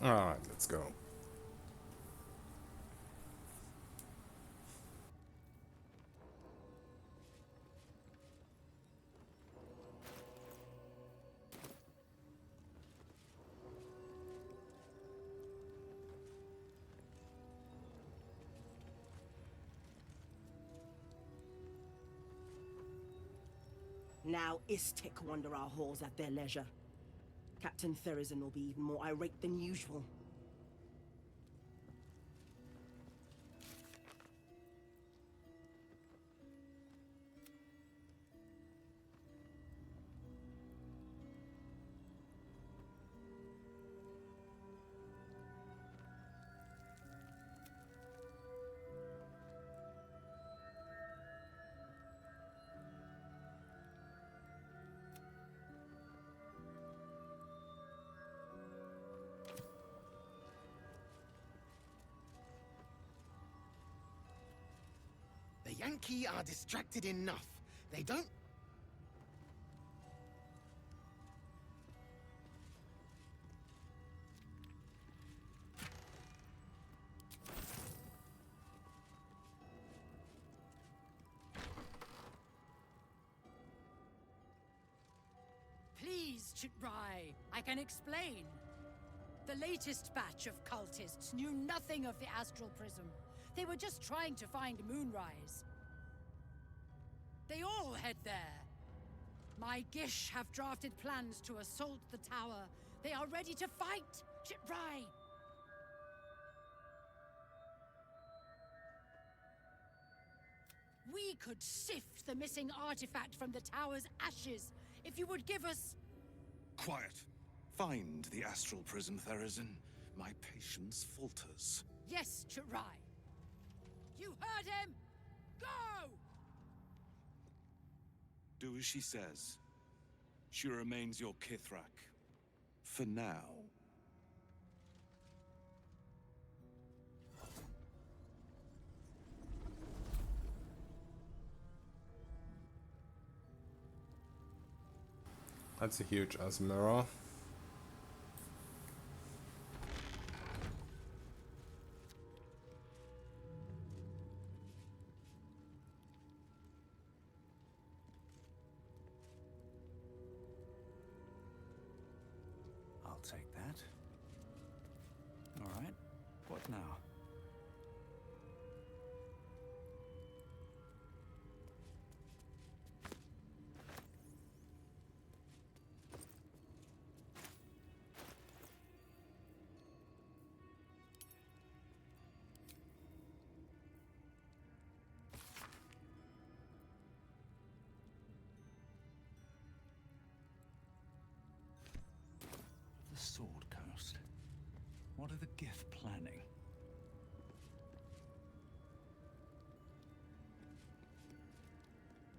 Alright, let's go. Now Istik wander our halls at their leisure. Captain Therizin will be even more irate than usual. The Yankee are distracted enough. They don't... Please, Chitrai, I can explain. The latest batch of cultists knew nothing of the Astral Prism. They were just trying to find Moonrise. They all head there. My Gish have drafted plans to assault the tower. They are ready to fight, Chitrai. We could sift the missing artifact from the tower's ashes if you would give us... Quiet. Find the astral prism, Therizin. My patience falters. Yes, Chitrai. You heard him! Go! Do as she says. She remains your Kithrak. For now. That's a huge ass mirror. I'll take that. All right. What now? The Sword Coast. What are the Gith planning?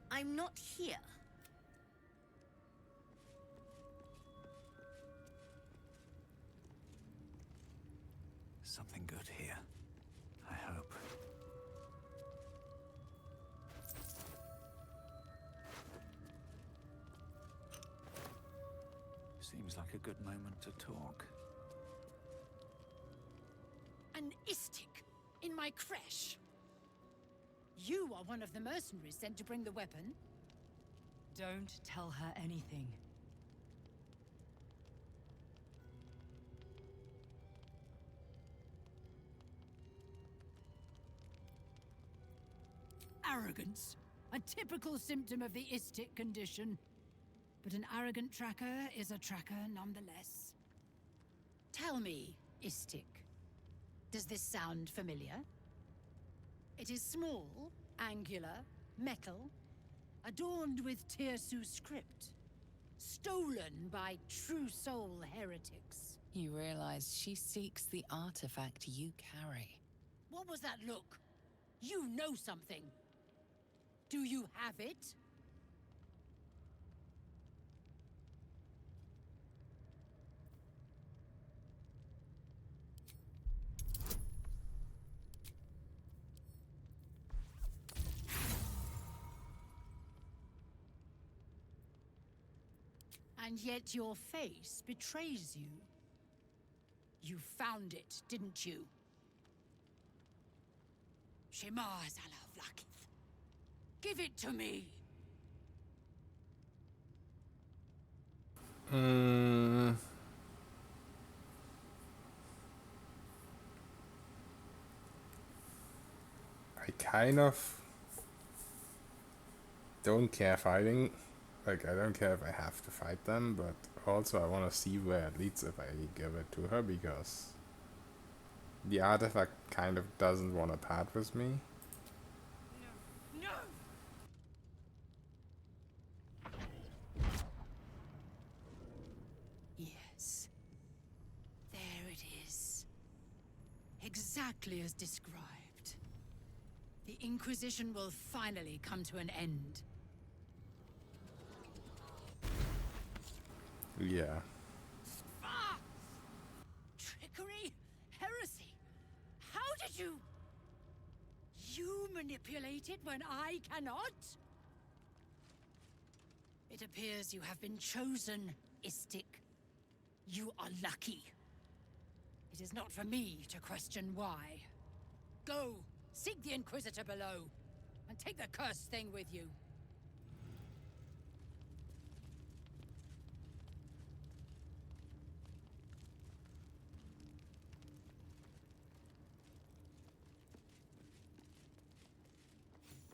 I'm not here. Something good here. I hope. Seems like a good moment to talk. An Istik in my creche. You are one of the mercenaries sent to bring the weapon. Don't tell her anything. Arrogance. A typical symptom of the Istik condition. But an arrogant tracker is a tracker nonetheless. Tell me, Istik, does this sound familiar? It is small, angular, metal, adorned with Tirsu script. Stolen by true soul heretics. You realize she seeks the artifact you carry. What was that look? You know something. Do you have it? And yet your face betrays you. You found it, didn't you? Shema Zala Vlakith. Give it to me! I kind of don't care fighting. Like, I don't care if I have to fight them, but also I want to see where it leads if I give it to her, because the artifact kind of doesn't want to part with me. No! No! Yes. There it is. Exactly as described. The Inquisition will finally come to an end. Yeah. Ah! Trickery? Heresy? How did you... You manipulate it when I cannot? It appears you have been chosen, Istik. You are lucky. It is not for me to question why. Go, seek the Inquisitor below, and take the cursed thing with you.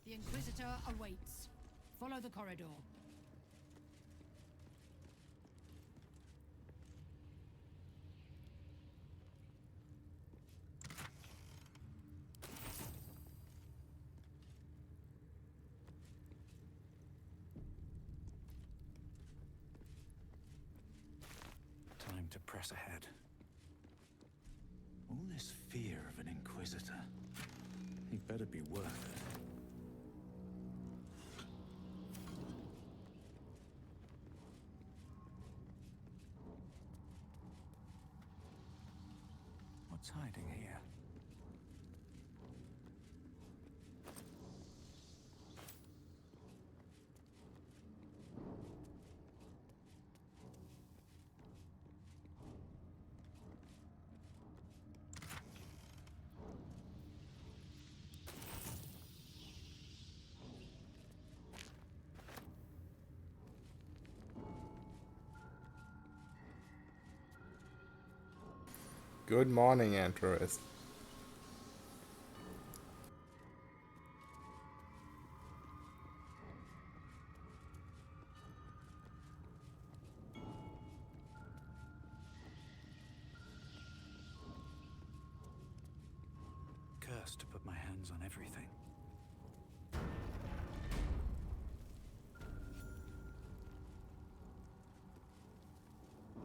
The Inquisitor awaits. Follow the corridor. Time to press ahead. All this fear of an Inquisitor. He'd better be worth it. What's hiding here? Good morning, Android. Cursed to put my hands on everything.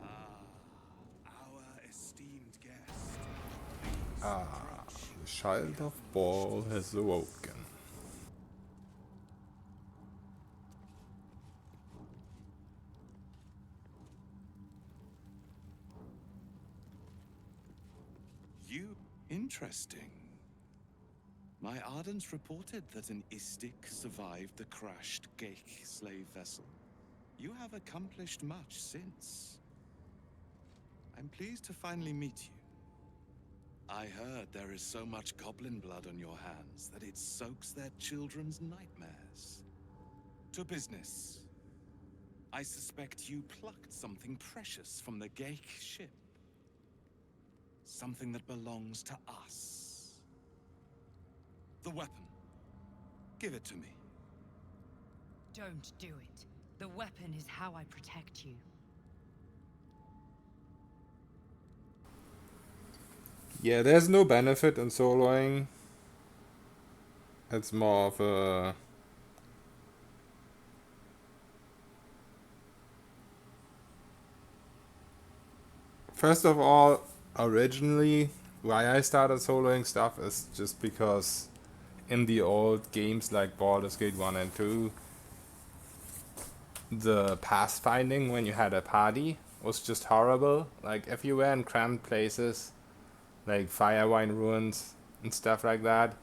Our esteemed guest. The child of Baal has awoken. You? Interesting. My Ardents reported that an Istik survived the crashed Geik slave vessel. You have accomplished much since. I'm pleased to finally meet you. I heard there is so much goblin blood on your hands that it soaks their children's nightmares. To business. I suspect you plucked something precious from the Geik ship. Something that belongs to us. The weapon. Give it to me. Don't do it. The weapon is how I protect you. Yeah, there's no benefit in soloing. It's more of a... First of all, originally, why I started soloing stuff is just because in the old games like Baldur's Gate 1 and 2, the pathfinding when you had a party was just horrible. Like, if you were in cramped places, like Firewine Ruins and stuff like that,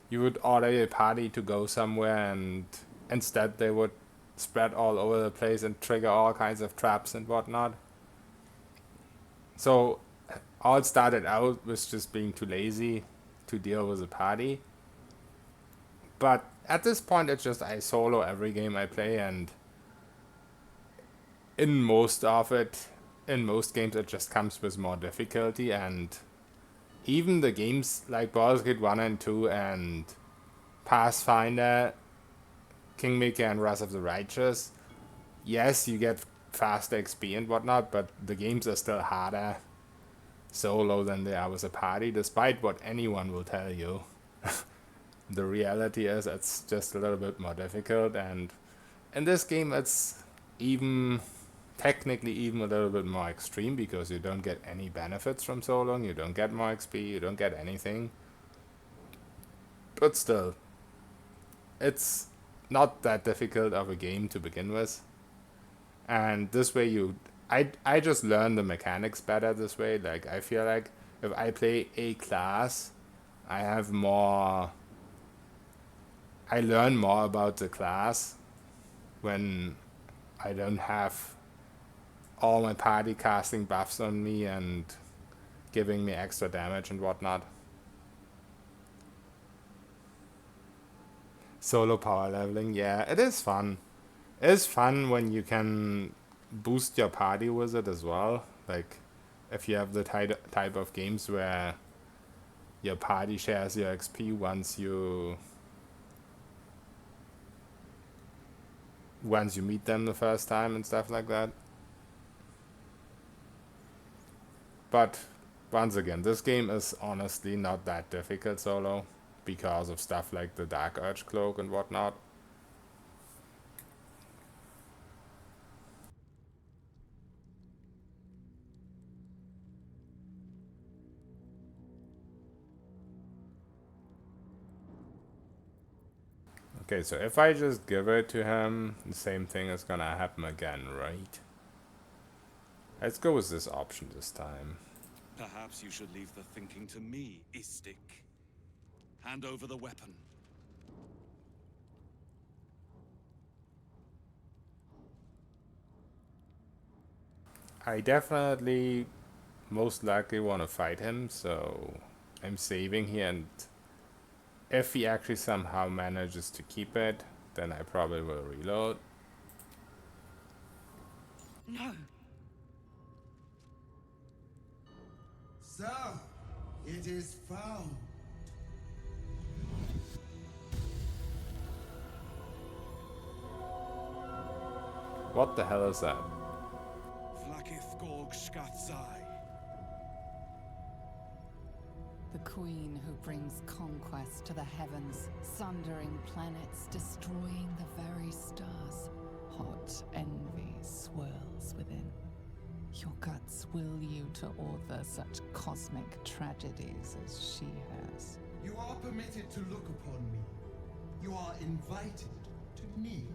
you would order a party to go somewhere and instead they would spread all over the place and trigger all kinds of traps and whatnot. So all it started out was just being too lazy to deal with a party. But at this point, it's just I solo every game I play, and in most games, it just comes with more difficulty. And even the games like Baldur's Gate 1 and 2 and Pathfinder, Kingmaker, and Wrath of the Righteous, yes, you get faster XP and whatnot, but the games are still harder solo than they are with a party, despite what anyone will tell you. The reality is it's just a little bit more difficult, and in this game it's technically even a little bit more extreme, because you don't get any benefits from soloing, you don't get more XP, you don't get anything. But still, it's not that difficult of a game to begin with. And this way I just learn the mechanics better this way. Like, I feel like if I play a class, I learn more about the class when I don't have all my party casting buffs on me and giving me extra damage and whatnot. Solo power leveling, yeah, it is fun. It is fun when you can boost your party with it as well. Like, if you have the type of games where your party shares your XP once you meet them the first time and stuff like that. But once again, this game is honestly not that difficult solo, because of stuff like the Dark Urge Cloak and whatnot. Okay, so if I just give it to him, the same thing is gonna happen again, right? Let's go with this option this time. Perhaps you should leave the thinking to me, Istik. Hand over the weapon. I definitely most likely want to fight him, so I'm saving here, and if he actually somehow manages to keep it, then I probably will reload. No. So, it is found. What the hell is that? Flakith Gorg Skathzai. The queen who brings conquest to the heavens, sundering planets, destroying the very stars. Hot envy swirls within. Your guts will you to author such cosmic tragedies as she has. You are permitted to look upon me. You are invited to kneel.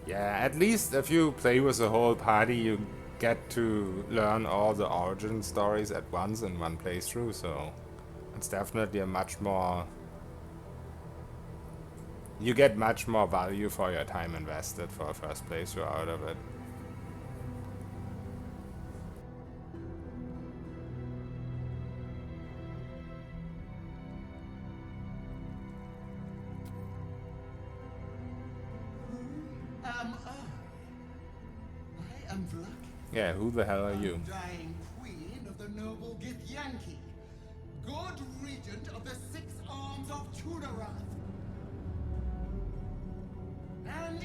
Yeah, at least if you play with the whole party, you get to learn all the origin stories at once in one playthrough, so it's definitely a much more... You get much more value for your time invested for a first playthrough out of it. Am I? I am Vlak. Yeah, who the hell are you? Undying queen of the noble Githyanki, god regent of the 6 arms of Tudarath. And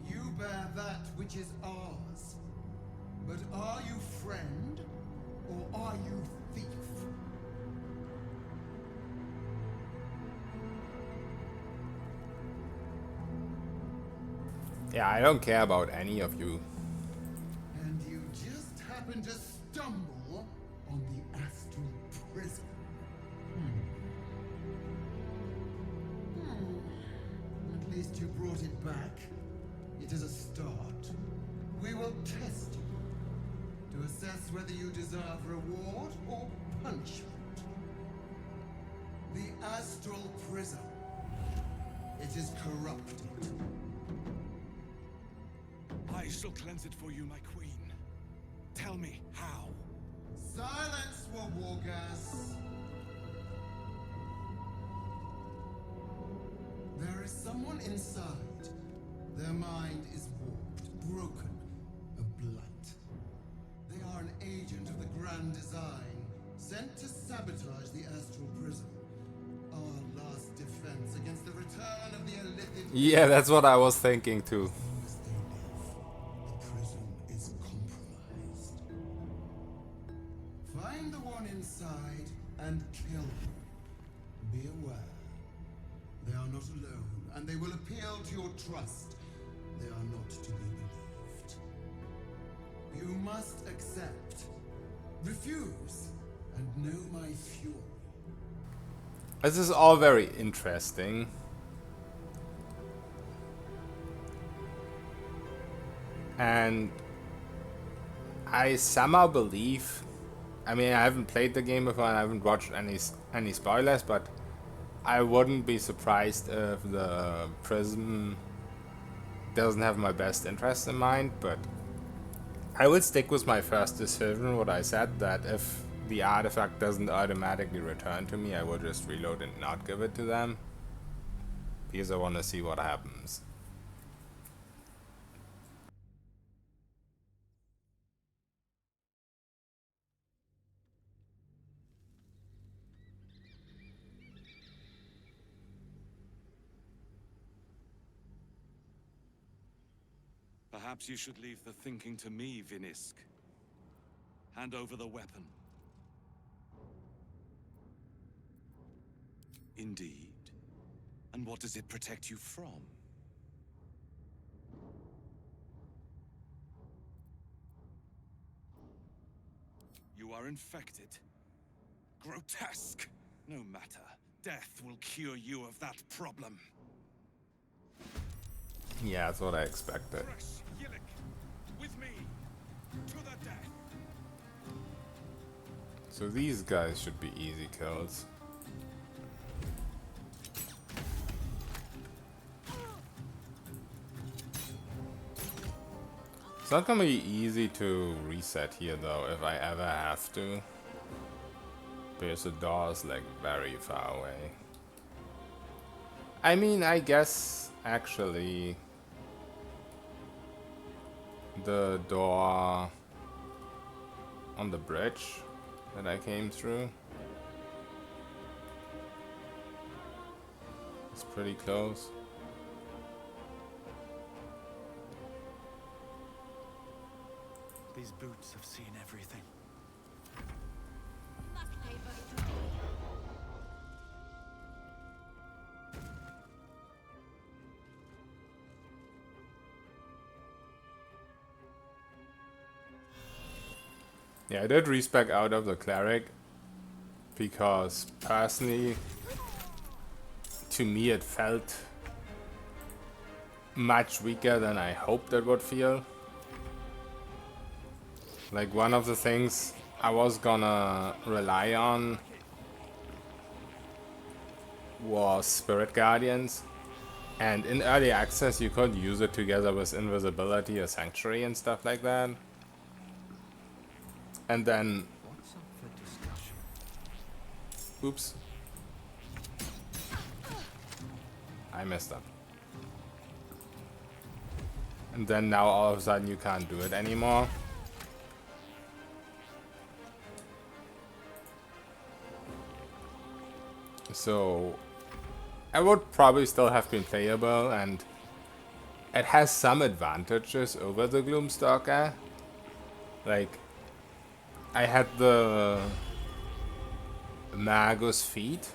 you bear that which is ours. But are you friend, or are you thief? Yeah, I don't care about any of you. And you just happen to stumble on the astral prison. At least you brought it back. It is a start. We will test you to assess whether you deserve reward or punishment. The astral prism. It is corrupted. I shall cleanse it for you, my queen. Tell me how. Silence, Wargas. There is someone inside. Their mind is warped, broken, a blight. They are an agent of the Grand Design, sent to sabotage the Astral Prism. Our last defense against the return of the Illithid. Yeah, that's what I was thinking too. As they live, the prism is compromised. Find the one inside and kill them. Be aware. They are not alone, and they will appeal to your trust. They are not to be believed. You must accept, refuse, and know my fury. This is all very interesting. And I somehow believe, I mean, I haven't played the game before and I haven't watched any spoilers, but I wouldn't be surprised if the Prism doesn't have my best interest in mind, but I will stick with my first decision, what I said, that if the artifact doesn't automatically return to me, I will just reload and not give it to them, because I want to see what happens. Perhaps you should leave the thinking to me, Vinisk. Hand over the weapon. Indeed. And what does it protect you from? You are infected. Grotesque. No matter. Death will cure you of that problem. Yeah, that's what I expected. With me. To the death. So these guys should be easy kills. It's not gonna be easy to reset here though, if I ever have to. Because the door is like very far away. I mean, I guess actually the door on the bridge that I came through is pretty close. These boots have seen everything. Yeah, I did respec out of the cleric because personally, to me it felt much weaker than I hoped it would feel. Like, one of the things I was gonna rely on was Spirit Guardians, and in early access you could use it together with invisibility or sanctuary and stuff like that. And then, oops, I messed up. And then now all of a sudden you can't do it anymore. So it would probably still have been playable, and it has some advantages over the Gloomstalker. Like, I had the Magus feat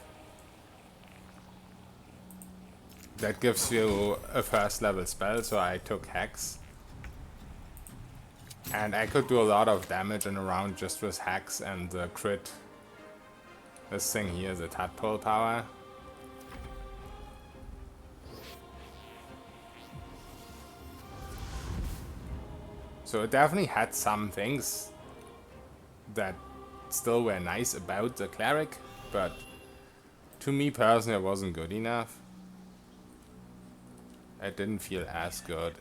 that gives you a first level spell, so I took Hex. And I could do a lot of damage in a round just with Hex and the crit. This thing here, the Tadpole power. So it definitely had some things that still were nice about the cleric, but to me personally it wasn't good enough. It didn't feel as good.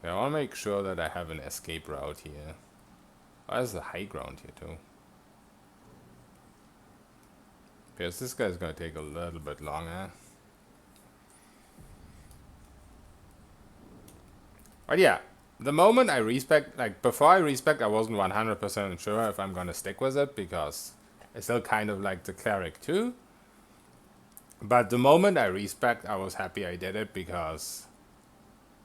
Yeah, I want to make sure that I have an escape route here. Oh, there's a high ground here too. Because this guy's gonna take a little bit longer. But yeah, the moment I respec, like before I respec, I wasn't 100% sure if I'm gonna stick with it because I still kind of like the cleric too. But the moment I respec, I was happy I did it because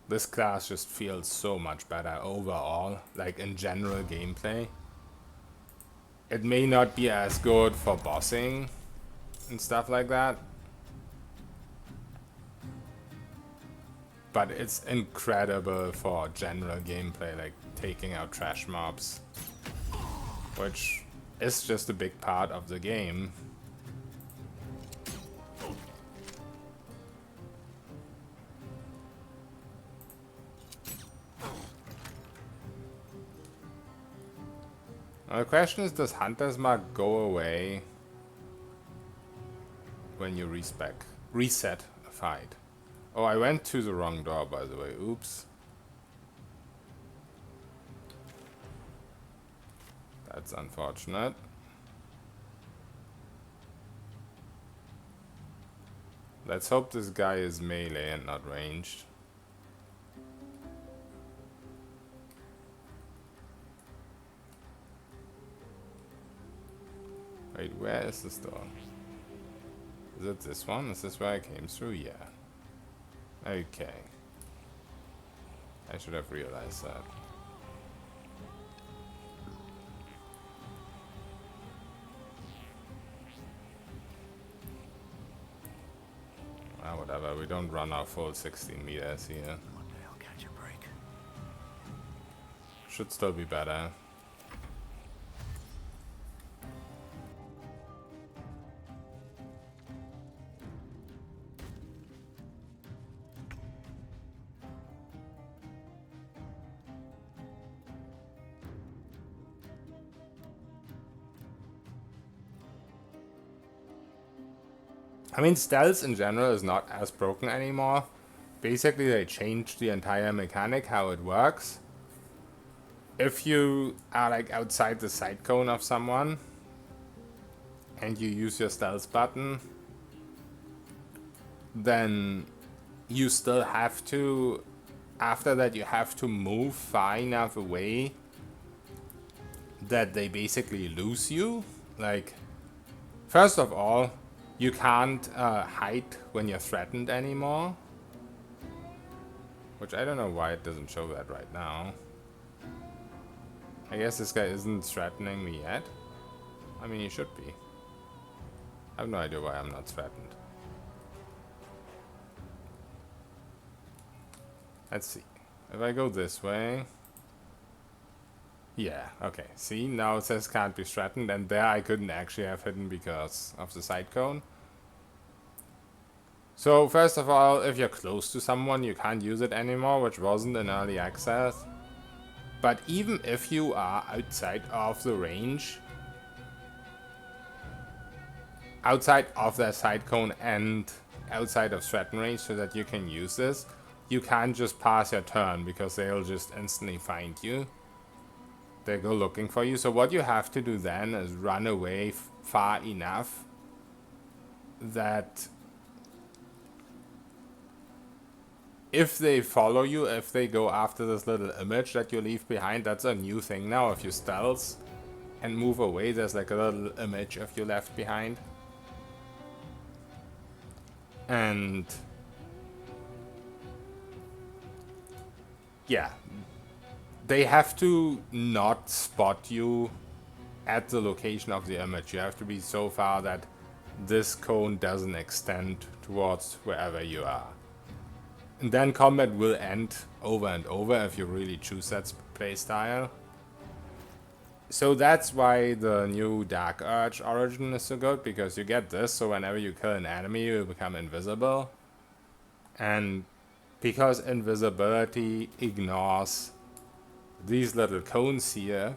this class just feels so much better overall, like in general gameplay. It may not be as good for bossing and stuff like that, but it's incredible for general gameplay, like taking out trash mobs, which is just a big part of the game. Now the question is, does Hunter's Mark go away when you reset a fight? Oh, I went to the wrong door, by the way. Oops. That's unfortunate. Let's hope this guy is melee and not ranged. Wait, where is this door? Is it this one? Is this where I came through? Yeah. Okay. I should have realized that. Ah, whatever. We don't run our full 16 meters here. One day I'll catch a break. Should still be better. I mean, stealth in general is not as broken anymore. Basically, they changed the entire mechanic, how it works. If you are like outside the sight cone of someone and you use your stealth button, then you still have to, after that you have to move far enough away that they basically lose you. Like, first of all, you can't hide when you're threatened anymore. Which I don't know why it doesn't show that right now. I guess this guy isn't threatening me yet. I mean, he should be. I have no idea why I'm not threatened. Let's see. If I go this way... Yeah, okay. See, now it says can't be threatened, and there I couldn't actually have hidden because of the sight cone. So, first of all, if you're close to someone, you can't use it anymore, which wasn't in early access. But even if you are outside of the range, outside of that sight cone and outside of threaten range so that you can use this, you can't just pass your turn because they'll just instantly find you. They go looking for you. So what you have to do then is run away far enough that if they follow you, if they go after this little image that you leave behind, that's a new thing now. If you stealth and move away, there's like a little image of you left behind. And yeah, they have to not spot you at the location of the image. You have to be so far that this cone doesn't extend towards wherever you are. And then combat will end over and over if you really choose that playstyle. So that's why the new Dark Urge origin is so good, because you get this, so whenever you kill an enemy you become invisible. And because invisibility ignores these little cones here,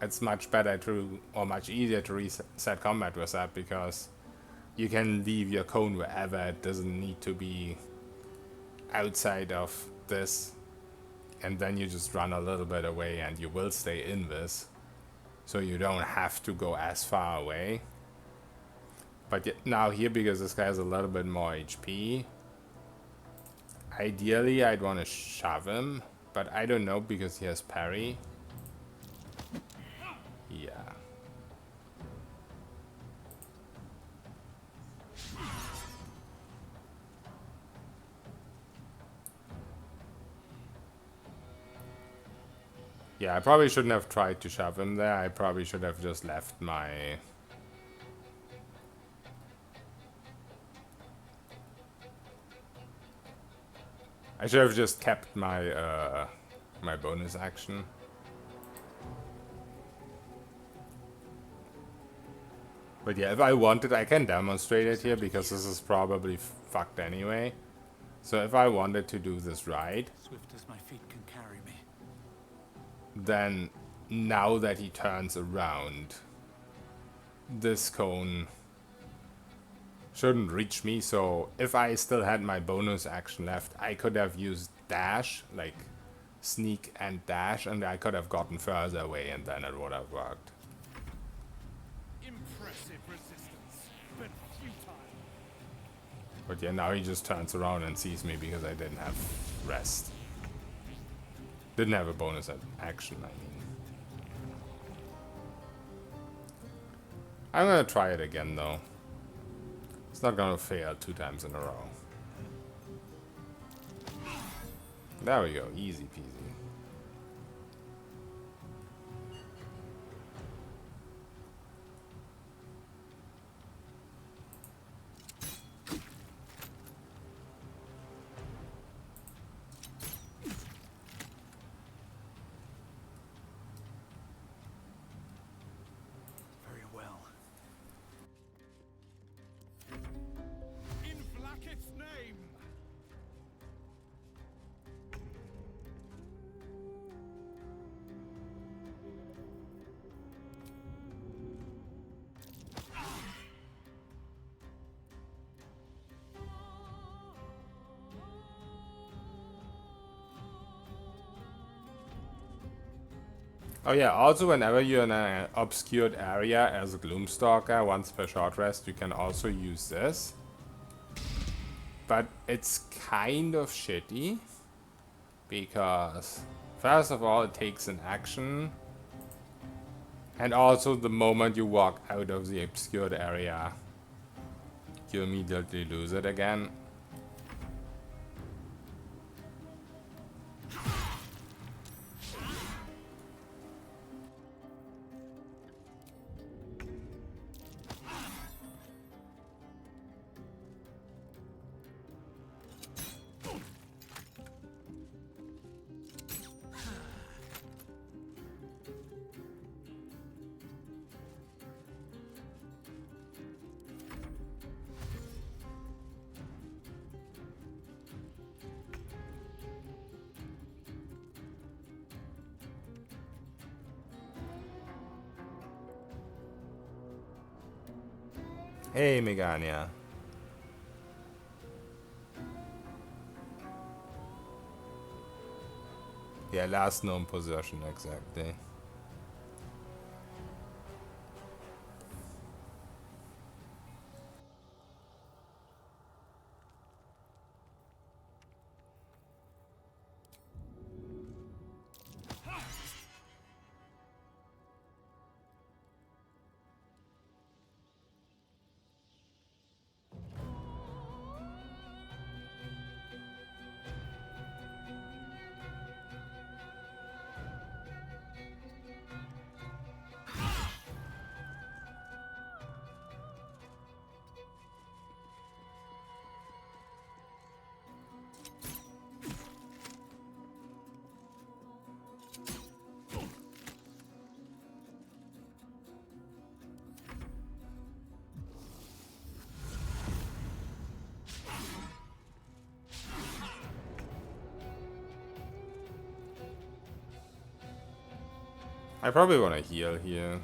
it's much better to, or much easier to reset combat with that, because you can leave your cone wherever. It doesn't need to be outside of this. and then you just run a little bit away and you will stay in this. So you don't have to go as far away. But yet now here, because this guy has a little bit more HP, ideally I'd want to shove him, but I don't know because he has parry. Yeah. Yeah, I probably shouldn't have tried to shove him there. I probably should have just left my... I should have just kept my my bonus action. But yeah, if I wanted, I can demonstrate it here because this is probably fucked anyway. So if I wanted to do this right, Swift as my feet can carry me. then now that he turns around, this cone shouldn't reach me. So if I still had my bonus action left, I could have used dash, like sneak and dash, and I could have gotten further away and then it would have worked. Impressive resistance, but futile. But yeah, now he just turns around and sees me because I didn't have rest. Didn't have a bonus action, I mean. I'm gonna try it again though. It's not gonna fail 2 times in a row. There we go, easy peasy. Very well. In Blacket's name! Oh yeah, also whenever you're in an obscured area as a Gloomstalker, once per short rest, you can also use this. But it's kind of shitty, because first of all it takes an action, and also the moment you walk out of the obscured area, you immediately lose it again. Hey, Megania. Yeah, last known possession, exactly. I probably want to heal here.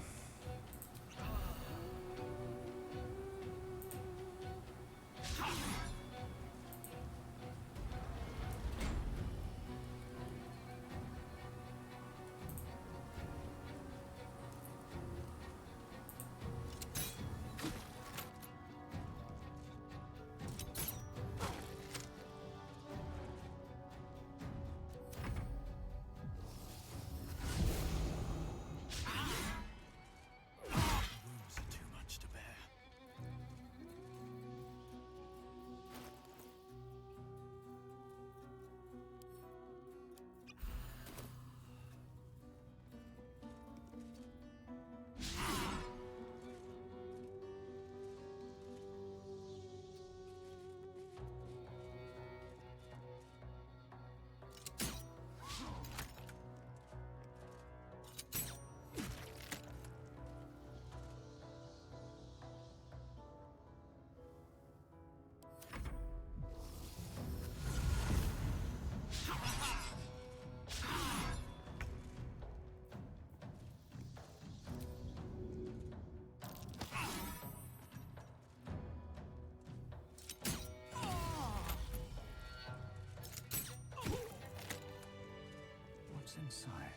What's inside?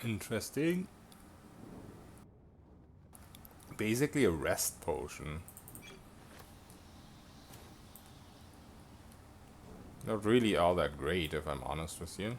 Interesting. Basically a rest potion. Not really all that great, if I'm honest with you.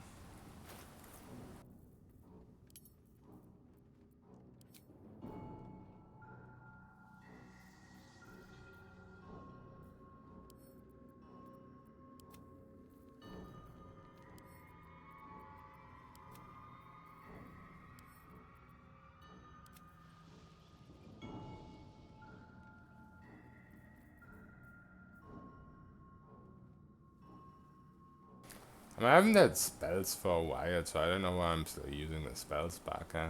I mean, I haven't had spells for a while, so I don't know why I'm still using the spells back, huh?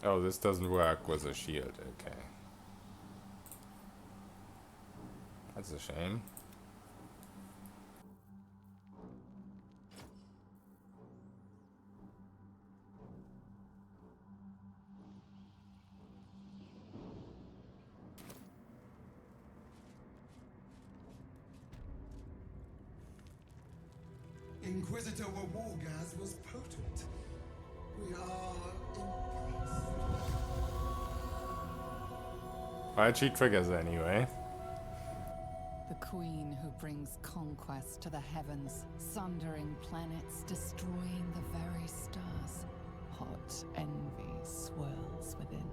Oh, this doesn't work with a shield, okay. That's a shame. Inquisitor Wargaz was potent. We are impressed. Why'd she triggers anyway? The queen who brings conquest to the heavens, sundering planets, destroying the very stars. Hot envy swirls within.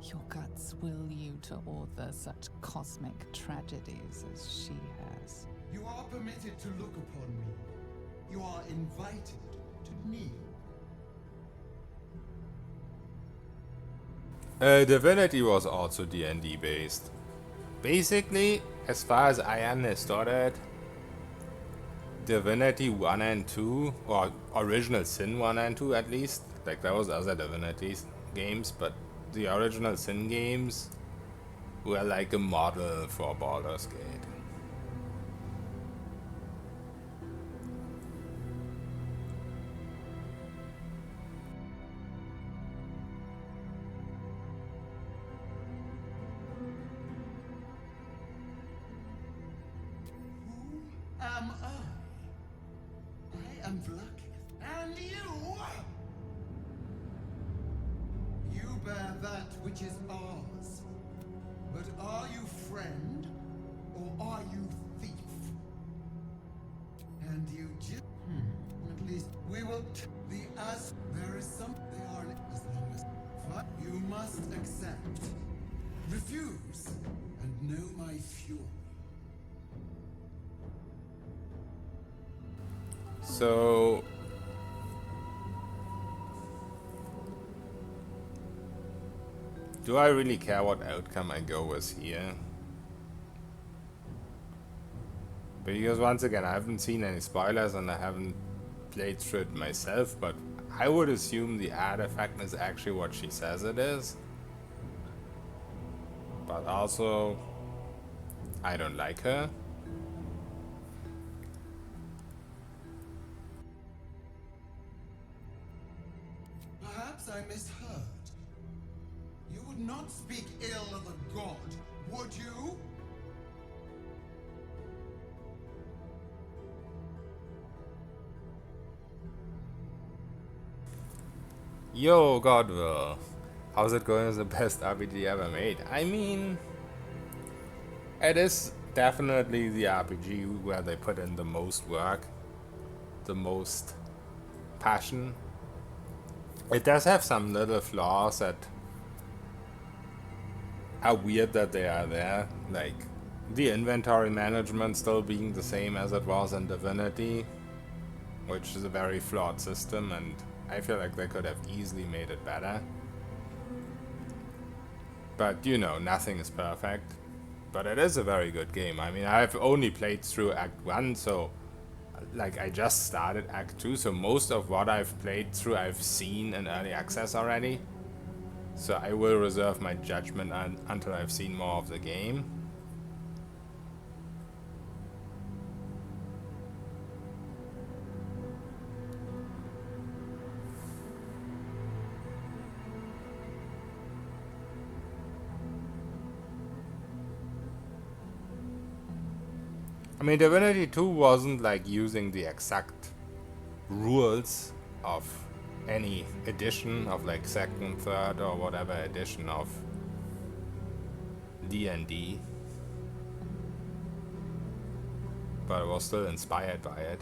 Your guts will you to author such cosmic tragedies as she has. You are permitted to look upon me. You are invited to me. Divinity was also D&D based. Basically, as far as I understood it, Divinity 1 and 2, or Original Sin 1 and 2 at least, like there was other Divinity games, but the original Sin games were like a model for Baldur's Gate. Am I am Vlakith, and you bear that which is ours. But are you friend, or are you thief? And you just... At least we will... there is some... They are... As long as... But you must accept. Refuse, and know my fury. So... do I really care what outcome I go with here? Because once again, I haven't seen any spoilers and I haven't played through it myself, but I would assume the artifact is actually what she says it is. But also, I don't like her. Perhaps I misheard. You would not speak ill of a god, would you? Yo, Godwill. How's it going as the best RPG ever made? I mean, it is definitely the RPG where they put in the most work, the most passion. It does have some little flaws that are weird that they are there, like the inventory management still being the same as it was in Divinity, which is a very flawed system, and I feel like they could have easily made it better. But you know, nothing is perfect. But it is a very good game. I mean, I've only played through Act 1, so like I just started Act 2, so most of what I've played through I've seen in early access already. So I will reserve my judgment until I've seen more of the game. I mean, Divinity 2 wasn't like using the exact rules of any edition of like second, third, or whatever edition of D&D, but it was still inspired by it.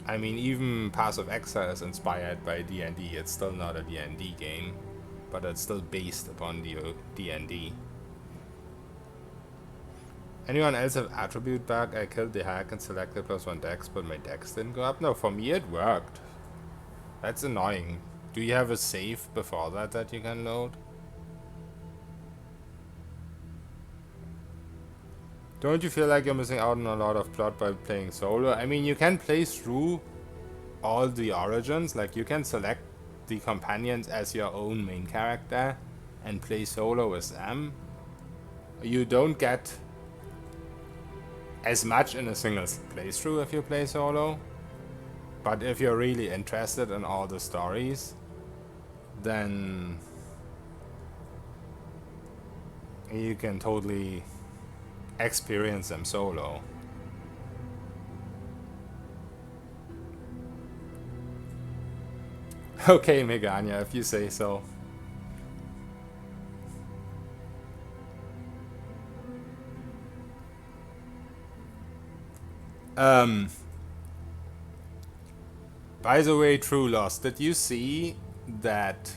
I mean, even Path of Exile is inspired by D&D. It's still not a D&D game, but it's still based upon the D&D. Anyone else have attribute bug? I killed the hack and selected +1 dex, but my dex didn't go up? No, for me it worked. That's annoying. Do you have a save before that you can load? Don't you feel like you're missing out on a lot of plot by playing solo? I mean, you can play through all the origins. Like, you can select the companions as your own main character and play solo with them. You don't get as much in a single playthrough if you play solo, but if you're really interested in all the stories, then you can totally experience them solo. Okay, Megania, if you say so. By the way, True Loss, did you see that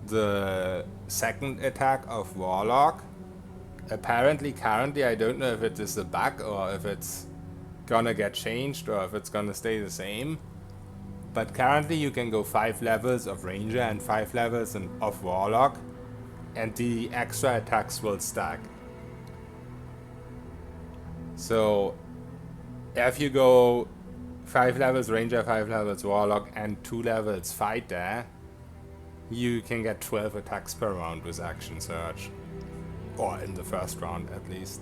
the second attack of Warlock, apparently currently, I don't know if it is a bug or if it's gonna get changed or if it's gonna stay the same, but currently you can go 5 levels of Ranger and 5 levels of Warlock, and the extra attacks will stack. So if you go 5 levels Ranger, 5 levels Warlock, and 2 levels Fighter, you can get 12 attacks per round with Action Surge. Or in the first round, at least.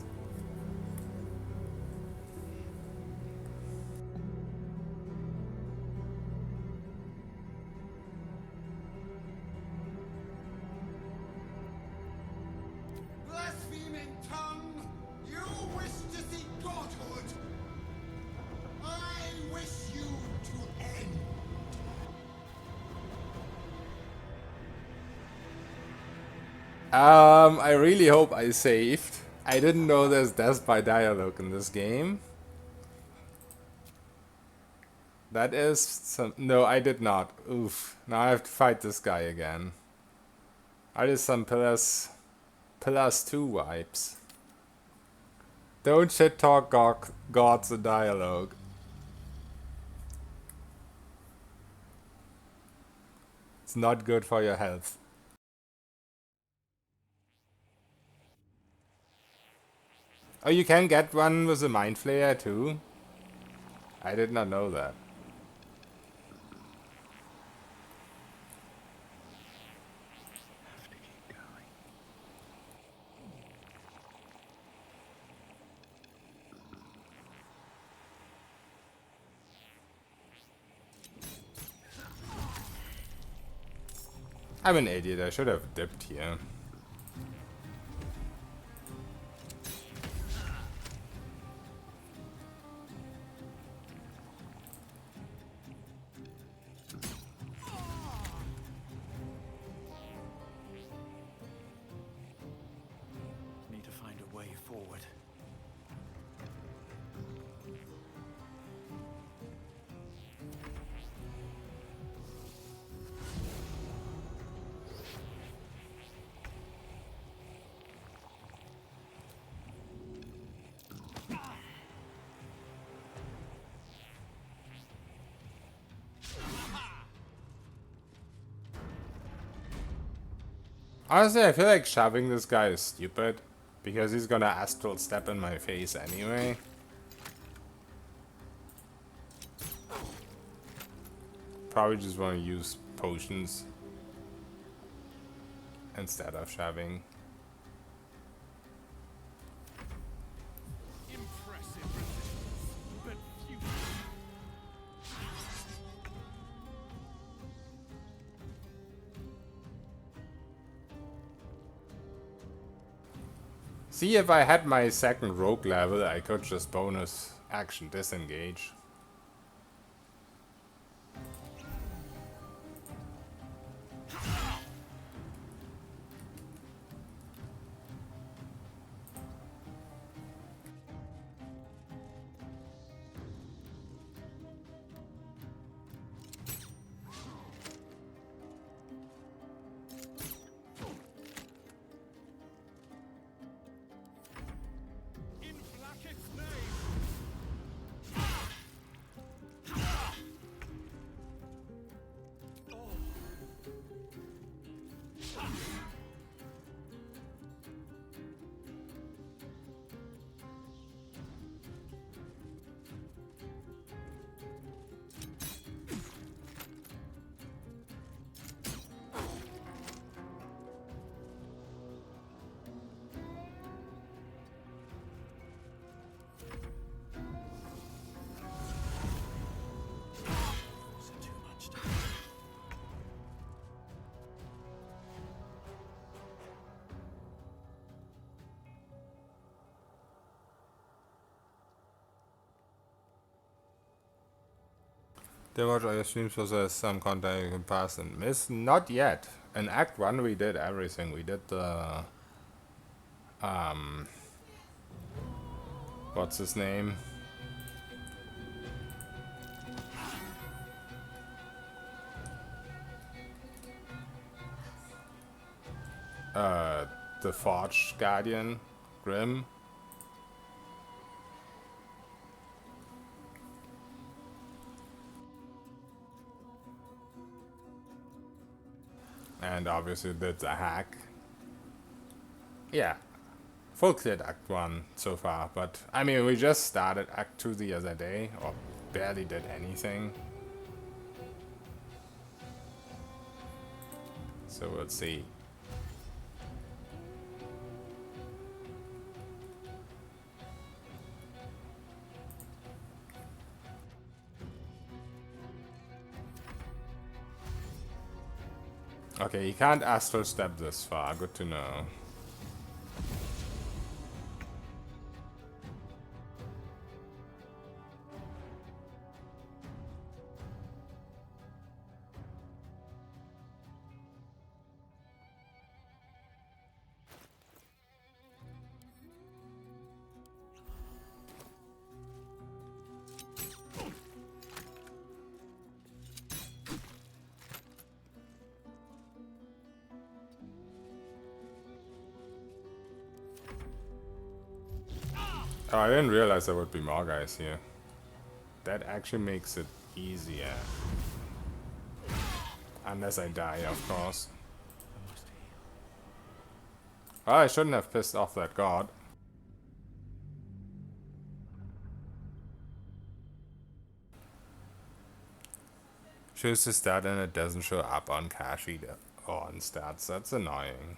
Blaspheming tongue! You wish to see godhood! I wish you to end! I really hope I saved. I didn't know there's death by dialogue in this game. That is some... No, I did not. Oof. Now I have to fight this guy again. Are there some Pillars 2 vibes? Don't shit talk gods in dialogue. It's not good for your health. Oh, you can get one with a Mind Flayer too? I did not know that. I'm an idiot, I should have dipped here. Need to find a way forward. Honestly, I feel like shoving this guy is stupid, because he's gonna astral step in my face anyway. probably just want to use potions instead of shoving. Impressive resistance, but futile. See, if I had my second rogue level, I could just bonus action disengage. In Blacket's name! Was it too much to They watch our streams, so there's some content you can pass and miss. Not yet. In Act 1 we did everything. We did the... what's his name? The Forge Guardian, Grim. And obviously did the hack. Yeah. Full cleared Act 1 so far, but I mean we just started Act 2 the other day, or barely did anything. So we'll see. Okay, you can't astral step this far, good to know. Oh, I didn't realize there would be more guys here. That actually makes it easier. Unless I die, of course. Oh, I shouldn't have pissed off that god. Shows the stat and it doesn't show up on cache either. Or on stats, that's annoying.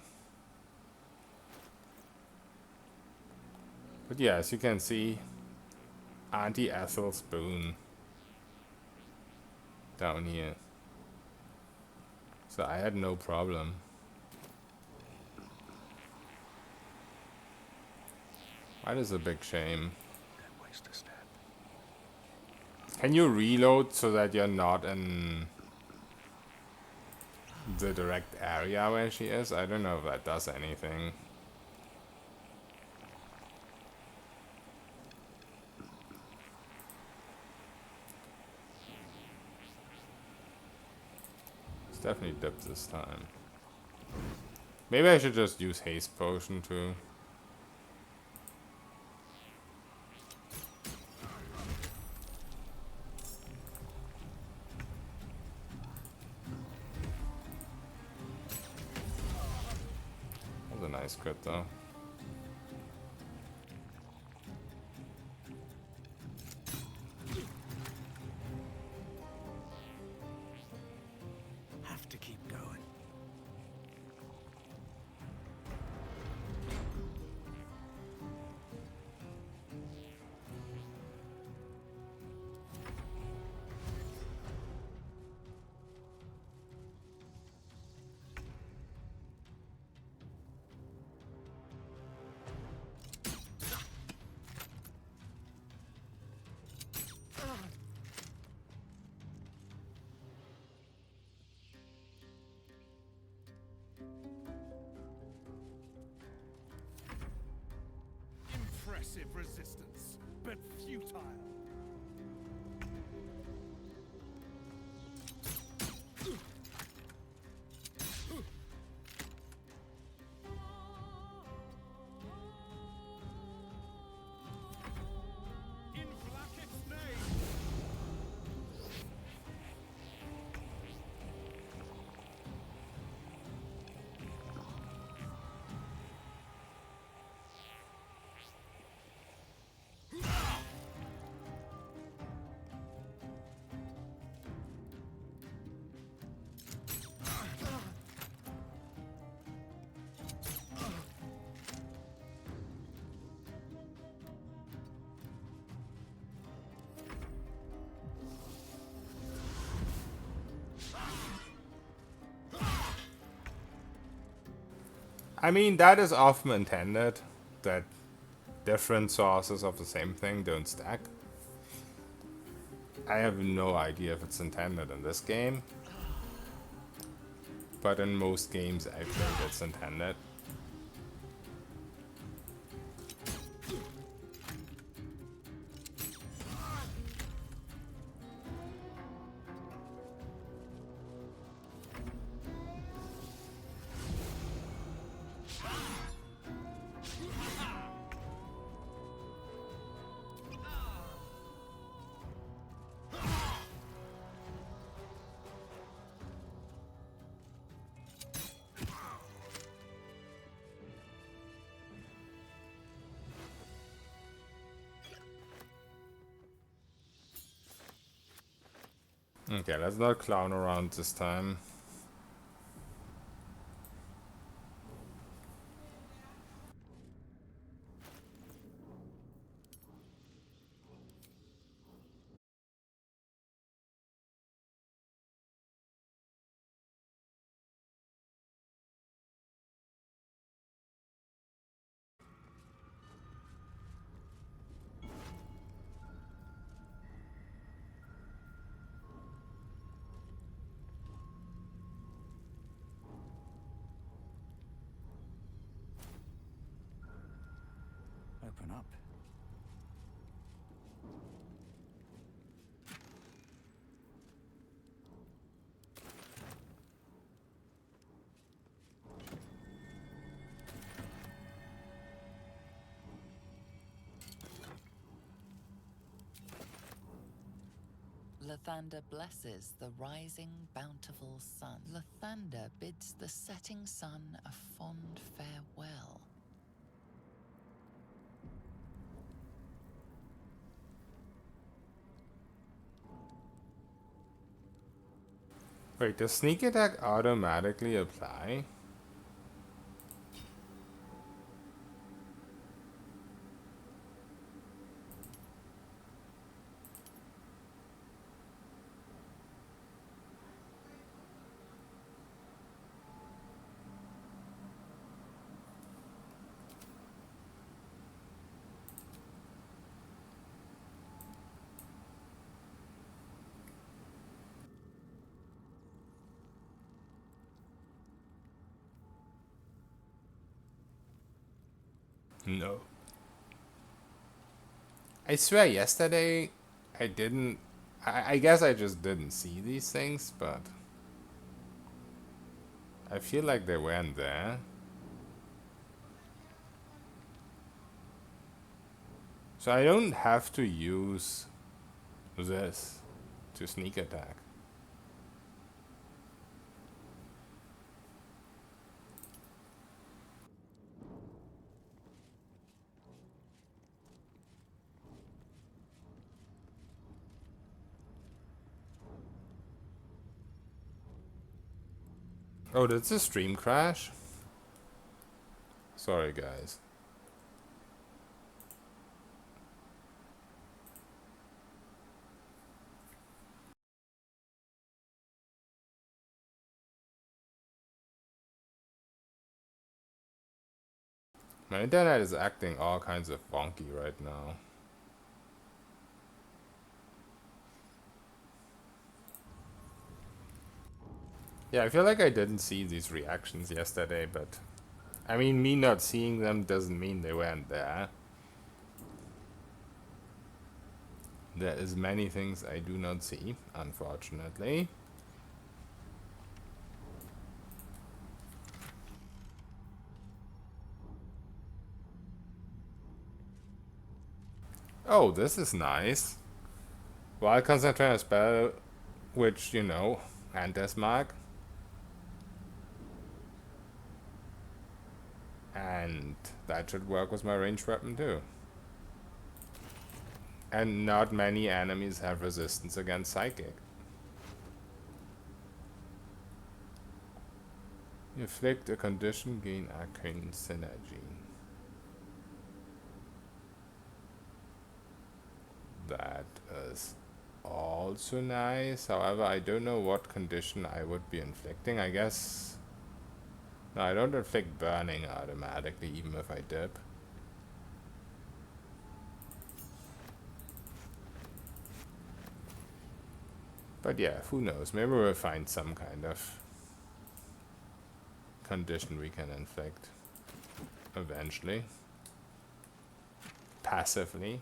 But yeah, as you can see, Auntie Ethel's boon down here. So I had no problem. That is a big shame. Don't waste a step. Can you reload so that you're not in the direct area where she is? I don't know if that does anything. It's definitely dipped this time. Maybe I should just use haste potion too. That was a nice crit though. Impressive resistance, but futile. In Blacket's name! I mean, that is often intended, that different sources of the same thing don't stack. I have no idea if it's intended in this game, but in most games I think it's intended. Okay, let's not clown around this time. Open up. Lathander blesses the rising, bountiful sun. Lathander bids the setting sun a fond farewell. Wait, does sneak attack automatically apply? No. I swear yesterday I didn't... I guess I just didn't see these things, but... I feel like they weren't there. So I don't have to use this to sneak attack. Oh, did the stream crash? Sorry, guys. My internet is acting all kinds of funky right now. Yeah, I feel like I didn't see these reactions yesterday, but... I mean, me not seeing them doesn't mean they weren't there. There is many things I do not see, unfortunately. Oh, this is nice. While concentrating a spell, which, you know, enters mark. And that should work with my ranged weapon too. And not many enemies have resistance against psychic. Inflict a condition, gain arcane synergy. That is also nice. However, I don't know what condition I would be inflicting. I guess... No, I don't inflict burning automatically, even if I dip. But yeah, who knows? Maybe we'll find some kind of condition we can inflict eventually. Passively.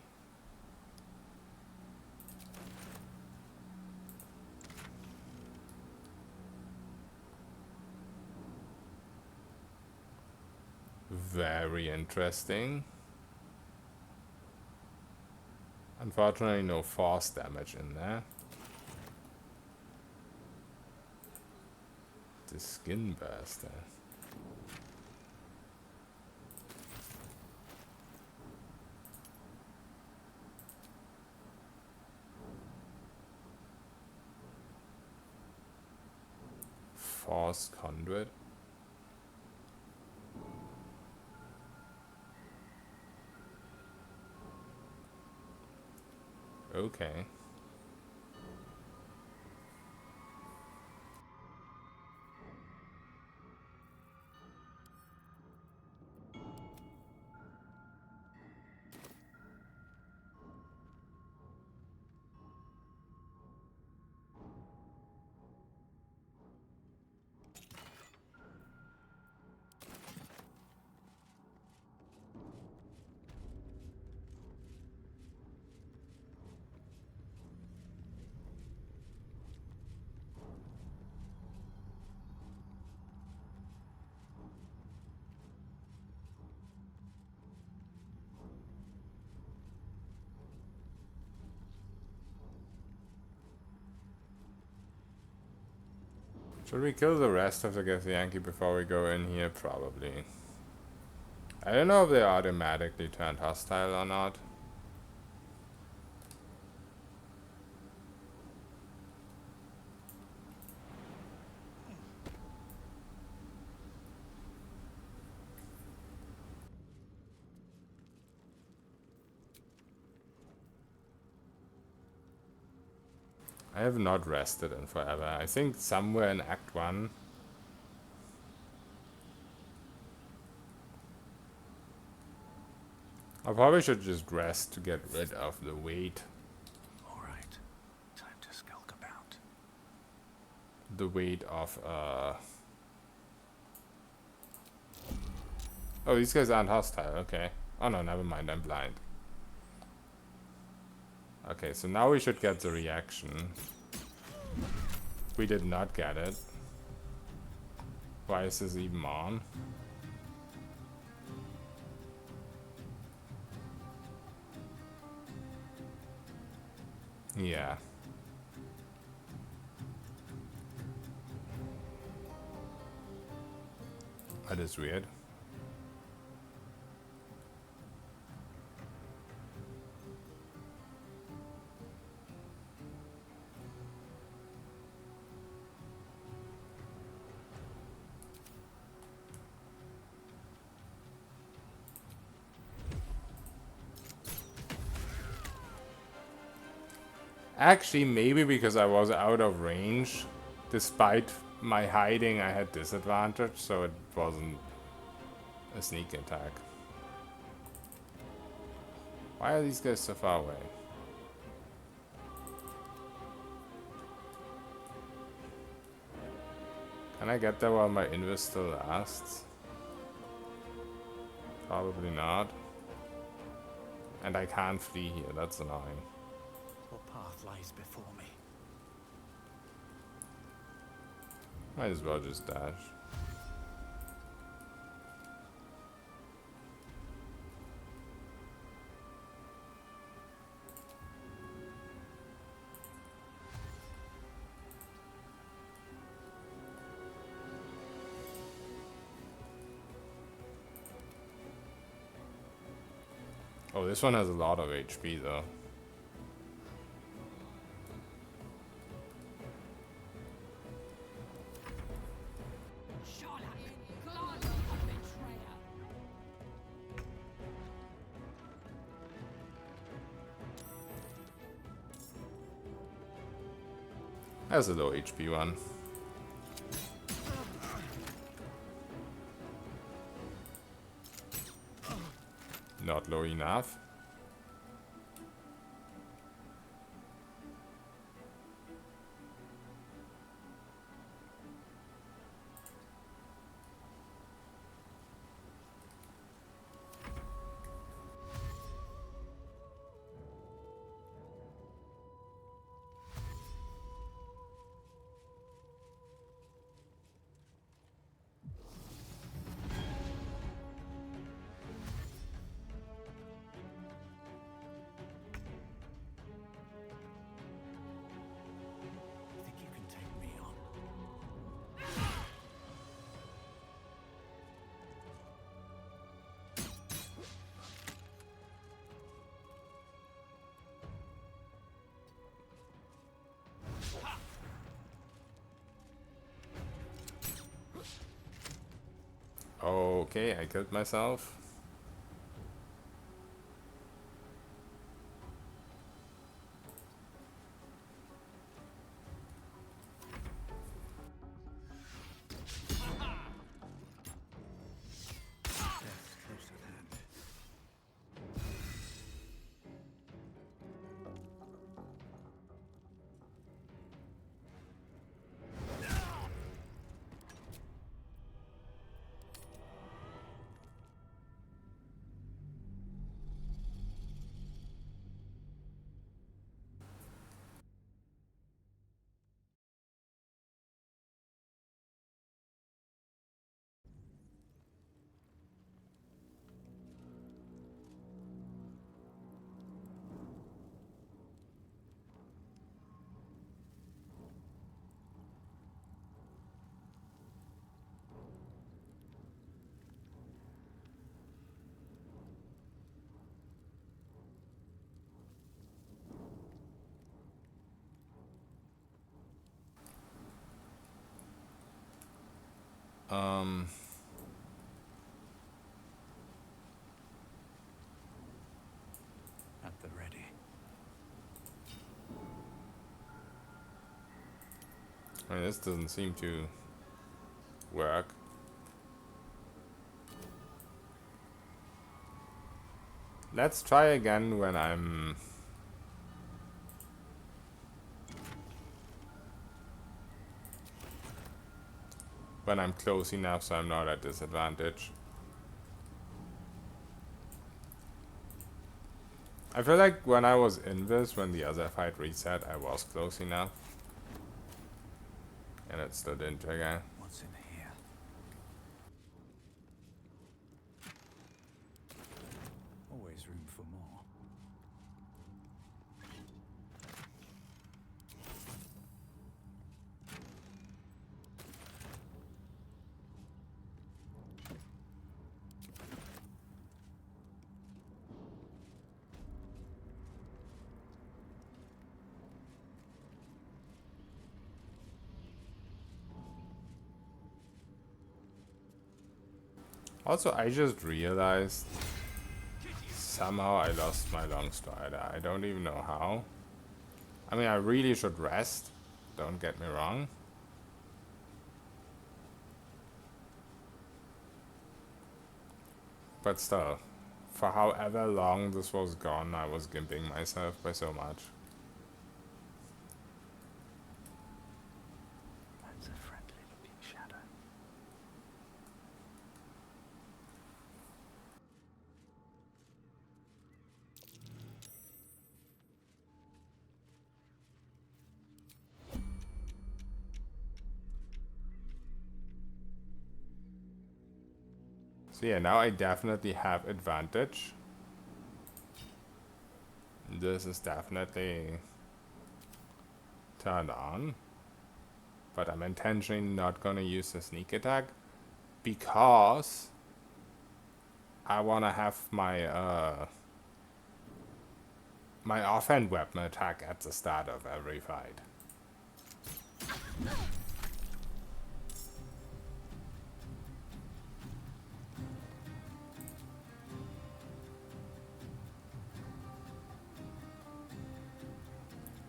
Very interesting. Unfortunately, no force damage in there. The skin burster. Force conduit. Okay. Should we kill the rest of the Githyanki before we go in here? Probably. I don't know if they automatically turned hostile or not. I have not rested in forever. I think somewhere in Act 1. I probably should just rest to get rid of the weight. Alright, time to skulk about. The weight of, Oh, these guys aren't hostile, okay. Oh no, never mind, I'm blind. Okay, so now we should get the reaction. We did not get it. Why is this even on? Yeah. That is weird. Actually, maybe because I was out of range, despite my hiding, I had disadvantage, so it wasn't a sneak attack. Why are these guys so far away? Can I get there while my invis still lasts? Probably not. And I can't flee here, that's annoying. Oh, lies before me. Might as well just dash. Oh, this one has a lot of HP though. That's a low HP one. Not low enough. Think you can take me on? Okay, I killed myself. Death's close at hand. At the ready. I mean, this doesn't seem to work. Let's try again when I'm close enough so I'm not at disadvantage. I feel like when I was invis, when the other fight reset, I was close enough. And it still didn't trigger. What's in here? Always room for more. Also, I just realized somehow I lost my long strider. I don't even know how. I mean, I really should rest. Don't get me wrong. But still, for however long this was gone, I was gimping myself by so much. That's a friendly looking shadow. So yeah, now I definitely have advantage. This is definitely turned on. But I'm intentionally not gonna use the sneak attack because I wanna have my my offhand weapon attack at the start of every fight.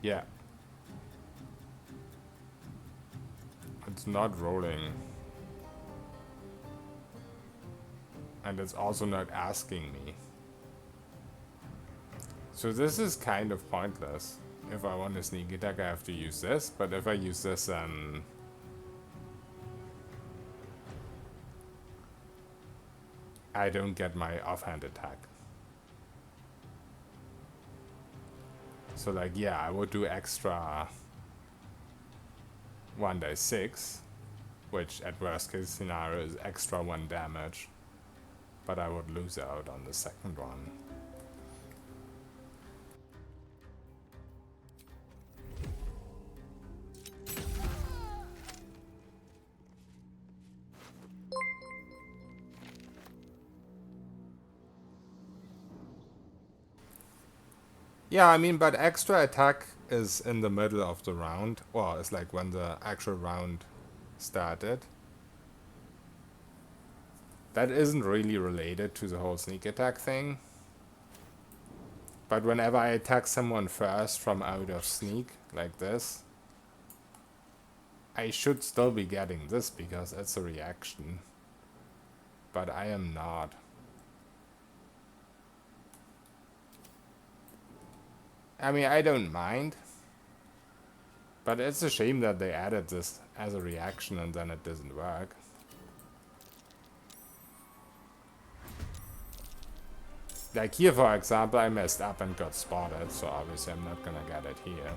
Yeah. It's not rolling. And it's also not asking me. So this is kind of pointless. If I want a sneak attack, I have to use this. But if I use this, then I don't get my offhand attack. So like, yeah, I would do extra 1d6, which at worst case scenario is extra 1 damage. But I would lose out on the second one. Yeah, I mean, but extra attack is in the middle of the round. Well, it's like when the actual round started. That isn't really related to the whole sneak attack thing. But whenever I attack someone first from out of sneak, like this, I should still be getting this because it's a reaction. But I am not. I mean, I don't mind. But it's a shame that they added this as a reaction and then it doesn't work. Like here, for example, I messed up and got spotted, so obviously I'm not gonna get it here.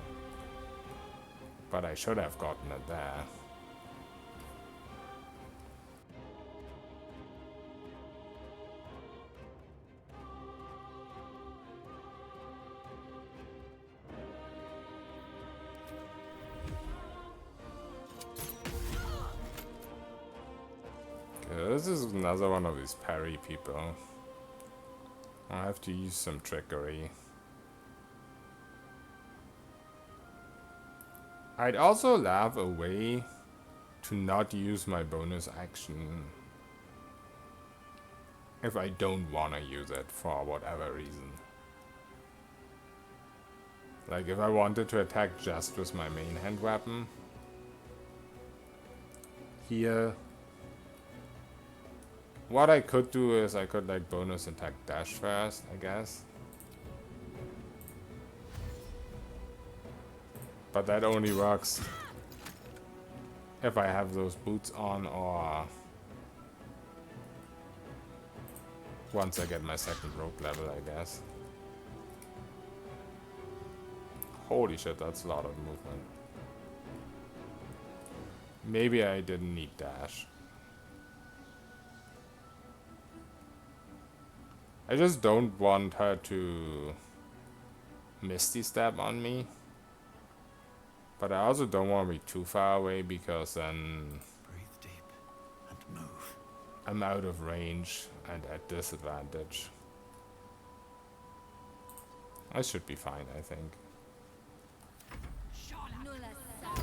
But I should have gotten it there. This is another one of these parry people. I have to use some trickery. I'd also love a way to not use my bonus action if I don't want to use it for whatever reason. Like if I wanted to attack just with my main hand weapon. Here, what I could do is I could like bonus attack dash first, I guess. But that only works if I have those boots on or once I get my second rope level, I guess. Holy shit, that's a lot of movement. Maybe I didn't need dash. I just don't want her to Misty Step on me. But I also don't want to be too far away because then Breathe deep and move. I'm out of range and at disadvantage. I should be fine, I think. A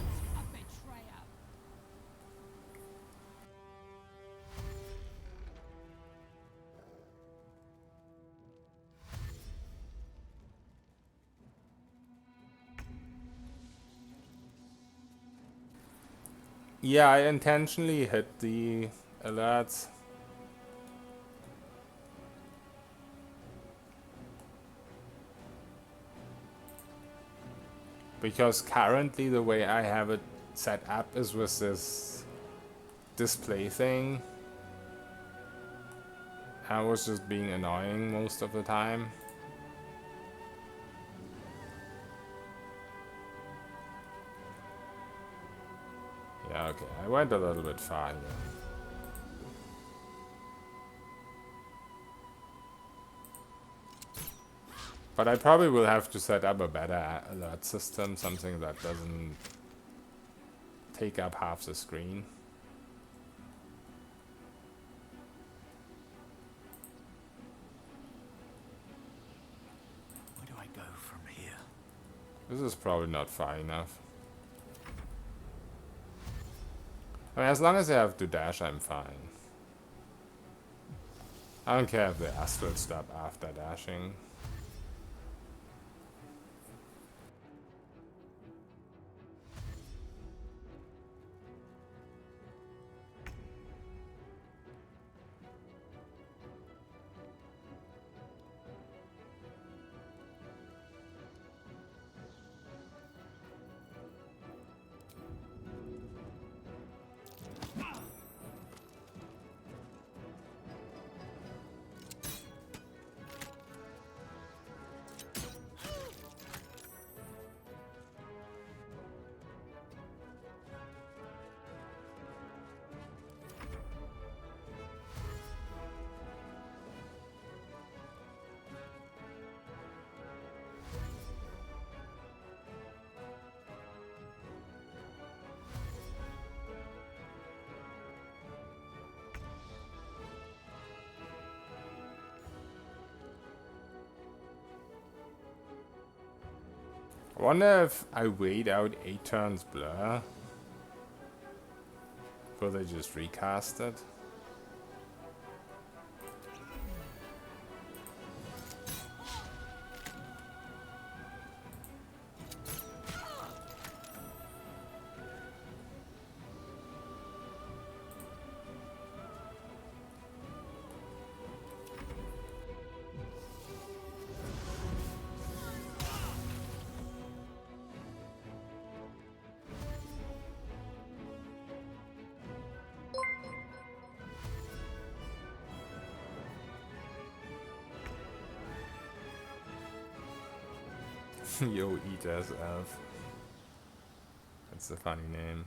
betrayer. Yeah, I intentionally hit the alerts. Because currently the way I have it set up is with this display thing. I was just being annoying most of the time. Yeah, okay, I went a little bit far here. But I probably will have to set up a better alert system, something that doesn't take up half the screen. Where do I go from here? This is probably not far enough. I mean, as long as I have to dash, I'm fine. I don't care if the astral stop after dashing. I wonder if I wait out 8 turns blur. Will they just recast it? Yo, Eater's Elf. That's a funny name.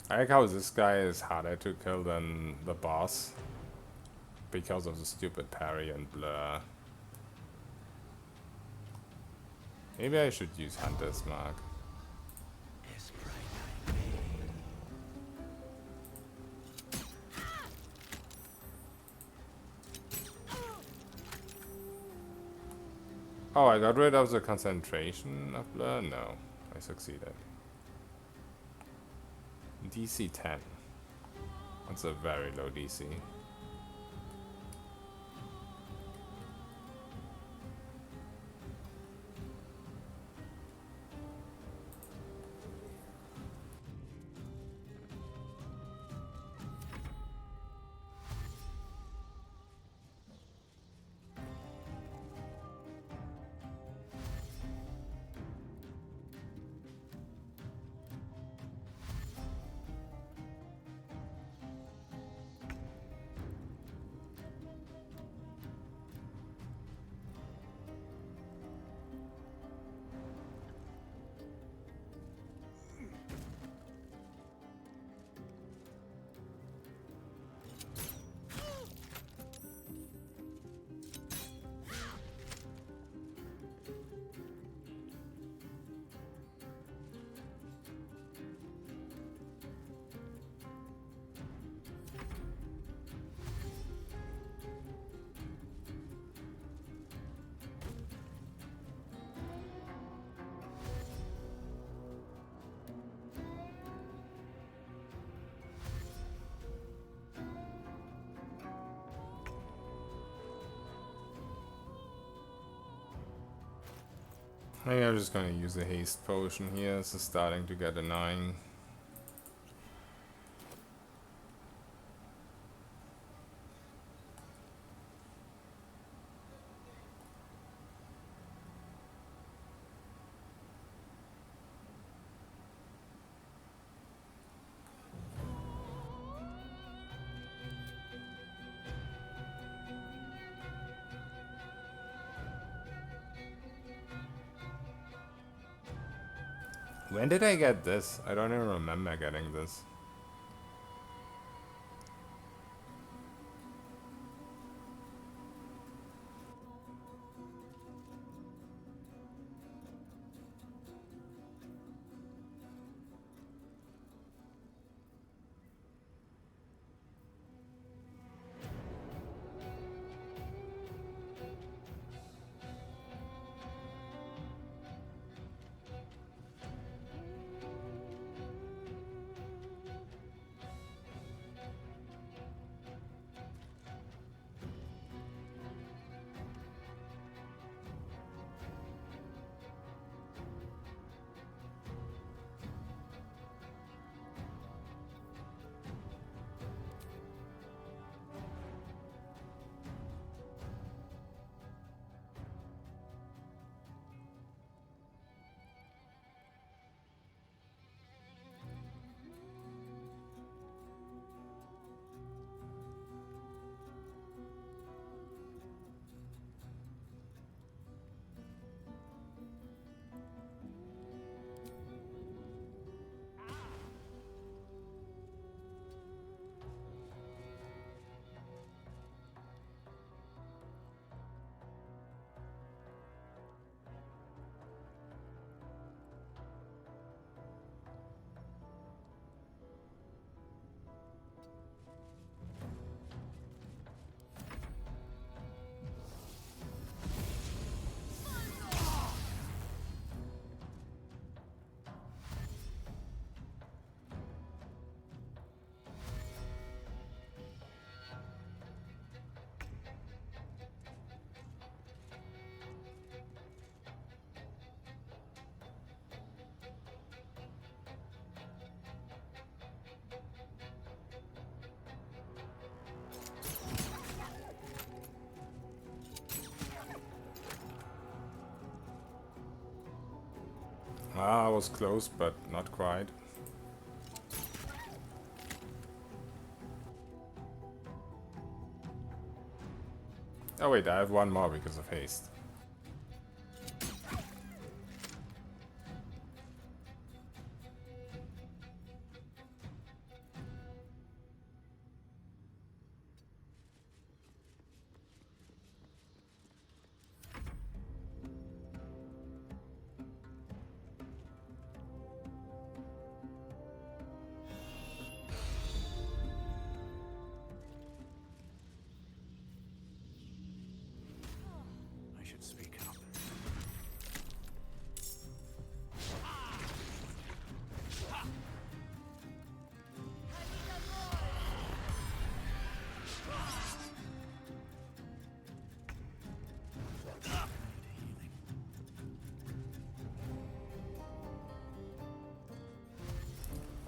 I like how this guy is harder to kill than the boss because of the stupid parry and blur. Maybe I should use Hunter's Mark. Oh, I got rid of the concentration of blur? No, I succeeded. DC 10. That's a very low DC. I think I'm just gonna use a haste potion here. This is starting to get annoying. When did I get this? I don't even remember getting this. Ah, I was close, but not quite. Oh wait, I have one more because of haste. I should speak up.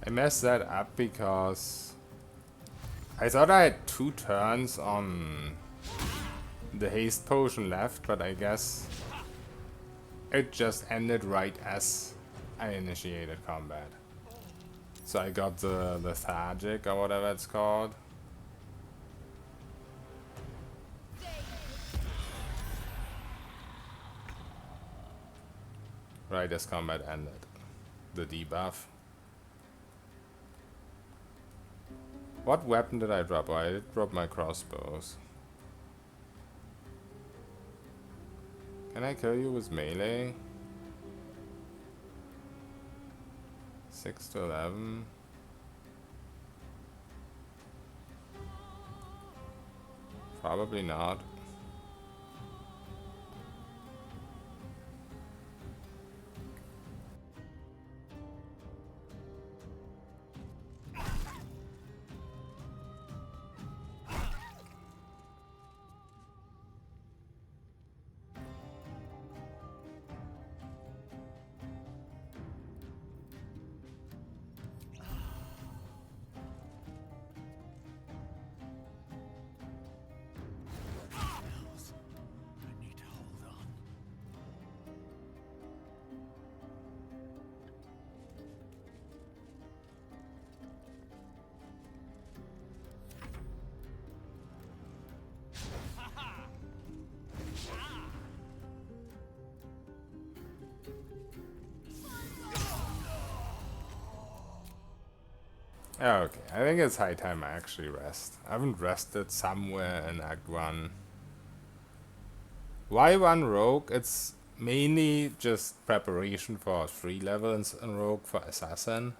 I messed that up because I thought I had 2 turns on the haste potion left, but I guess it just ended right as I initiated combat. So I got the lethargic or whatever it's called. Right as combat ended. The debuff. What weapon did I drop? Oh, I did drop my crossbows. Can I kill you with melee? 6 to 11. Probably not. Okay, I think it's high time I actually rest. I haven't rested somewhere in Act 1. Why 1 Rogue? It's mainly just preparation for 3 levels in Rogue for Assassin.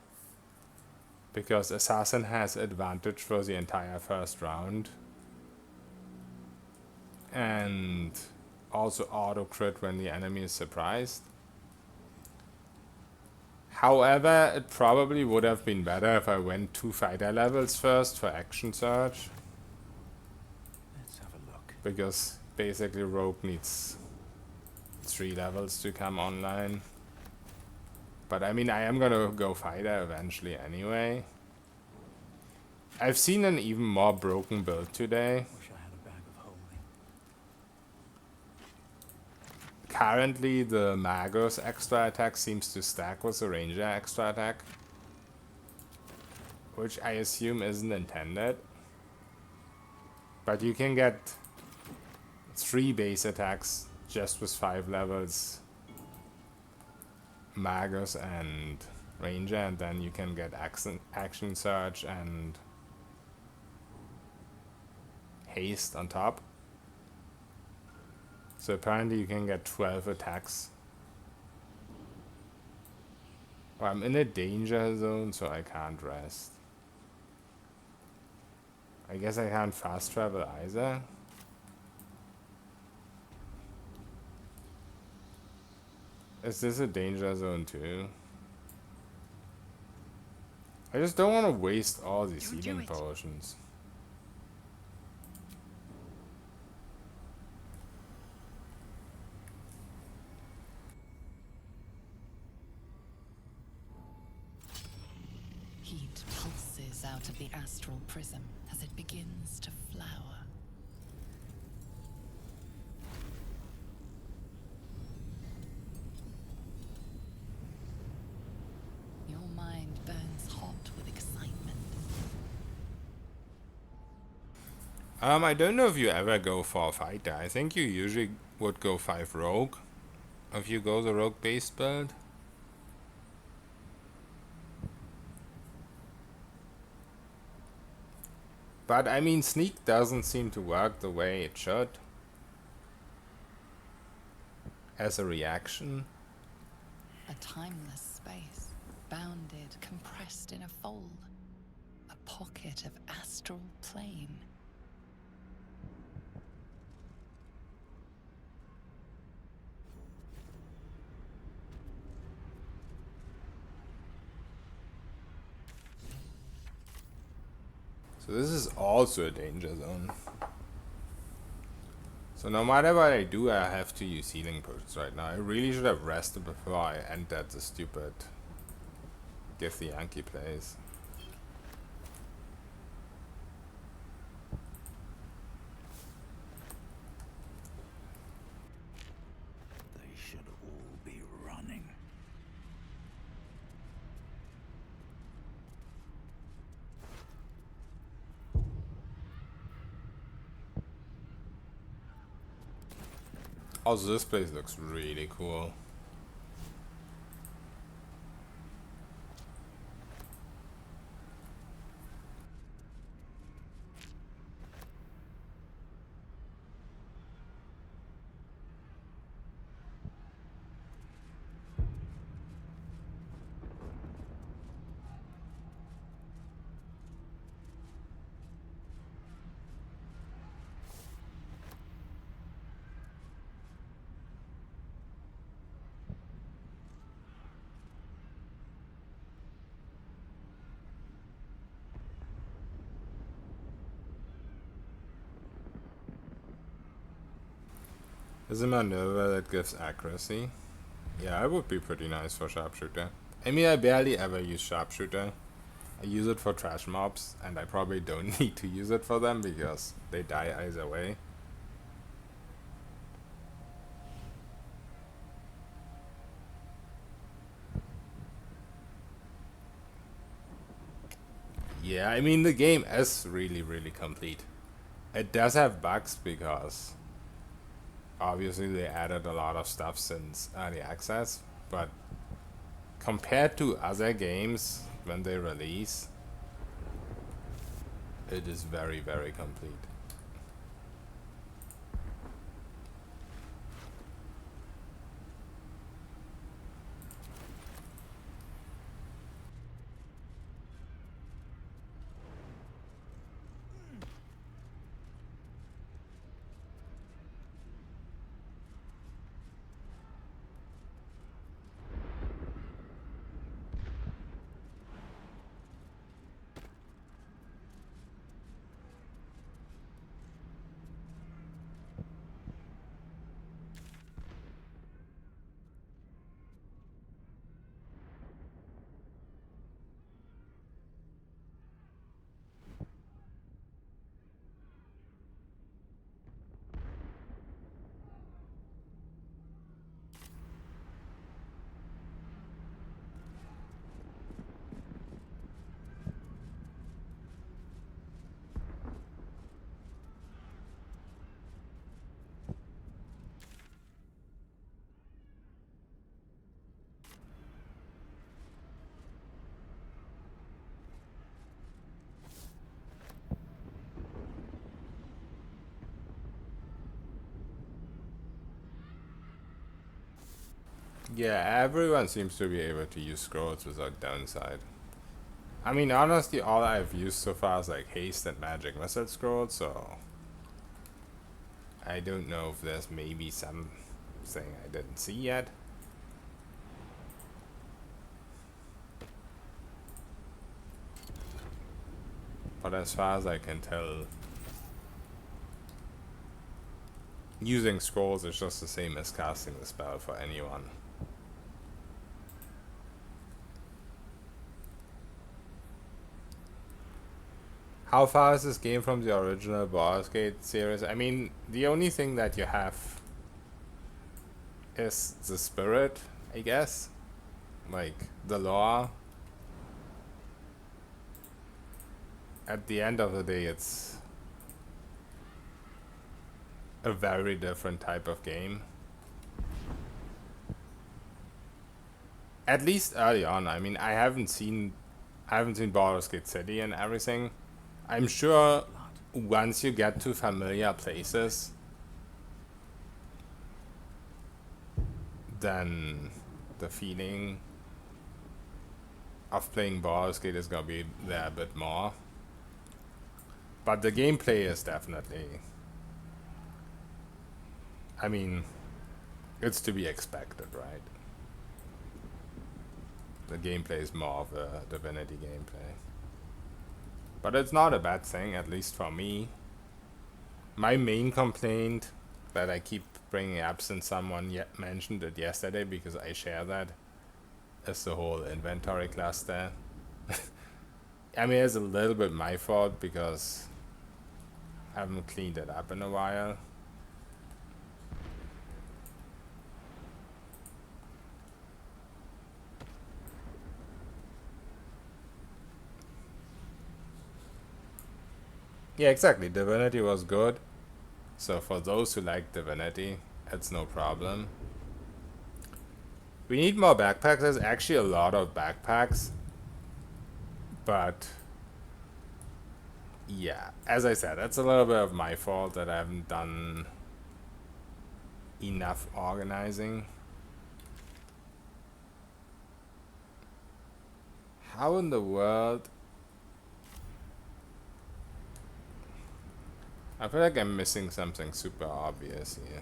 Because Assassin has advantage for the entire first round. And also auto crit when the enemy is surprised. However, it probably would have been better if I went 2 fighter levels first for action surge. Let's have a look. Because basically Rogue needs 3 levels to come online. But I mean, I am gonna go fighter eventually anyway. I've seen an even more broken build today. Wish I had a bag of holding. Currently, the Magus extra attack seems to stack with the Ranger extra attack, which I assume isn't intended. But you can get 3 base attacks just with 5 levels Magus and Ranger, and then you can get action surge and haste on top. So apparently you can get 12 attacks. Well, I'm in a danger zone, so I can't rest. I guess I can't fast travel either. Is this a danger zone too? I just don't want to waste all these healing potions. Heat pulses out of the astral prism as it begins to flower. Your mind burns hot with excitement. I don't know if you ever go for a fighter. I think you usually would go 5 rogue. If you go the rogue based build. But I mean, sneak doesn't seem to work the way it should. As a reaction. A timeless space, bounded, compressed in a fold. A pocket of astral plane. So this is also a danger zone. So no matter what I do, I have to use healing potions right now. I really should have rested before I entered the stupid Githyanki place. They should all be running. Also, this place looks really cool. Is a maneuver that gives accuracy? Yeah, it would be pretty nice for sharpshooter. I mean, I barely ever use sharpshooter. I use it for trash mobs, and I probably don't need to use it for them because they die either way. Yeah, I mean, the game is really, really complete. It does have bugs because obviously they added a lot of stuff since early access, but compared to other games when they release, it is very, very complete. Yeah, everyone seems to be able to use scrolls without downside. I mean, honestly, all I've used so far is like haste and magic missile scrolls, so I don't know if there's maybe something I didn't see yet. But as far as I can tell, using scrolls is just the same as casting the spell for anyone. How far is this game from the original Baldur's Gate series? I mean, the only thing that you have is the spirit, I guess. Like, the lore. At the end of the day, it's a very different type of game. At least early on. I mean, I haven't seen Baldur's Gate City and everything. I'm sure once you get to familiar places, then the feeling of playing Baldur's Gate is gonna be there a bit more. But the gameplay is definitely, I mean, it's to be expected, right? The gameplay is more of a Divinity gameplay. But it's not a bad thing, at least for me. My main complaint that I keep bringing up since someone mentioned it yesterday, because I share that, is the whole inventory cluster. I mean, it's a little bit my fault because I haven't cleaned it up in a while. Yeah, exactly. Divinity was good. So for those who like Divinity, it's no problem. We need more backpacks. There's actually a lot of backpacks. But yeah, as I said, it's a little bit of my fault that I haven't done enough organizing. How in the world? I feel like I'm missing something super obvious here.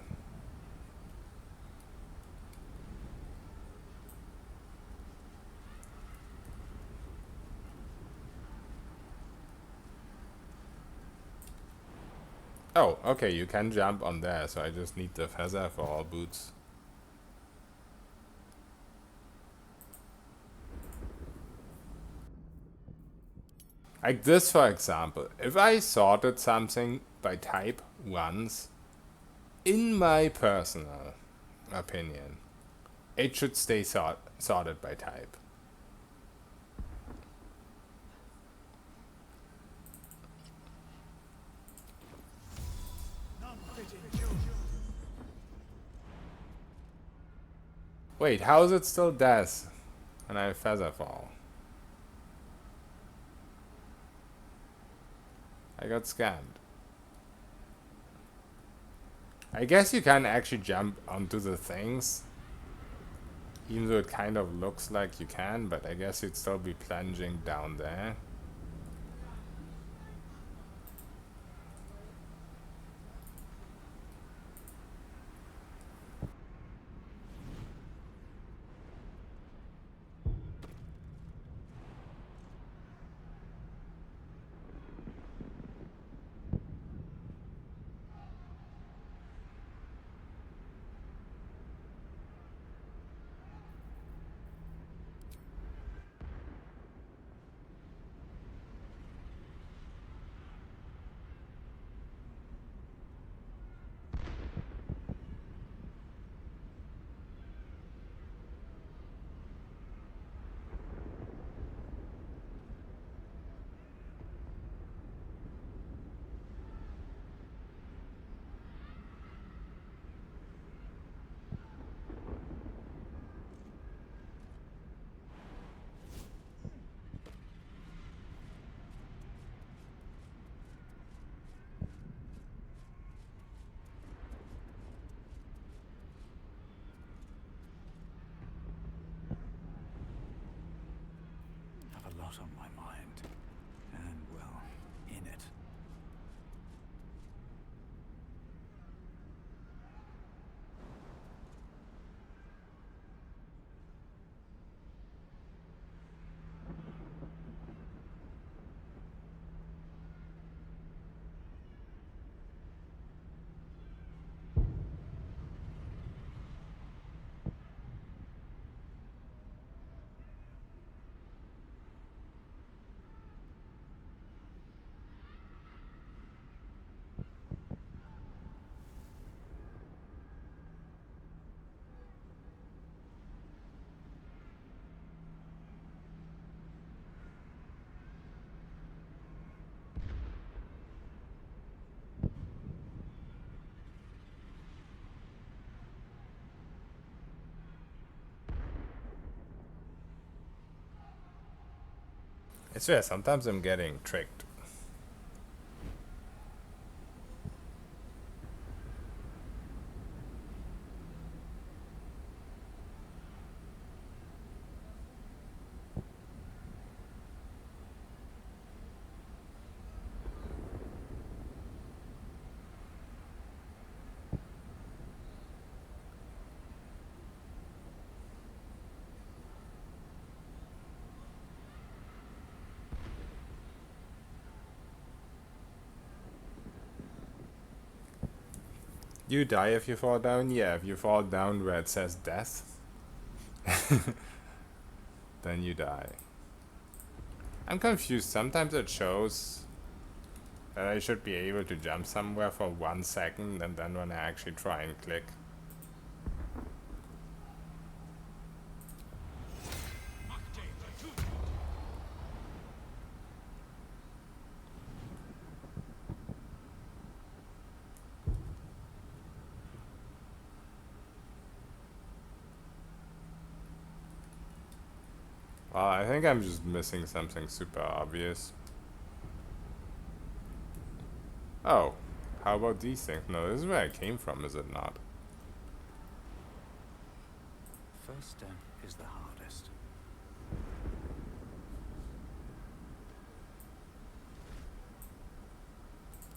Oh, okay, you can jump on there, so I just need the feather for all boots. Like this, for example, if I sorted something by type once, in my personal opinion, it should stay sorted by type. Wait, how is it still death when I have feather fall? I got scammed. I guess you can actually jump onto the things. Even though it kind of looks like you can, but I guess you'd still be plunging down there. Have a lot on my mind. And, well, in it. I swear, sometimes I'm getting tricked. You die if you fall down? Yeah, if you fall down where it says death, then you die. I'm confused. Sometimes it shows that I should be able to jump somewhere for 1 second, and then when I actually try and click, well, I think I'm just missing something super obvious. Oh, how about these things? No, this is where I came from, is it not? First step is the hardest.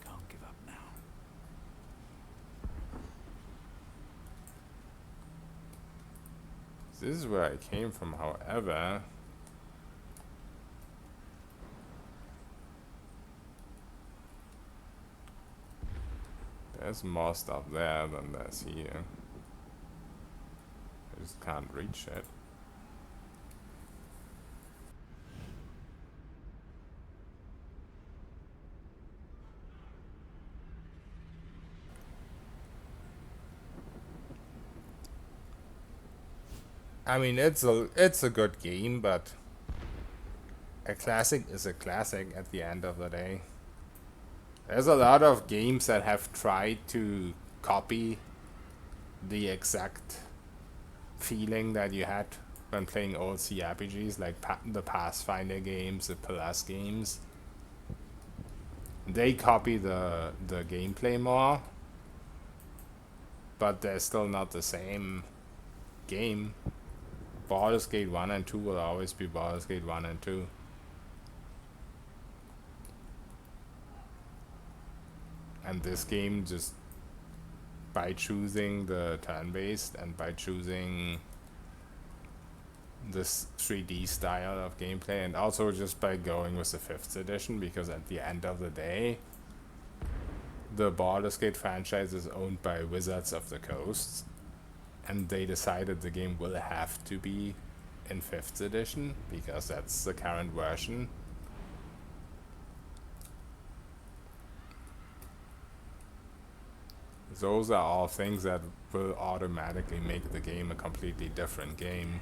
Can't give up now. This is where I came from, however. There's more stuff there than there's here. I just can't reach it. I mean, it's a good game, but a classic is a classic at the end of the day. There's a lot of games that have tried to copy the exact feeling that you had when playing old CRPGs, like the Pathfinder games, the Plus games. they copy the gameplay more, but they're still not the same game. Baldur's Gate 1 and 2 will always be Baldur's Gate 1 and 2. And this game, just by choosing the turn-based and by choosing this 3D style of gameplay, and also just by going with the 5th edition, because at the end of the day, the Baldur's Gate franchise is owned by Wizards of the Coast, and they decided the game will have to be in 5th edition because that's the current version. Those are all things that will automatically make the game a completely different game.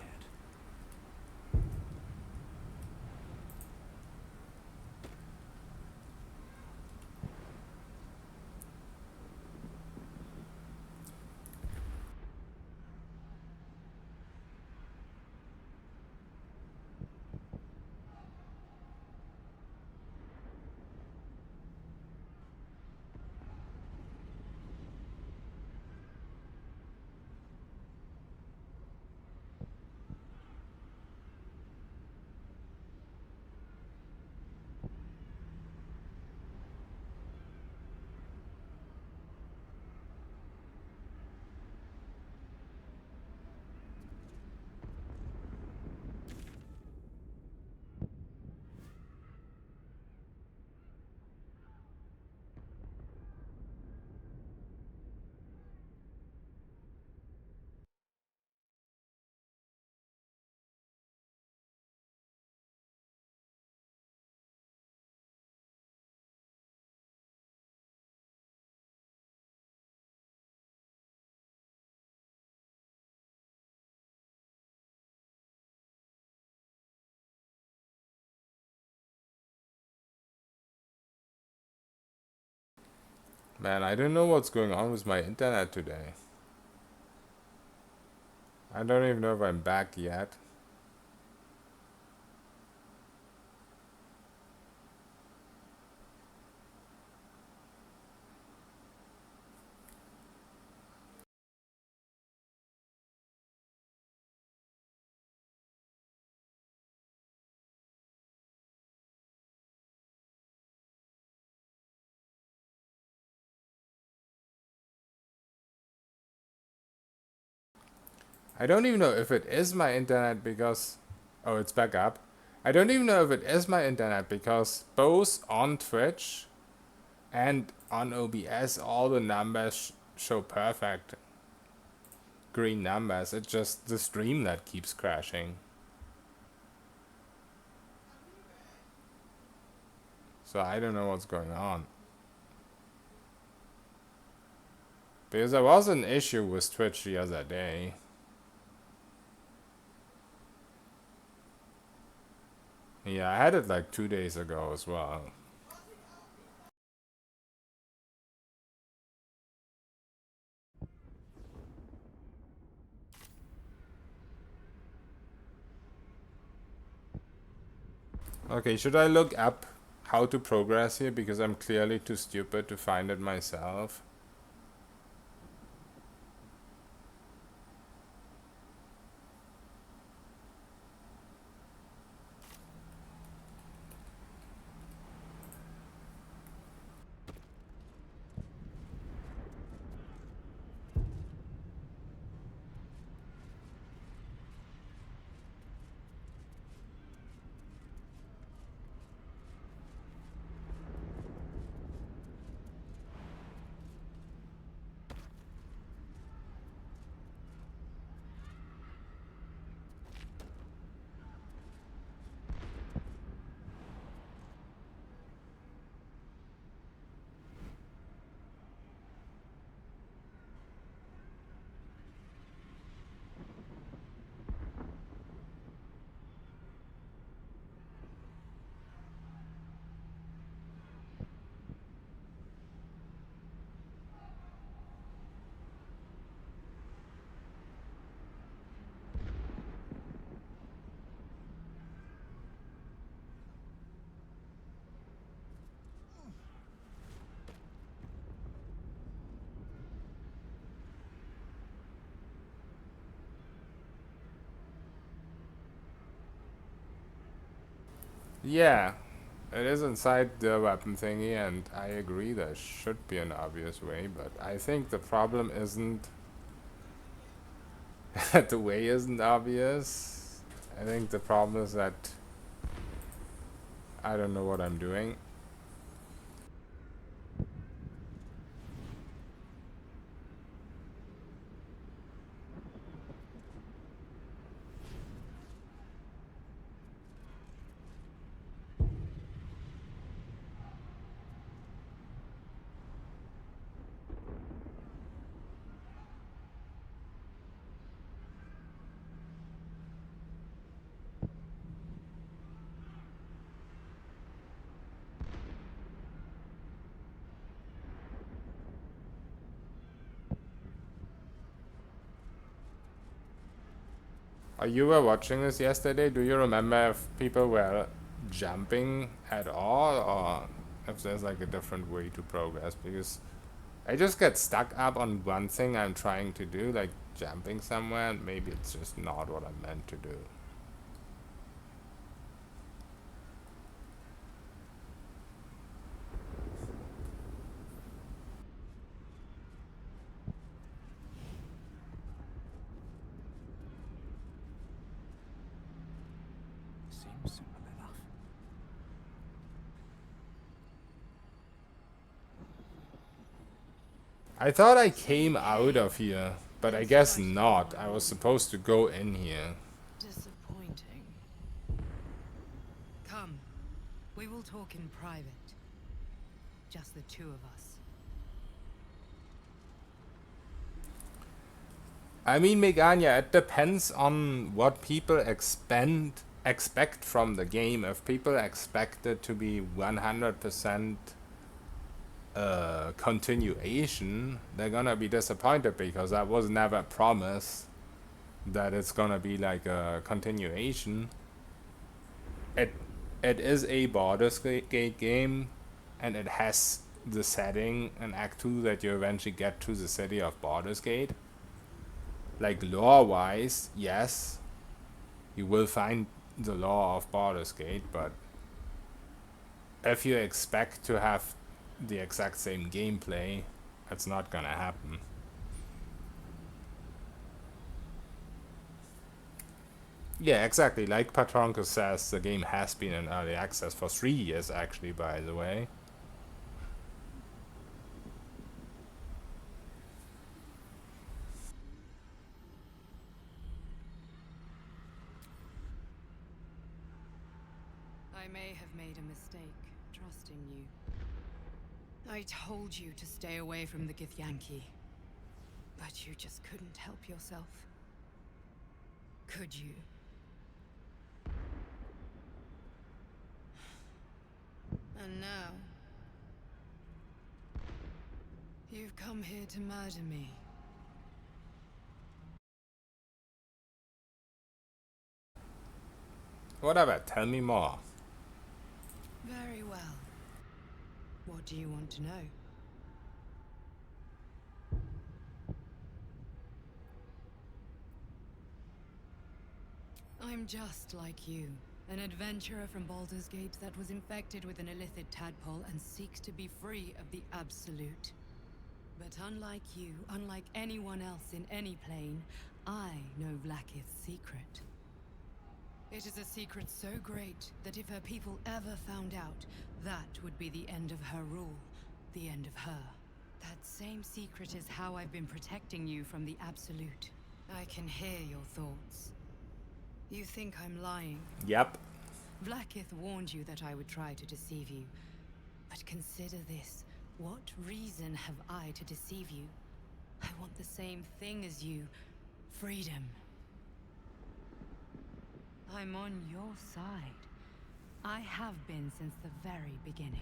Man, I don't know what's going on with my internet today. I don't even know if I'm back yet. I don't even know if it is my internet because... Oh, it's back up. I don't even know if it is my internet because both on Twitch and on OBS all the numbers show perfect green numbers. It's just the stream that keeps crashing. So I don't know what's going on. Because there was an issue with Twitch the other day. Yeah, I had it like 2 days ago as well. Okay, should I look up how to progress here? Because I'm clearly too stupid to find it myself. Yeah, it is inside the weapon thingy, and I agree there should be an obvious way, but I think the problem isn't that the way isn't obvious. I think the problem is that I don't know what I'm doing. You were watching this yesterday. Do you remember if people were jumping at all, or if there's like a different way to progress? Because I just get stuck up on one thing I'm trying to do, like jumping somewhere, and maybe it's just not what I'm meant to do. Seems simple enough. I thought I came out of here, but I guess not. I was supposed to go in here. Disappointing. Come, we will talk in private. Just the two of us. I mean, Megania, it depends on what people expect from the game. If people expect it to be 100% continuation, they're gonna be disappointed because that was never promised that it's gonna be like a continuation. It is a Baldur's Gate game, and it has the setting in Act 2 that you eventually get to the city of Baldur's Gate. Like lore wise, yes, you will find the lore of Baldur's Gate, but if you expect to have the exact same gameplay, it's not gonna happen. Yeah, exactly. Like Patronkus says, the game has been in early access for 3 years, actually, by the way. I may have made a mistake, trusting you. I told you to stay away from the Githyanki. But you just couldn't help yourself. Could you? And now... you've come here to murder me. Whatever, tell me more. Very well. What do you want to know? I'm just like you, an adventurer from Baldur's Gate that was infected with an illithid tadpole and seeks to be free of the Absolute. But unlike you, unlike anyone else in any plane, I know Vlaakith's secret. It is a secret so great that if her people ever found out, that would be the end of her rule, the end of her. That same secret is how I've been protecting you from the Absolute. I can hear your thoughts. You think I'm lying? Yep. Vlaakith warned you that I would try to deceive you. But consider this. What reason have I to deceive you? I want the same thing as you. Freedom. I'm on your side. I have been since the very beginning.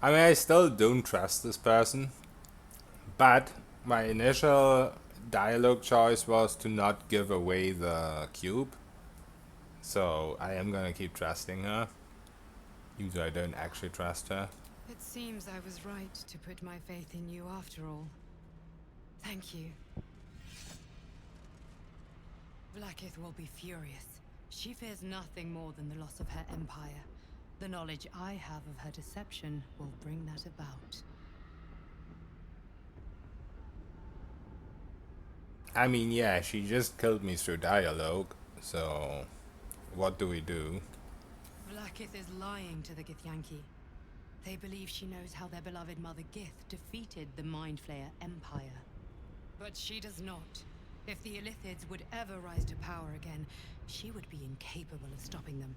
I mean, I still don't trust this person, but my initial dialogue choice was to not give away the cube. So I am gonna keep trusting her, even though I don't actually trust her. It seems I was right to put my faith in you after all. Thank you. Vlaakith will be furious. She fears nothing more than the loss of her empire. The knowledge I have of her deception will bring that about. I mean, yeah, she just killed me through dialogue, so what do we do? Vlaakith is lying to the Githyanki. They believe she knows how their beloved mother Gith defeated the Mind Flayer Empire. But she does not. If the Illithids would ever rise to power again, she would be incapable of stopping them.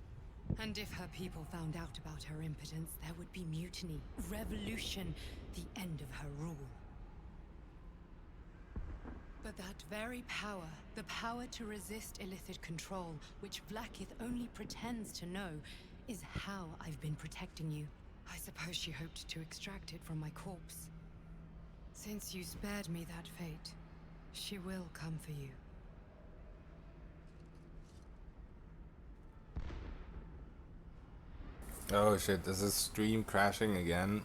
And if her people found out about her impotence, there would be mutiny, revolution, the end of her rule. But that very power, the power to resist Illithid control, which Vlaakith only pretends to know, is how I've been protecting you. I suppose she hoped to extract it from my corpse. Since you spared me that fate, she will come for you. Oh shit, this is stream crashing again.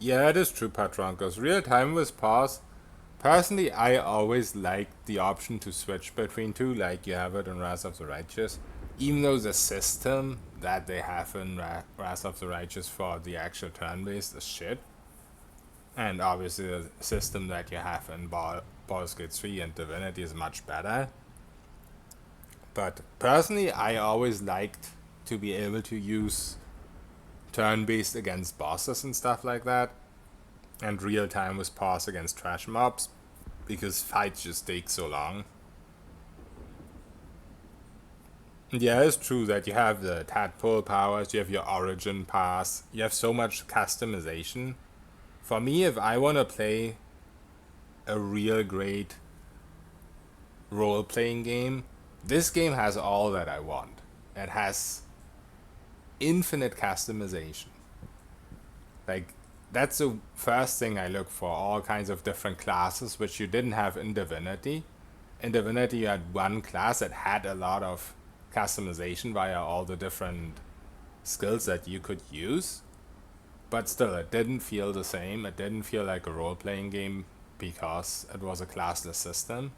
Yeah, it is true, Patronkos. Real time was pause. Personally, I always liked the option to switch between two, like you have it in Wrath of the Righteous. Even though the system that they have in Wrath of the Righteous for the actual turn-based is shit. And obviously the system that you have in Baldur's Gate 3 and Divinity is much better. But personally, I always liked to be able to use turn-based against bosses and stuff like that, and real-time with pause against trash mobs, because fights just take so long. And yeah, it's true that you have the tadpole powers, you have your origin pass, you have so much customization. For me, if I want to play a real great role-playing game, this game has all that I want. It has infinite customization. Like, that's the first thing I look for, all kinds of different classes, which you didn't have in Divinity. In Divinity, you had one class that had a lot of customization via all the different skills that you could use. But still, it didn't feel the same. It didn't feel like a role-playing game because it was a classless system.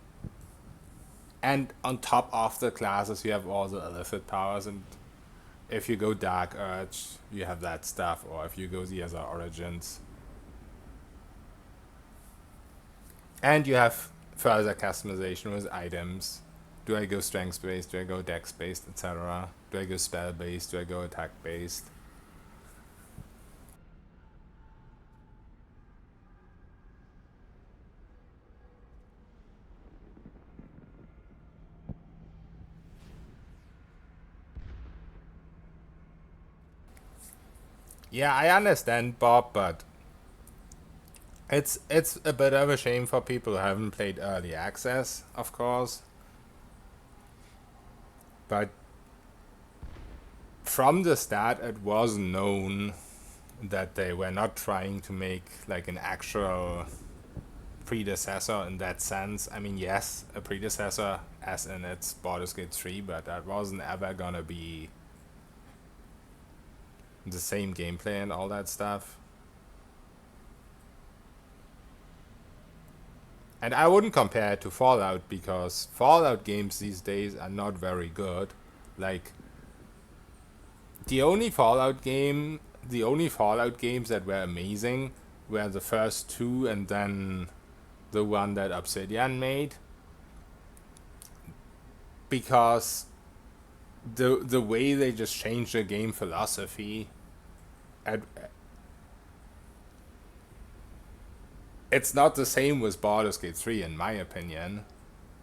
And on top of the classes, you have all the illicit powers, and if you go Dark Urge, you have that stuff, or if you go the other Origins. And you have further customization with items. Do I go Strength-based, do I go Dex-based, etc.? Do I go Spell-based, do I go Attack-based? Yeah, I understand, Bob, but it's a bit of a shame for people who haven't played early access, of course. But from the start, it was known that they were not trying to make like an actual predecessor in that sense. I mean, yes, a predecessor as in it's Baldur's Gate 3, but that wasn't ever gonna be the same gameplay and all that stuff. And I wouldn't compare it to Fallout, because Fallout games these days are not very good. Like, the only Fallout games that were amazing were the first two, and then the one that Obsidian made. Because the way they just changed the game philosophy, it's not the same with Baldur's Gate 3 in my opinion.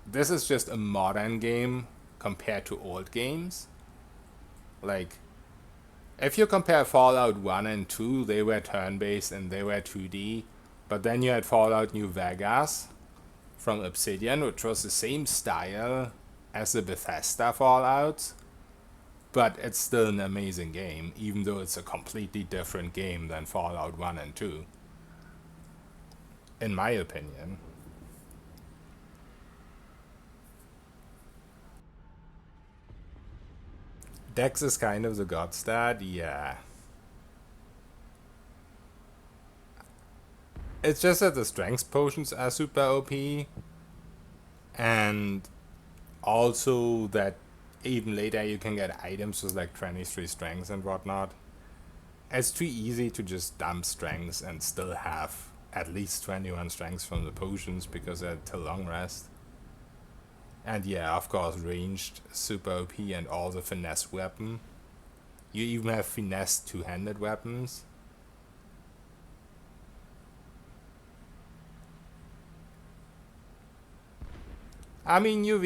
This is just a modern game compared to old games. Like, if you compare Fallout 1 and 2, they were turn-based and they were 2D. But then you had Fallout New Vegas from Obsidian, which was the same style as the Bethesda Fallouts. but it's still an amazing game, even though it's a completely different game than Fallout 1 and 2, in my opinion. Dex is kind of the god stat, yeah. It's just that the strength potions are super OP, and also that even later you can get items with like 23 strengths and whatnot. It's too easy to just dump strengths and still have at least 21 strengths from the potions because they're till long rest. And yeah, of course, ranged, super OP, and all the finesse weapon. You even have finesse two-handed weapons. I mean, New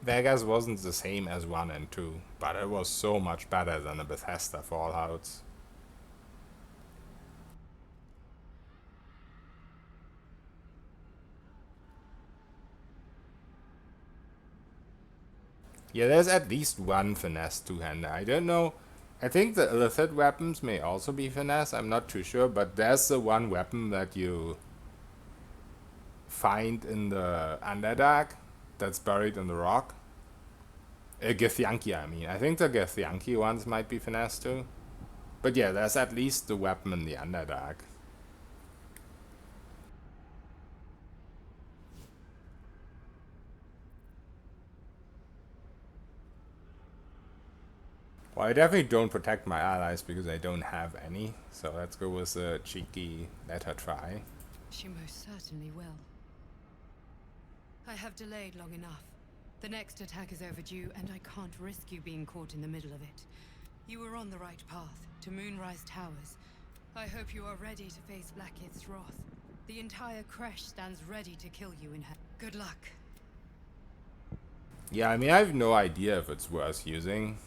Vegas wasn't the same as 1 and 2, but it was so much better than the Bethesda Fallouts. Yeah, there's at least one finesse two-hander. I don't know. I think the illicit weapons may also be finesse. I'm not too sure, but there's the one weapon that you find in the Underdark that's buried in the rock. Githyanki, I mean. I think the Githyanki ones might be finesse too. But yeah, there's at least the weapon in the Underdark. Well, I definitely don't protect my allies because I don't have any. So let's go with a cheeky let her try. She most certainly will. I have delayed long enough. The next attack is overdue, and I can't risk you being caught in the middle of it. You were on the right path, to Moonrise Towers. I hope you are ready to face Blackith's wrath. The entire Kresh stands ready to kill you in her. Good luck. Yeah, I mean, I have no idea if it's worth using.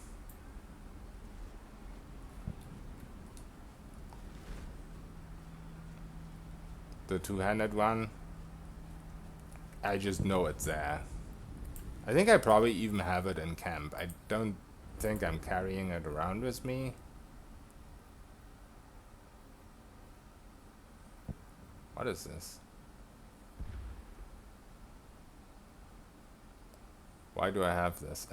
The two-handed one. I just know it's there. I think I probably even have it in camp. I don't think I'm carrying it around with me. What is this? Why do I have this?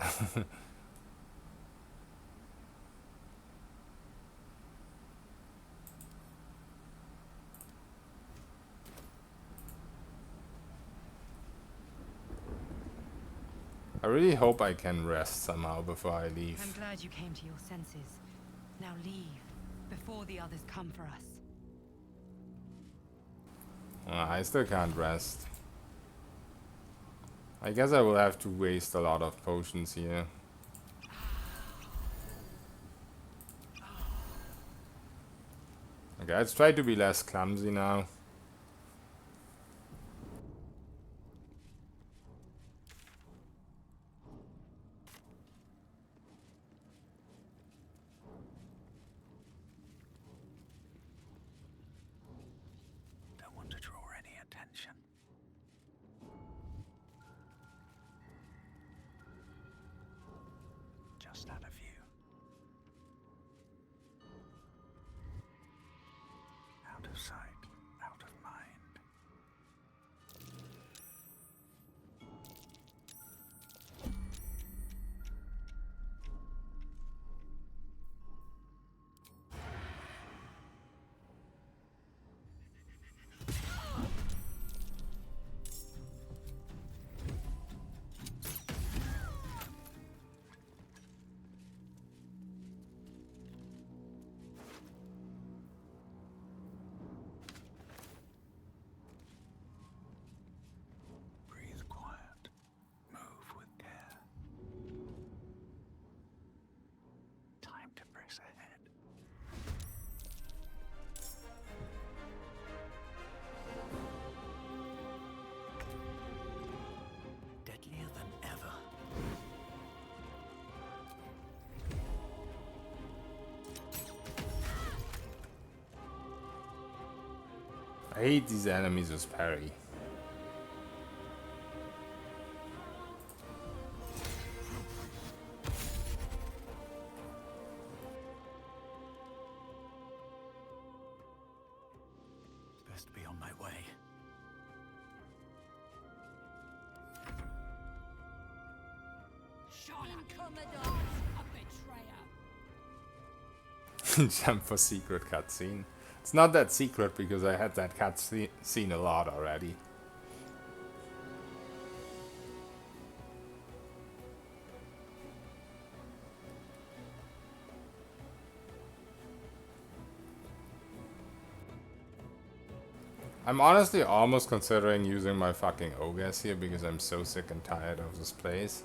I really hope I can rest somehow before I leave. I'm glad you came to your senses. Now leave, before the others come for us. I still can't rest. I guess I will have to waste a lot of potions here. Okay, let's try to be less clumsy now. Don't want to draw any attention. Just out of view. Out of sight, out of mind. Breathe quiet. Move with care. Time to press ahead. Deadlier than ever. I hate these enemies with parry. Best be on my way. Commodore, a betrayer. Jump for secret cutscene. It's not that secret because I had that cutscene a lot already. I'm honestly almost considering using my fucking ogres here because I'm so sick and tired of this place.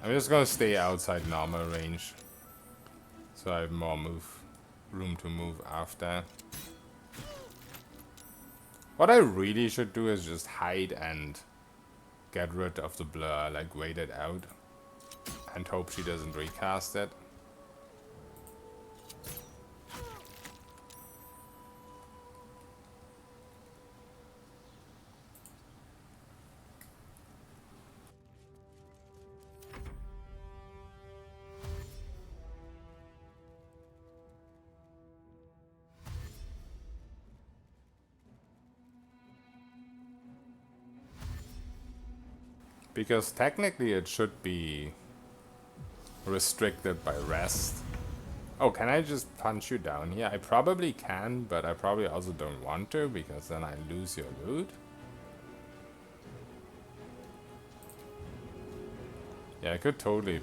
I'm just gonna stay outside normal range, so I have more room to move after. What I really should do is just hide and get rid of the blur, like wait it out, and hope she doesn't recast it. Because technically it should be restricted by rest. Oh, can I just punch you down here? I probably can, but I probably also don't want to because then I lose your loot. Yeah, I could totally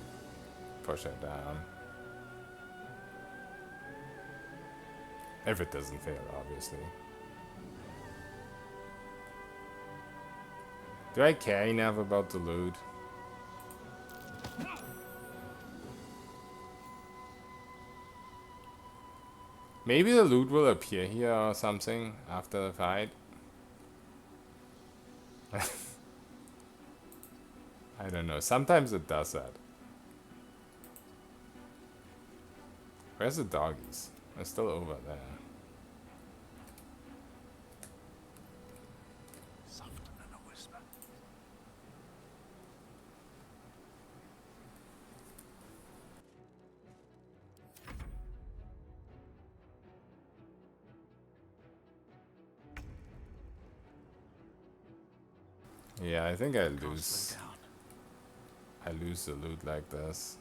push it down. If it doesn't fail, obviously. Do I care enough about the loot? Maybe the loot will appear here or something after the fight. I don't know. Sometimes it does that. Where's the doggies? They're still over there. Yeah, I think I lose the loot like this.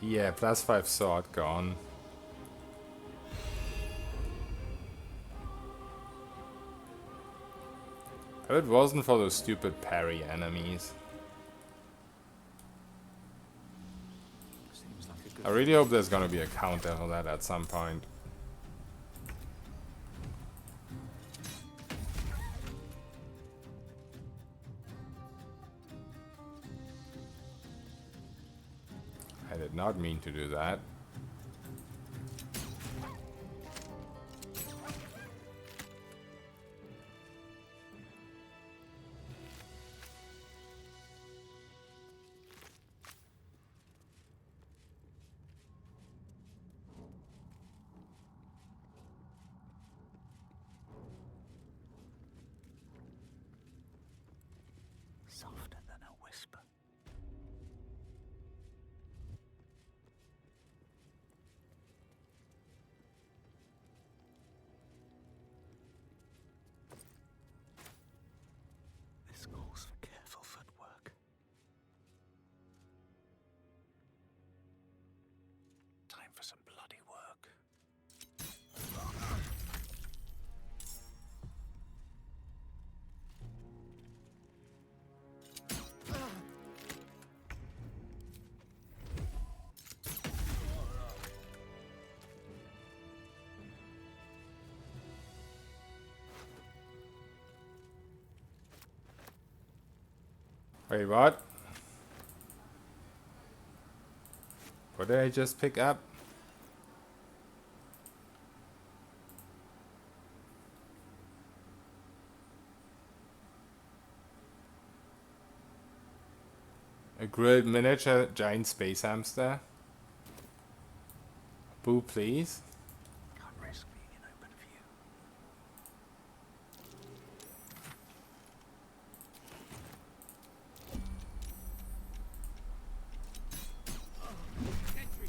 Yeah, +5 sword gone. If it wasn't for those stupid parry enemies. I really hope there's gonna be a counter for that at some point. I did not mean to do that. softer than a whisper. This calls for careful footwork. Time for some bloody work. Wait, what? What did I just pick up? A grilled miniature giant space hamster? Boo, please. Can't risk being in open view. Sentry!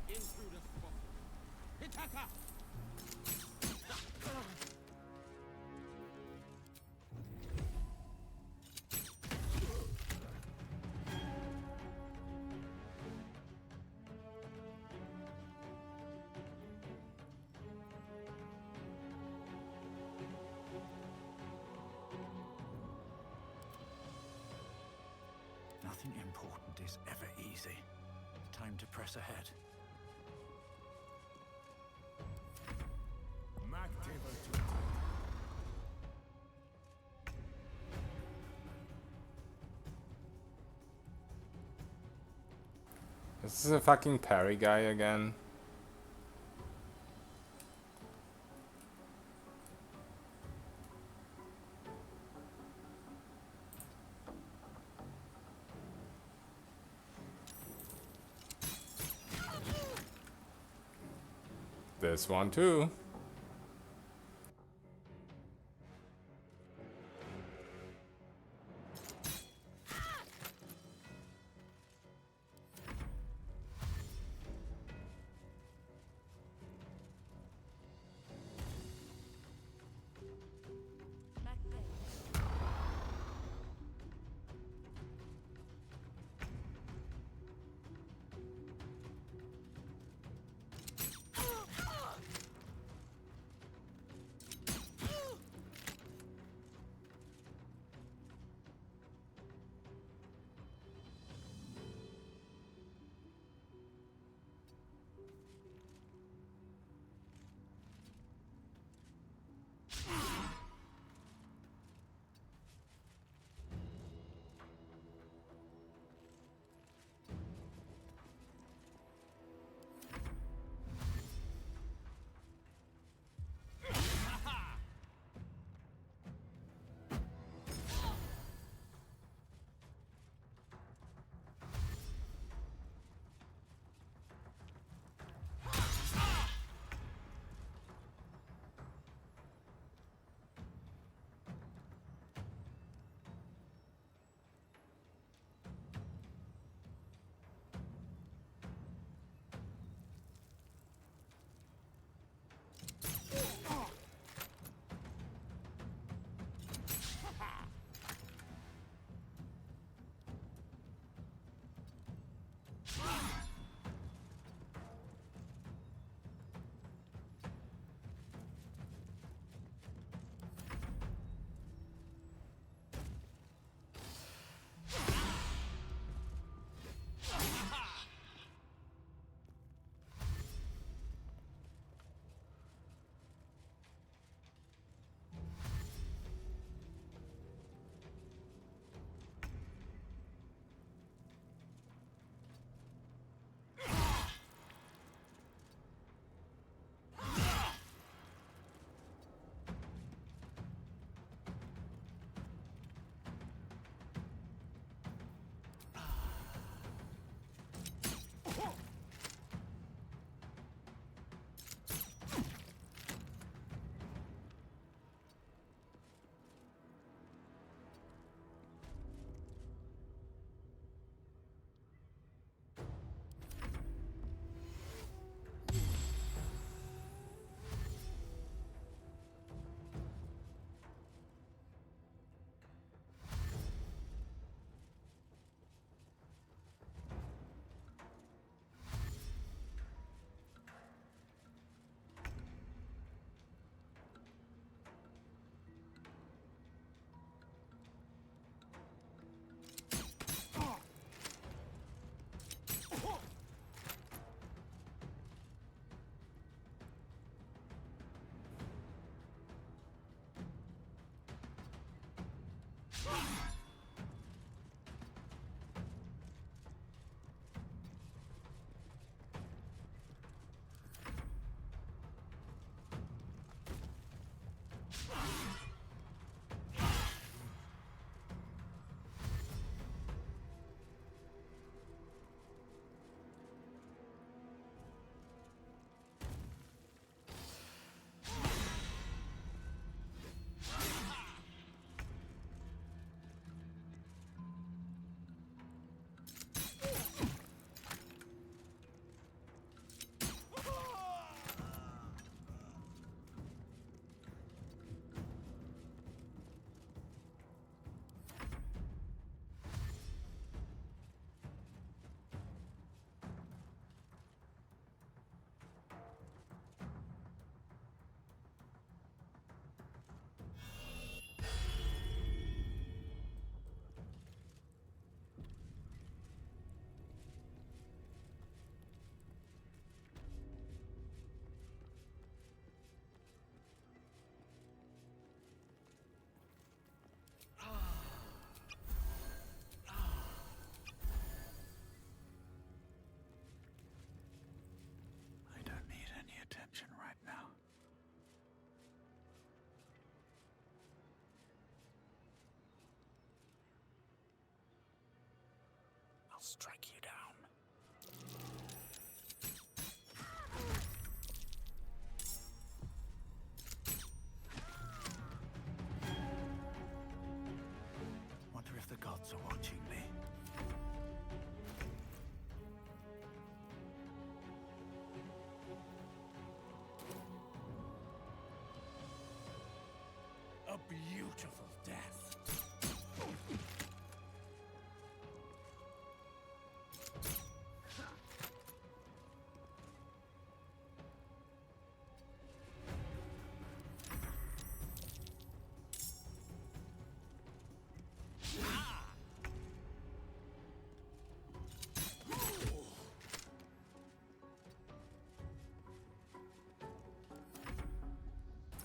Intruder spotted! Hitaka! Nothing important is ever easy. Time to press ahead. Mag table to This is a fucking parry guy again. This one too. I'll strike you down. Wonder if the gods are watching me. A beautiful death.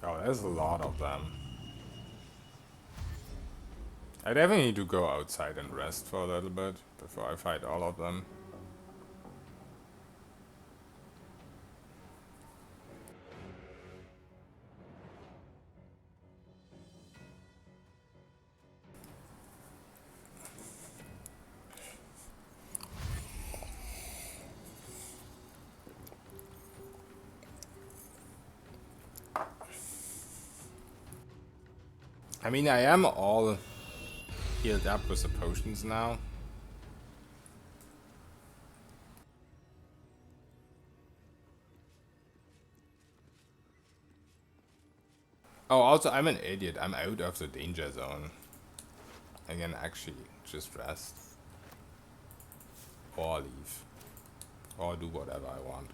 Oh, there's a lot of them. I definitely need to go outside and rest for a little bit before I fight all of them. I mean, I am all healed up with the potions now. Oh, also, I'm an idiot. I'm out of the danger zone. I can actually just rest. Or leave. Or do whatever I want.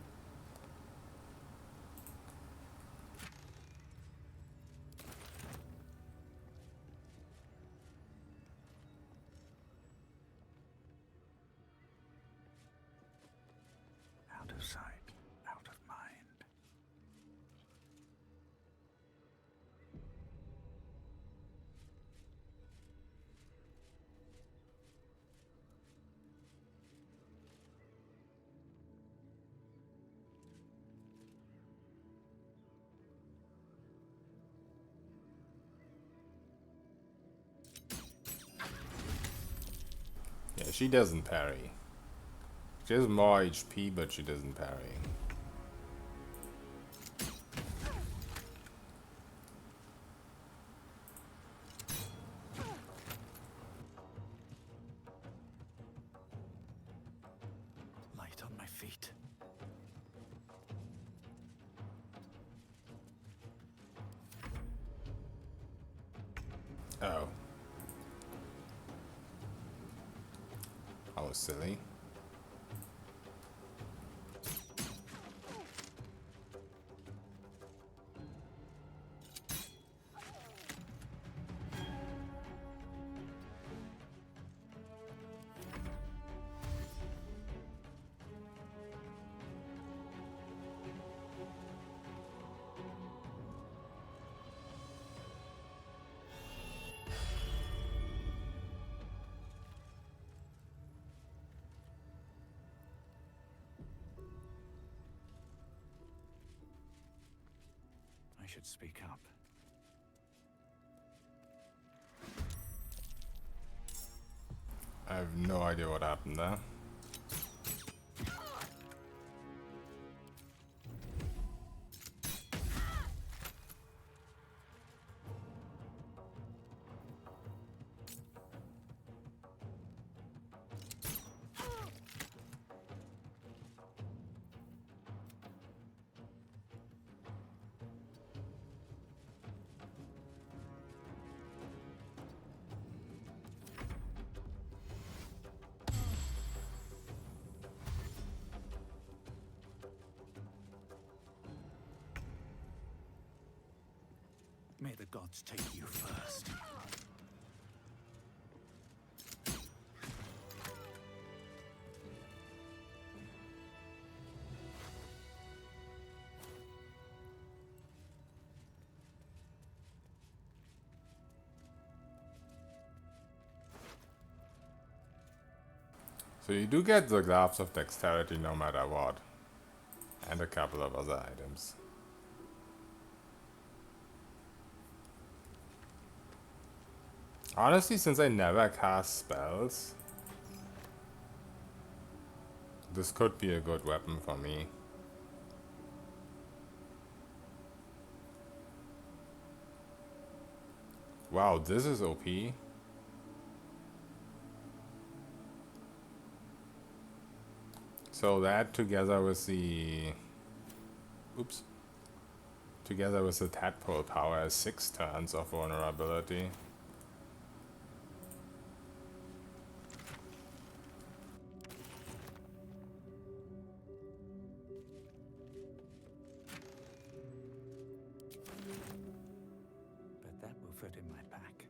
Out of sight, out of mind. Yeah, she doesn't parry. She has more HP, but she doesn't parry. Light on my feet. Oh. I was silly. I should speak up. I have no idea what happened there. May the gods take you first. So you do get the gloves of dexterity no matter what. And a couple of other items. Honestly, since I never cast spells, This could be a good weapon for me. Wow, this is OP. So that together with the... Oops. Together with the tadpole power is 6 turns of vulnerability. But that will fit in my pack.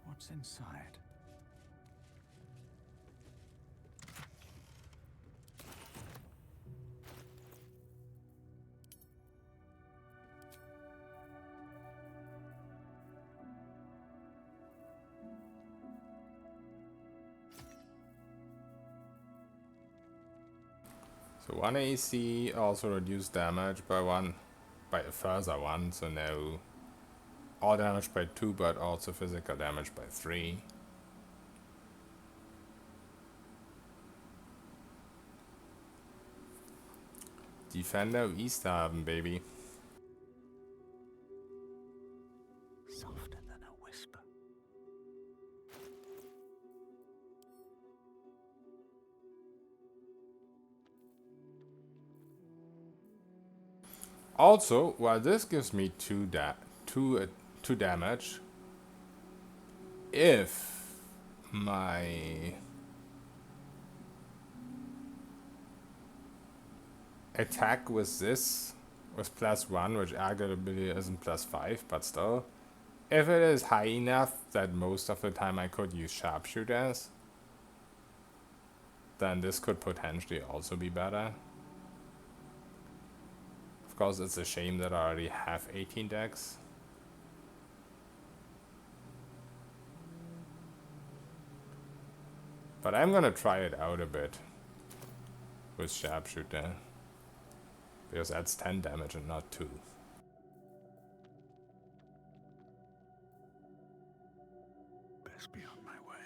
What's inside? So 1 AC, also reduce damage by a further 1, so now all damage by 2, but also physical damage by 3. Defender of Easthaven, baby. Softer than a whisper. Also, while this gives me 2 damage, if my attack with this was +1, which arguably isn't +5, but still, if it is high enough that most of the time I could use sharpshooters, then this could potentially also be better. Of course, it's a shame that I already have 18 decks. But I'm gonna try it out a bit with sharpshooter, because that's 10 damage and not 2. Best be on my way.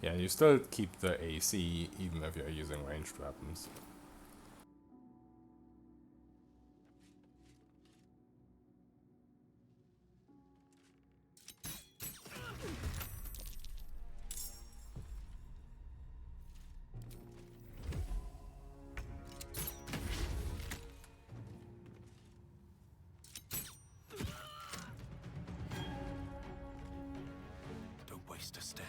Yeah, you still keep the AC even if you're using ranged weapons. Don't waste a step.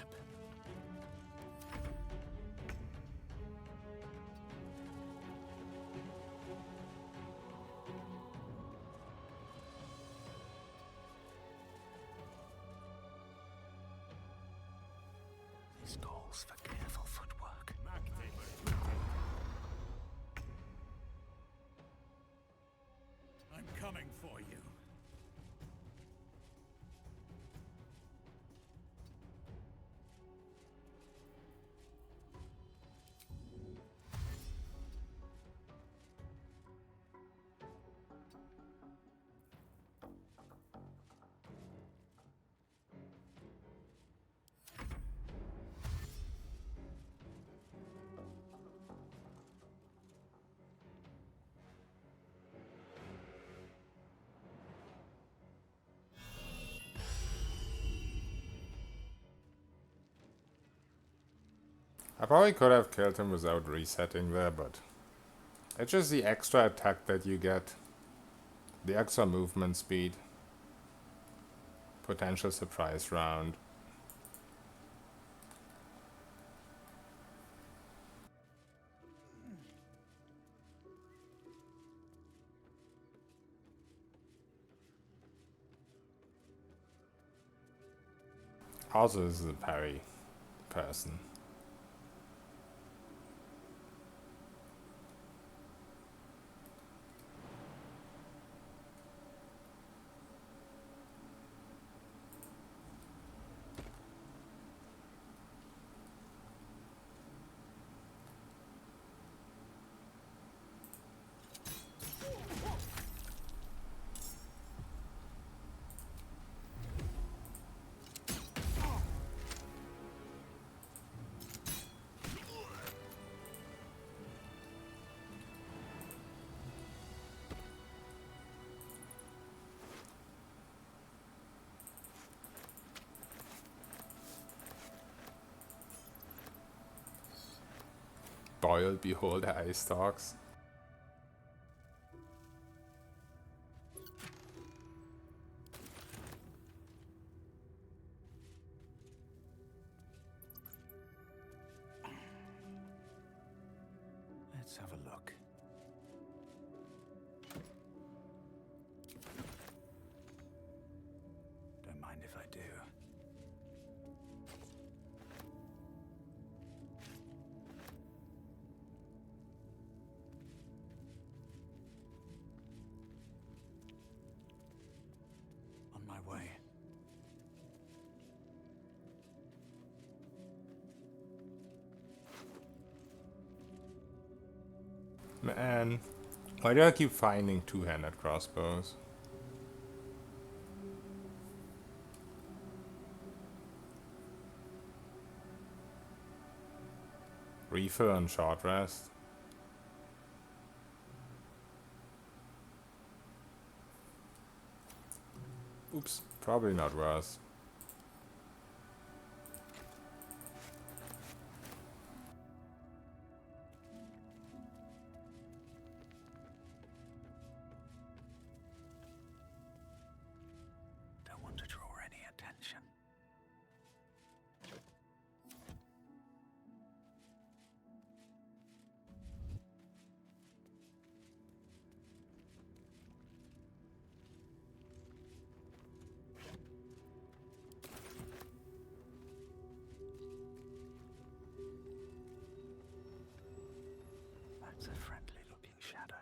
This calls for careful footwork. I'm coming for you. I probably could have killed him without resetting there, but it's just the extra attack that you get, the extra movement speed, potential surprise round. Also, this is a parry person. spoil behold the ice stalks. Let's have a look. Don't mind if I do. On my way. Man, why do I keep finding two-handed crossbows? Refill and short rest. Oops, probably not worse. Don't want to draw any attention. That's a friendly looking shadow.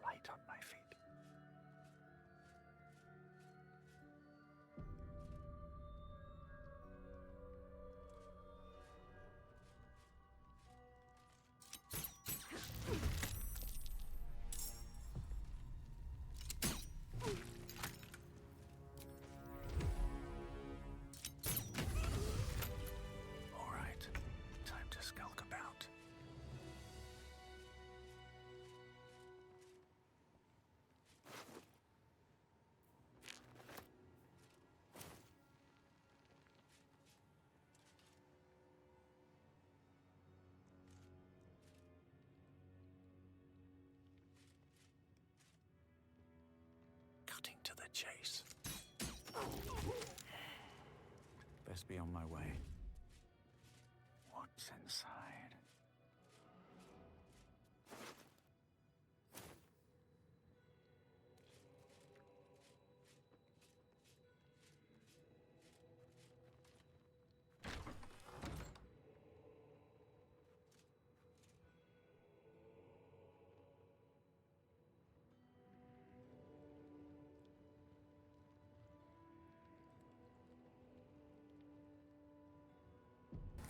Light on my feet. All right, time to skulk about. Cutting to the chase. Best be on my way. What's inside?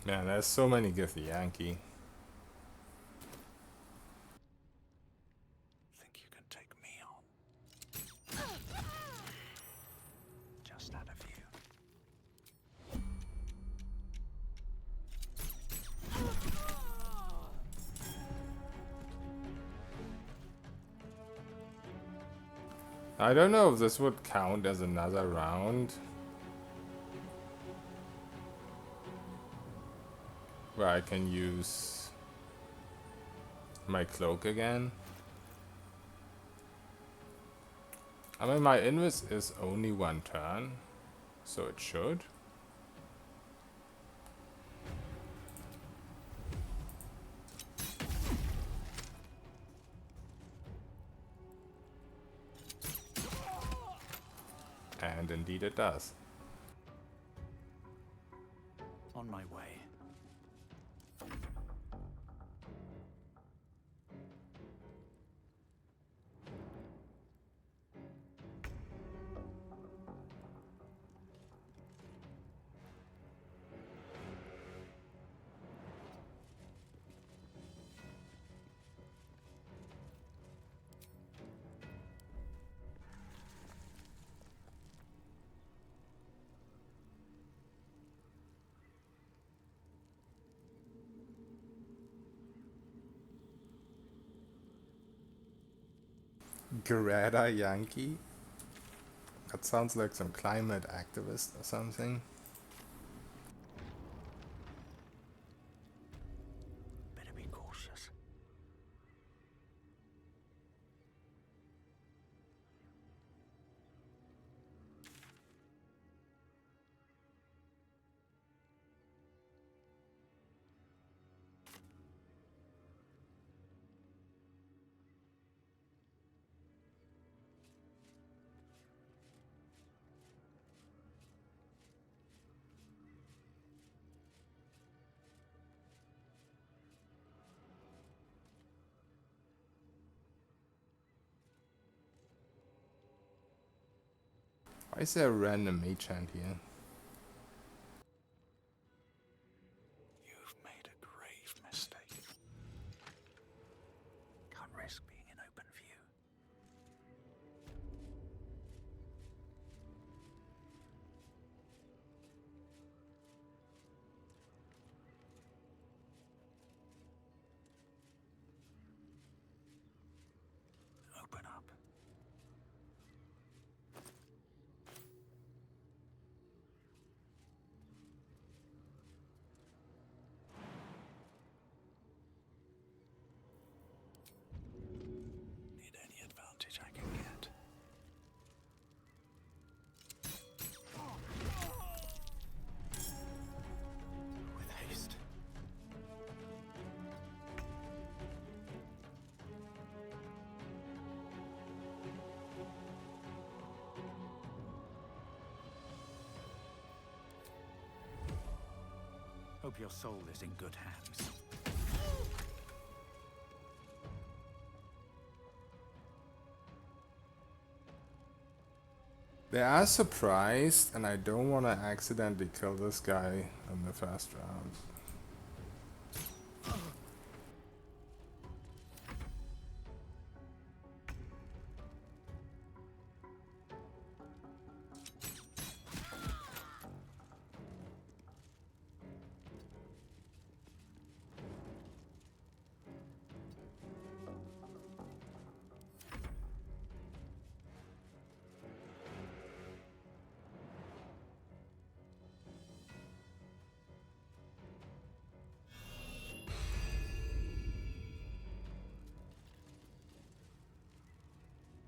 Man, there's so many Githyanki. Think you can take me on? Just out of view. I don't know if this would count as another round. Where I can use my cloak again. I mean, my invis is only one turn, so it should. And indeed it does. On my way. Greta Yankee? That sounds like some climate activist or something. Better be cautious. Why is there a random mage hand here? You've made a grave mistake. Can't risk being in open view. Open up. Need any advantage I can get. With haste. Hope your soul is in good hands. They are surprised, and I don't want to accidentally kill this guy in the first round.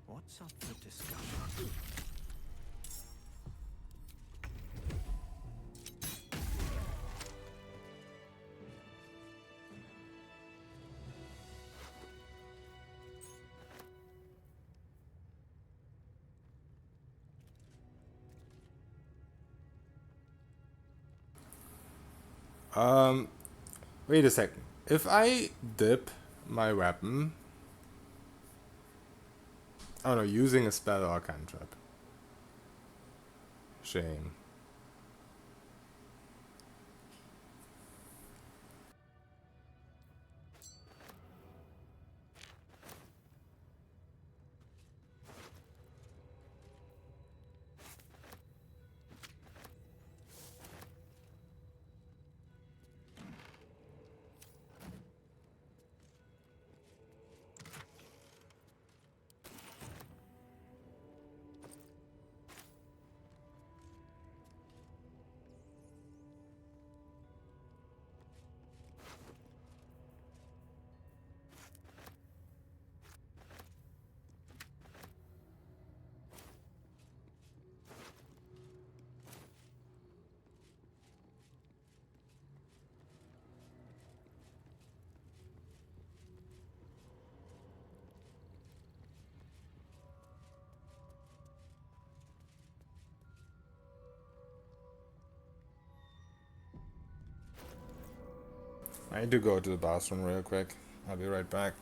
What's up for discussion? Wait a second. If I dip my weapon... Oh no, using a spell or cantrip. Shame. I need to go to the bathroom real quick. I'll be right back.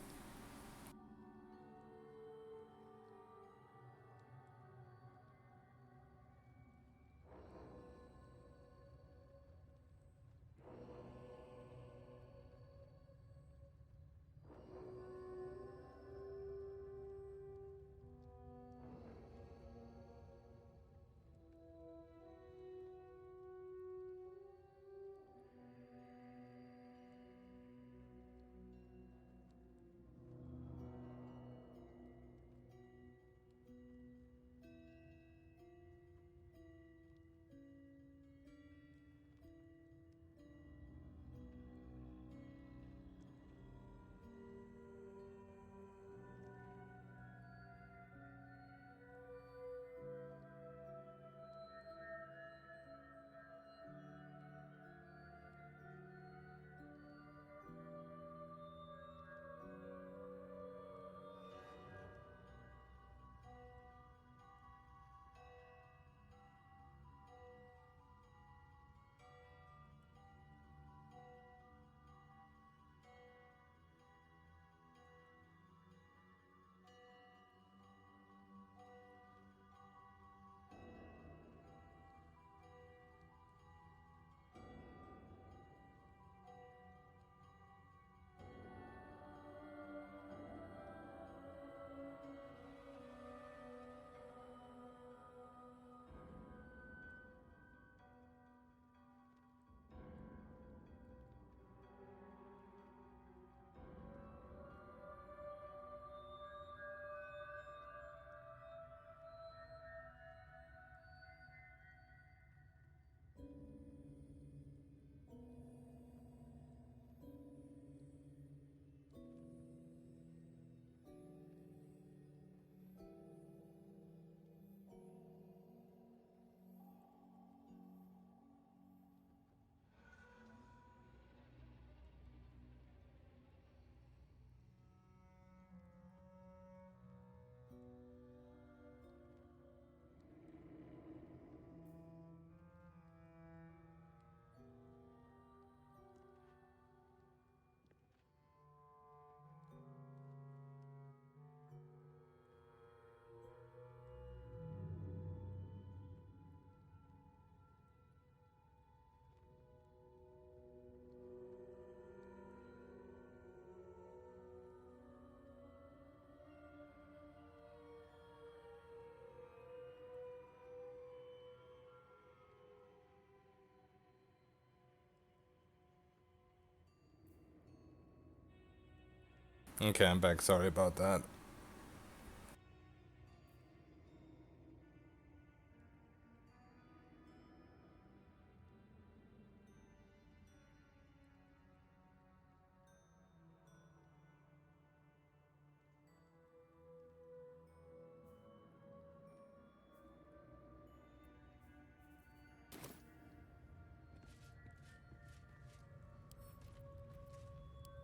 Okay, I'm back. Sorry about that.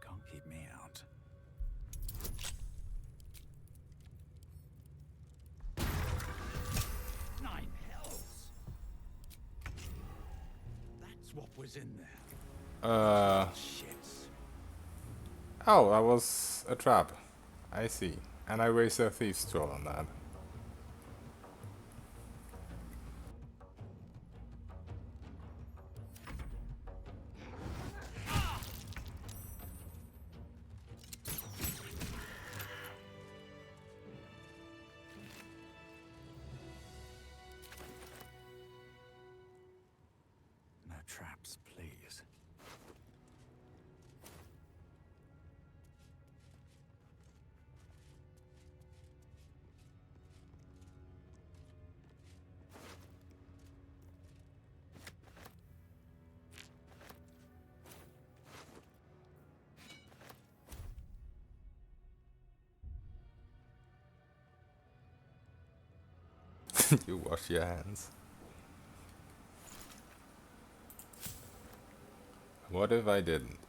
Can't keep me out. Nine hells! That's what was in there. Shits. Oh, that was a trap. I see. And I wasted a thief's tool on that. No traps, please. You wash your hands. What if I didn't?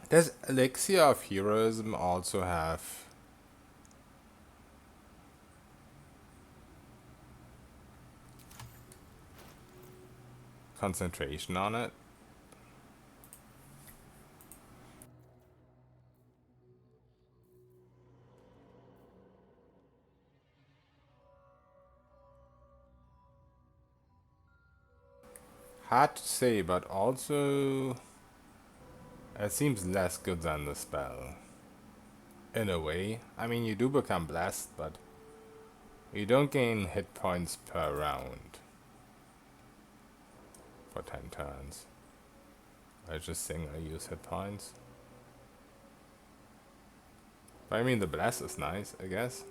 Does Elixir of Heroism also have concentration on it? Hard to say, but also it seems less good than the spell. In a way. I mean, you do become blessed, but you don't gain hit points per round for 10 turns. I just single use hit points. But I mean, the bless is nice, I guess.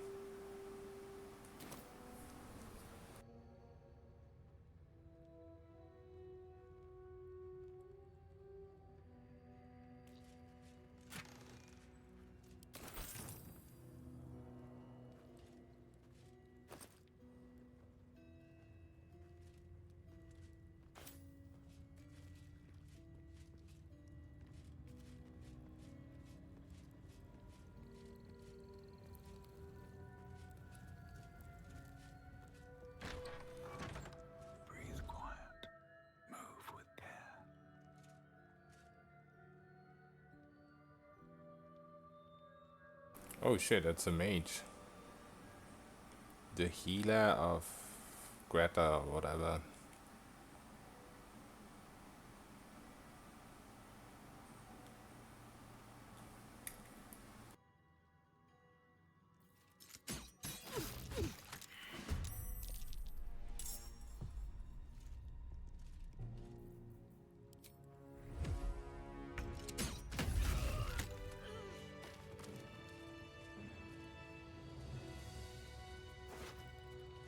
Breathe quiet. Move with care. Oh shit, that's a mage. The healer of Greta or whatever.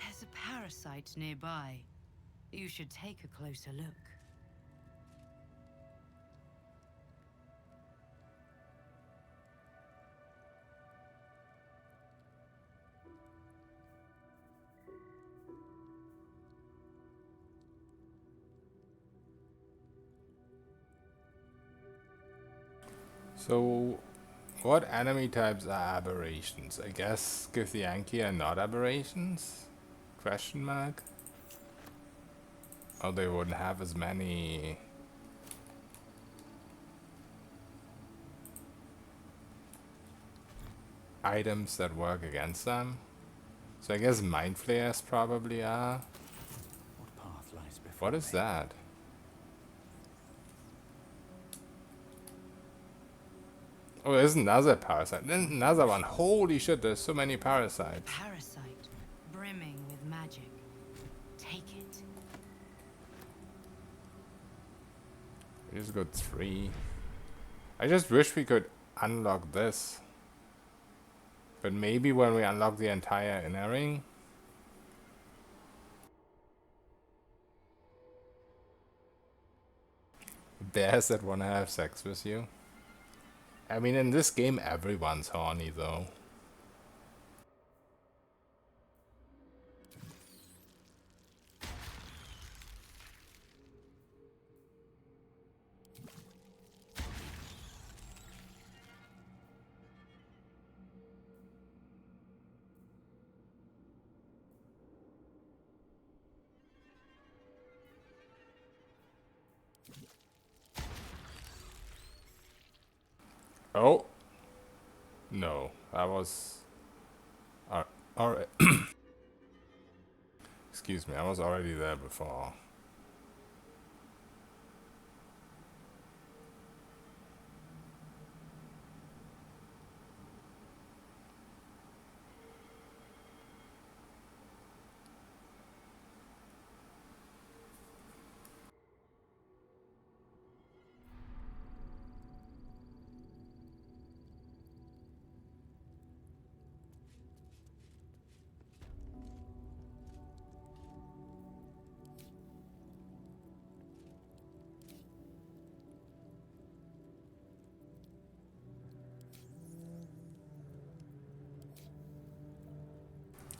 There's a parasite nearby. You should take a closer look. So, what enemy types are aberrations? I guess Githyanki are not aberrations? Question mark? Oh, they wouldn't have as many items that work against them. So I guess Mind Flayers probably are. What path lies before What is me? that? Oh, there's another parasite. Then another one. Holy shit, there's so many parasites. Parasite, brimming with magic. Take it. We just got 3. I just wish we could unlock this. But maybe when we unlock the entire inner ring. Bears that wanna have sex with you. I mean, in this game, everyone's horny, though. Oh. No, that was... Alright. Excuse me, I was already there before.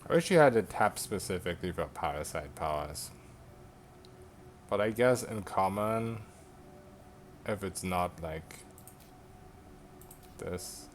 I wish you had a tab specifically for parasite powers. But I guess in common, if it's not like this.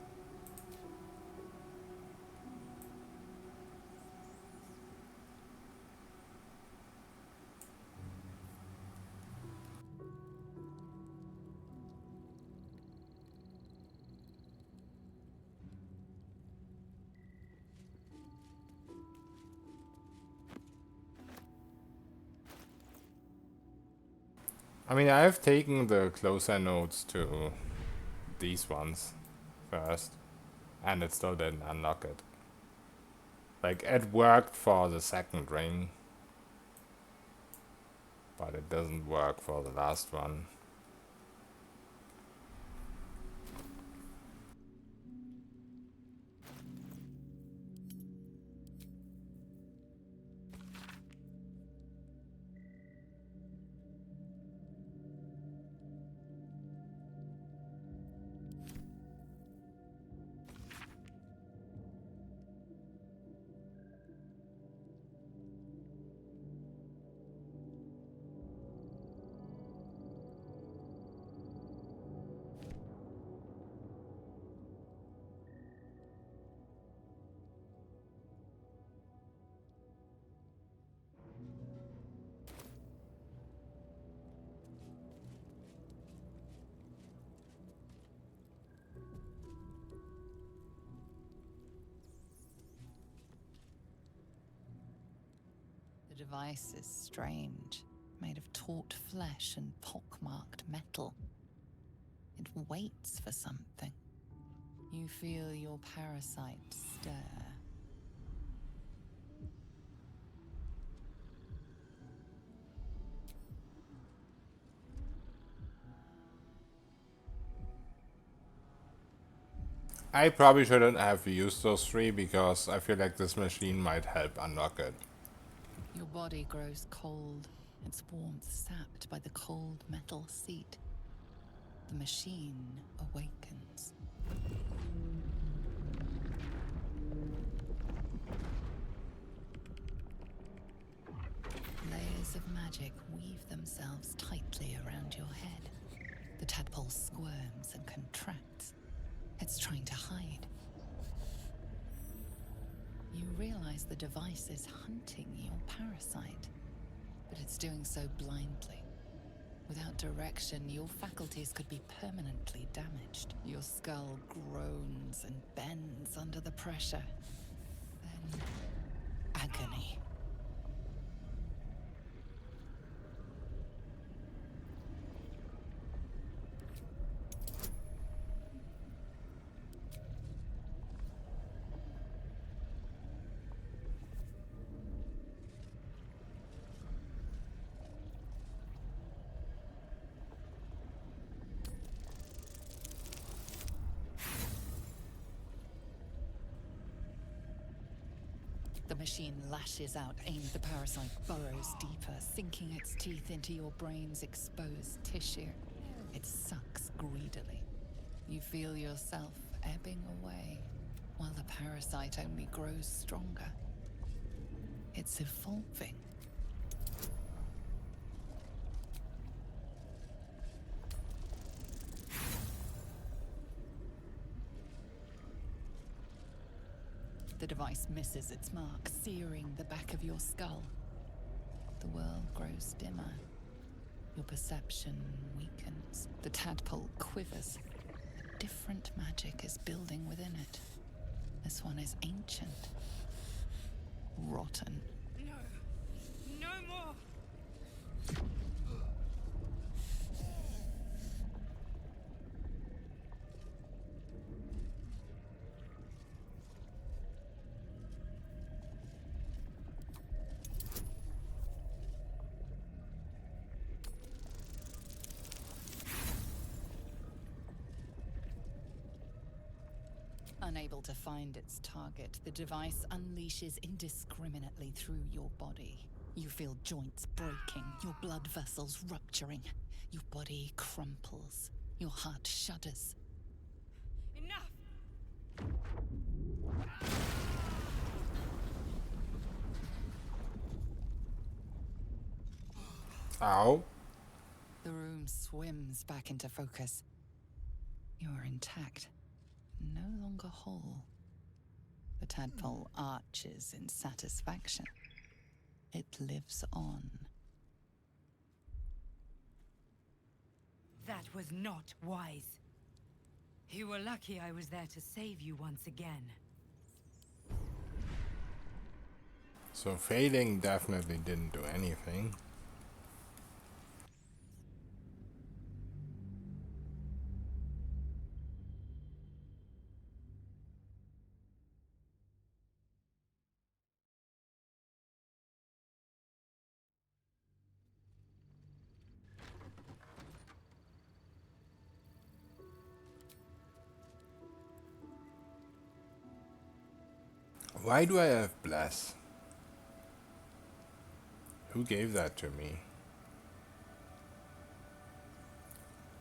I mean, I've taken the closer notes to these ones first, and it still didn't unlock it. Like, it worked for the second ring, but it doesn't work for the last one. The device is strange, made of taut flesh and pockmarked metal. It waits for something. You feel your parasite stir. I probably shouldn't have used those 3 because I feel like this machine might help unlock it. Your body grows cold, its warmth sapped by the cold metal seat. The machine awakens. Layers of magic weave themselves tightly around your head. The tadpole squirms and contracts. It's trying to hide. You realize the device is hunting your parasite, but it's doing so blindly. Without direction, your faculties could be permanently damaged. Your skull groans and bends under the pressure. Then, agony. The machine lashes out, aimed. The parasite burrows deeper, sinking its teeth into your brain's exposed tissue. It sucks greedily. You feel yourself ebbing away, while the parasite only grows stronger. It's evolving. The device misses its mark, searing the back of your skull. The world grows dimmer. Your perception weakens. The tadpole quivers. A different magic is building within it. This one is ancient. Rotten. No. No more. Unable to find its target, the device unleashes indiscriminately through your body. You feel joints breaking, your blood vessels rupturing. Your body crumples. Your heart shudders. Enough! Ow. The room swims back into focus. You are intact. No longer whole. The tadpole arches in satisfaction. It lives on. That was not wise. You were lucky I was there to save you once again. So failing definitely didn't do anything. Why do I have Bless? Who gave that to me?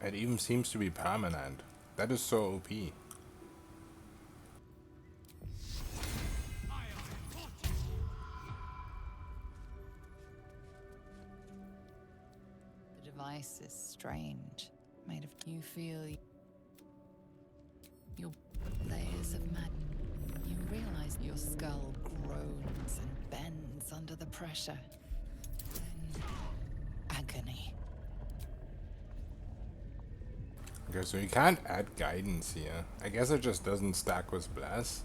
It even seems to be permanent. That is so OP. The device is strange. Made of you feel your layers of madness. You realize your skull groans and bends under the pressure. Then agony. Okay, so you can't add guidance here. I guess it just doesn't stack with Bless.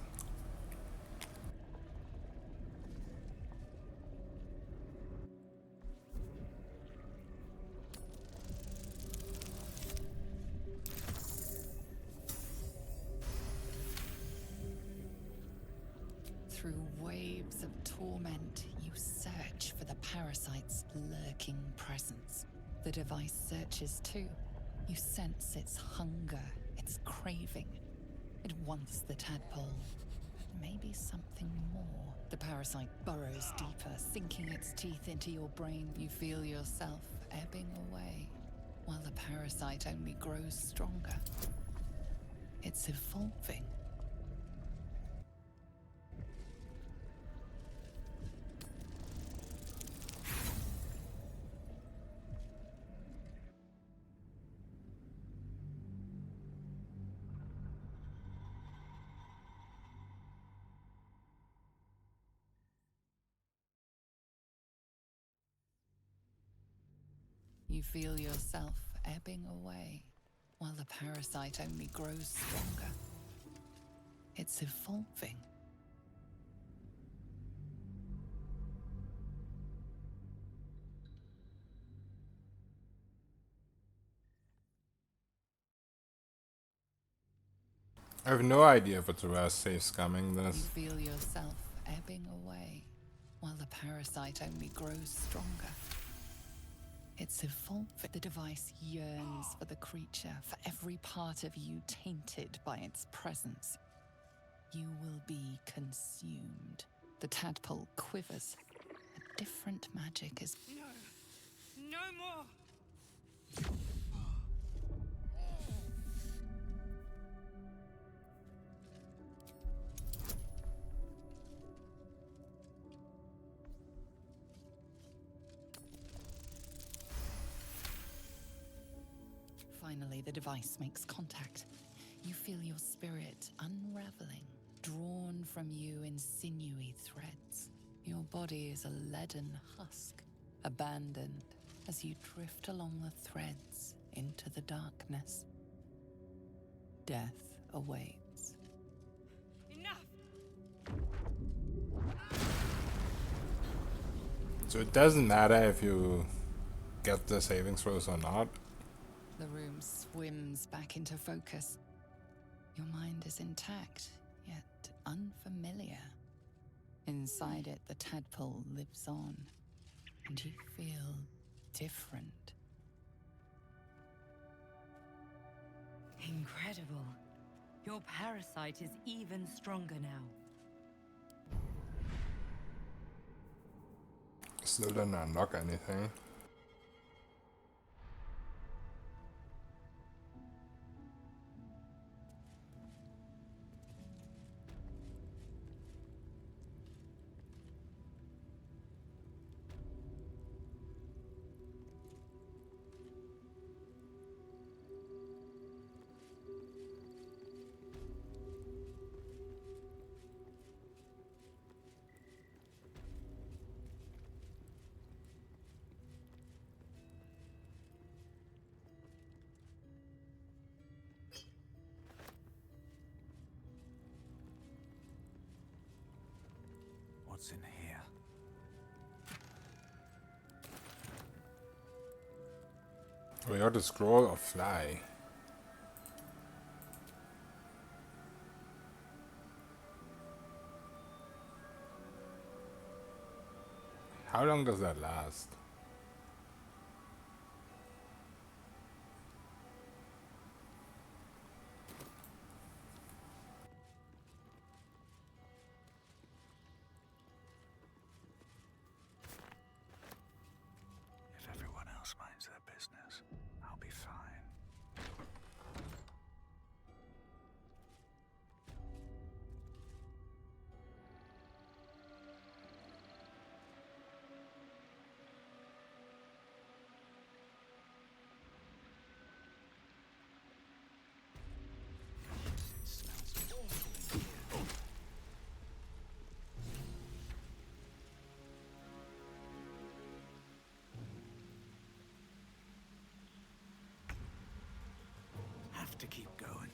Through waves of torment, you search for the parasite's lurking presence. The device searches too. You sense its hunger, its craving. It wants the tadpole. Maybe something more. The parasite burrows deeper, sinking its teeth into your brain. You feel yourself ebbing away, while the parasite only grows stronger. It's evolving. You feel yourself ebbing away, while the parasite only grows stronger. It's evolving. I have no idea if it's worth safe scumming You this. feel yourself ebbing away, while the parasite only grows stronger. It's evolving. The device yearns for the creature, for every part of you tainted by its presence. You will be consumed. The tadpole quivers. A different magic is... No. No more. Finally, the device makes contact. You feel your spirit unraveling, drawn from you in sinewy threads. Your body is a leaden husk, abandoned as you drift along the threads into the darkness. Death awaits. Enough! So it doesn't matter if you get the saving throws or not. The room swims back into focus. Your mind is intact, yet unfamiliar. Inside it, the tadpole lives on, and you feel different. Incredible. Your parasite is even stronger now. Still didn't unlock anything. What's in here? We got a scroll of fly. How long does that last? If everyone else minds their business, I'll be fine. It smells awful in here. Have to keep going.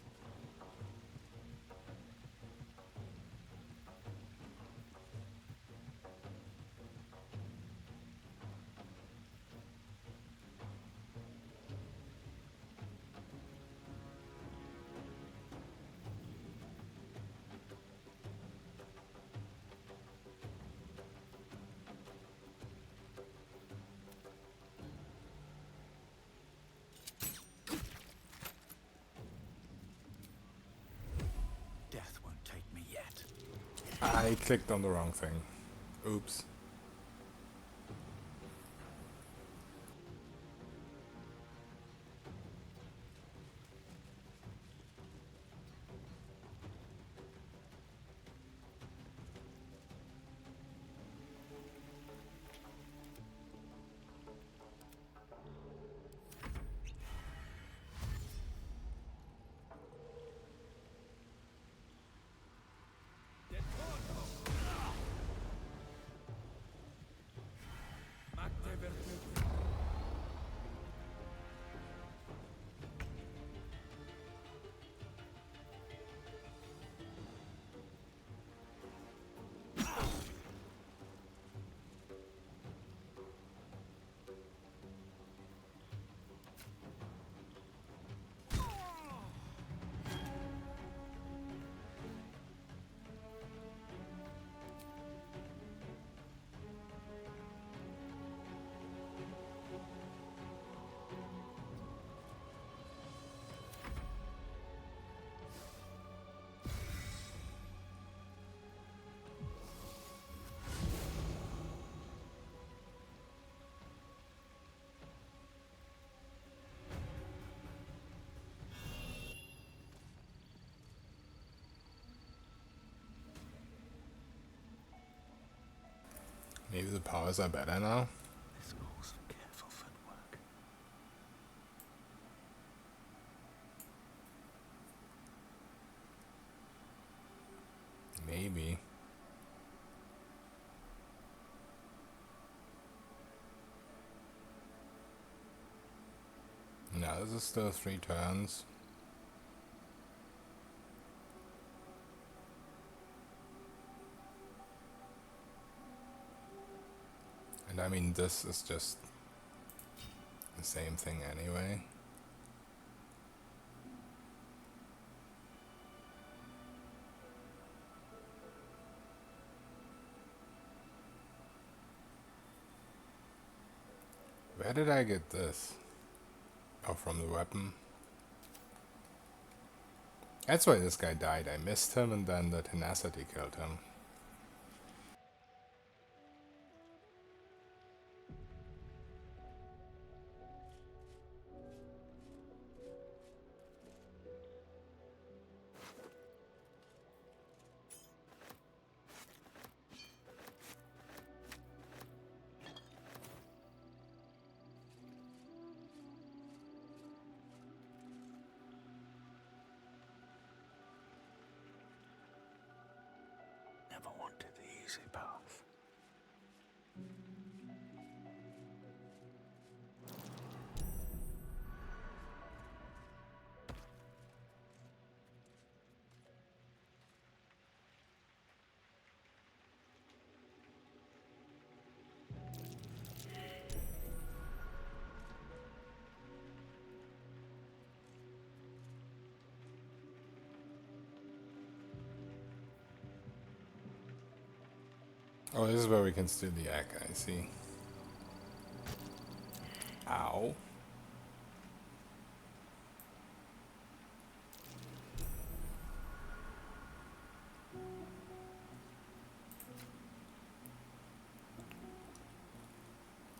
Death won't take me yet. I clicked on the wrong thing. Oops. Maybe the powers are better now? This calls for careful footwork. Maybe. No, this is still 3 turns. And I mean, this is just the same thing anyway. Where did I get this? Oh, from the weapon. That's why this guy died. I missed him and then the tenacity killed him. Never wanted the easy path. Oh, this is where we can steal the egg, I see. Ow.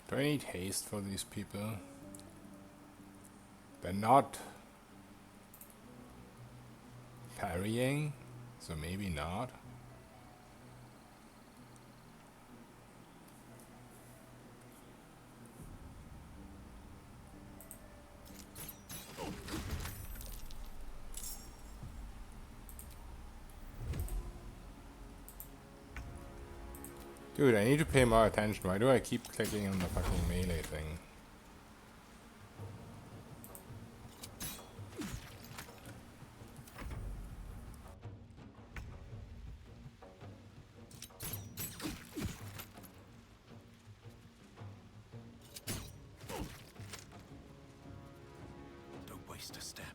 Do I need haste for these people? They're not parrying, so maybe not. Dude, I need to pay more attention. Why do I keep clicking on the fucking melee thing? Don't waste a step.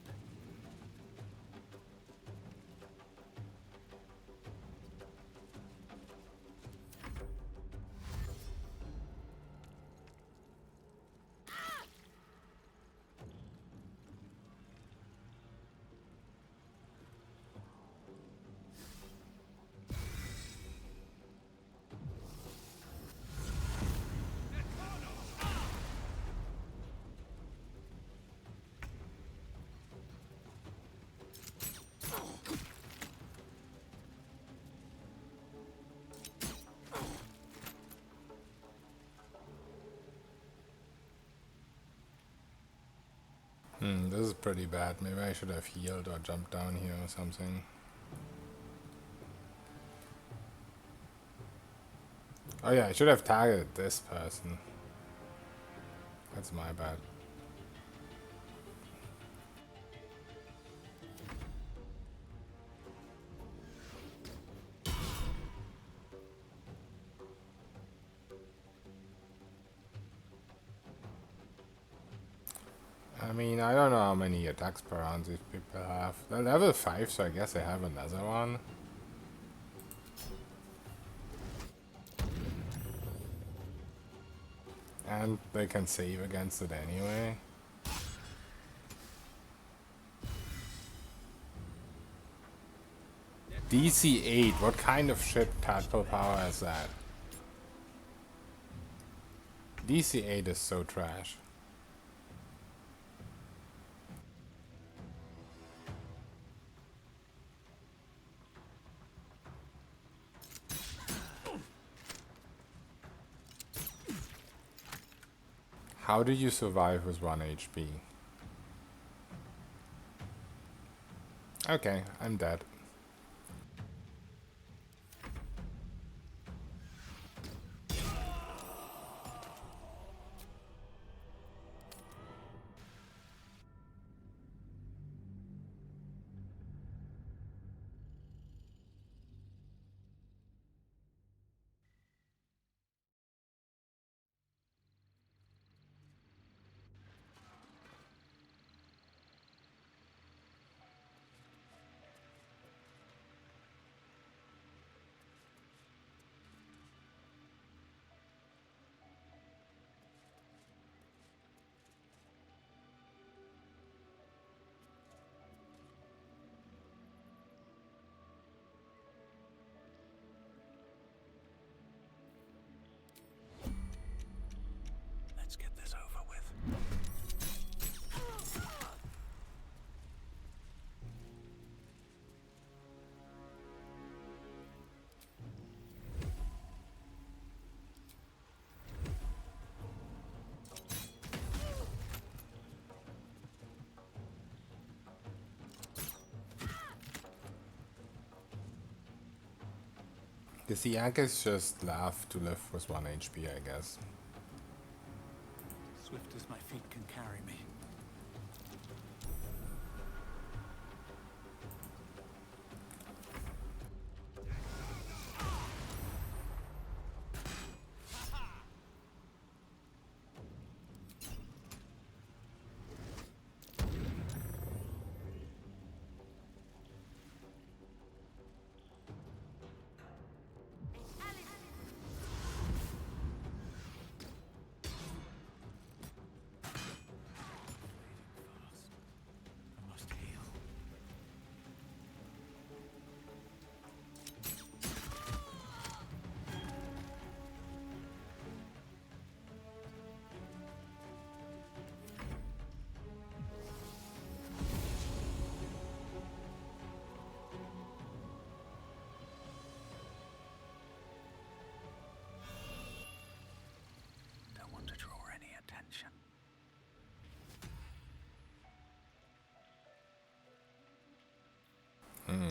This is pretty bad. Maybe I should have healed or jumped down here or something. Oh yeah, I should have targeted this person. That's my bad. I mean, I don't know how many attacks per round these people have. They're level 5, so I guess they have another one. And they can save against it anyway. DC 8, what kind of shit tadpole power is that? DC 8 is so trash. How do you survive with 1 HP? Okay, I'm dead. Let's get this over with. Githyankis just laugh to live with 1 HP, I guess. Swift as my feet can carry me.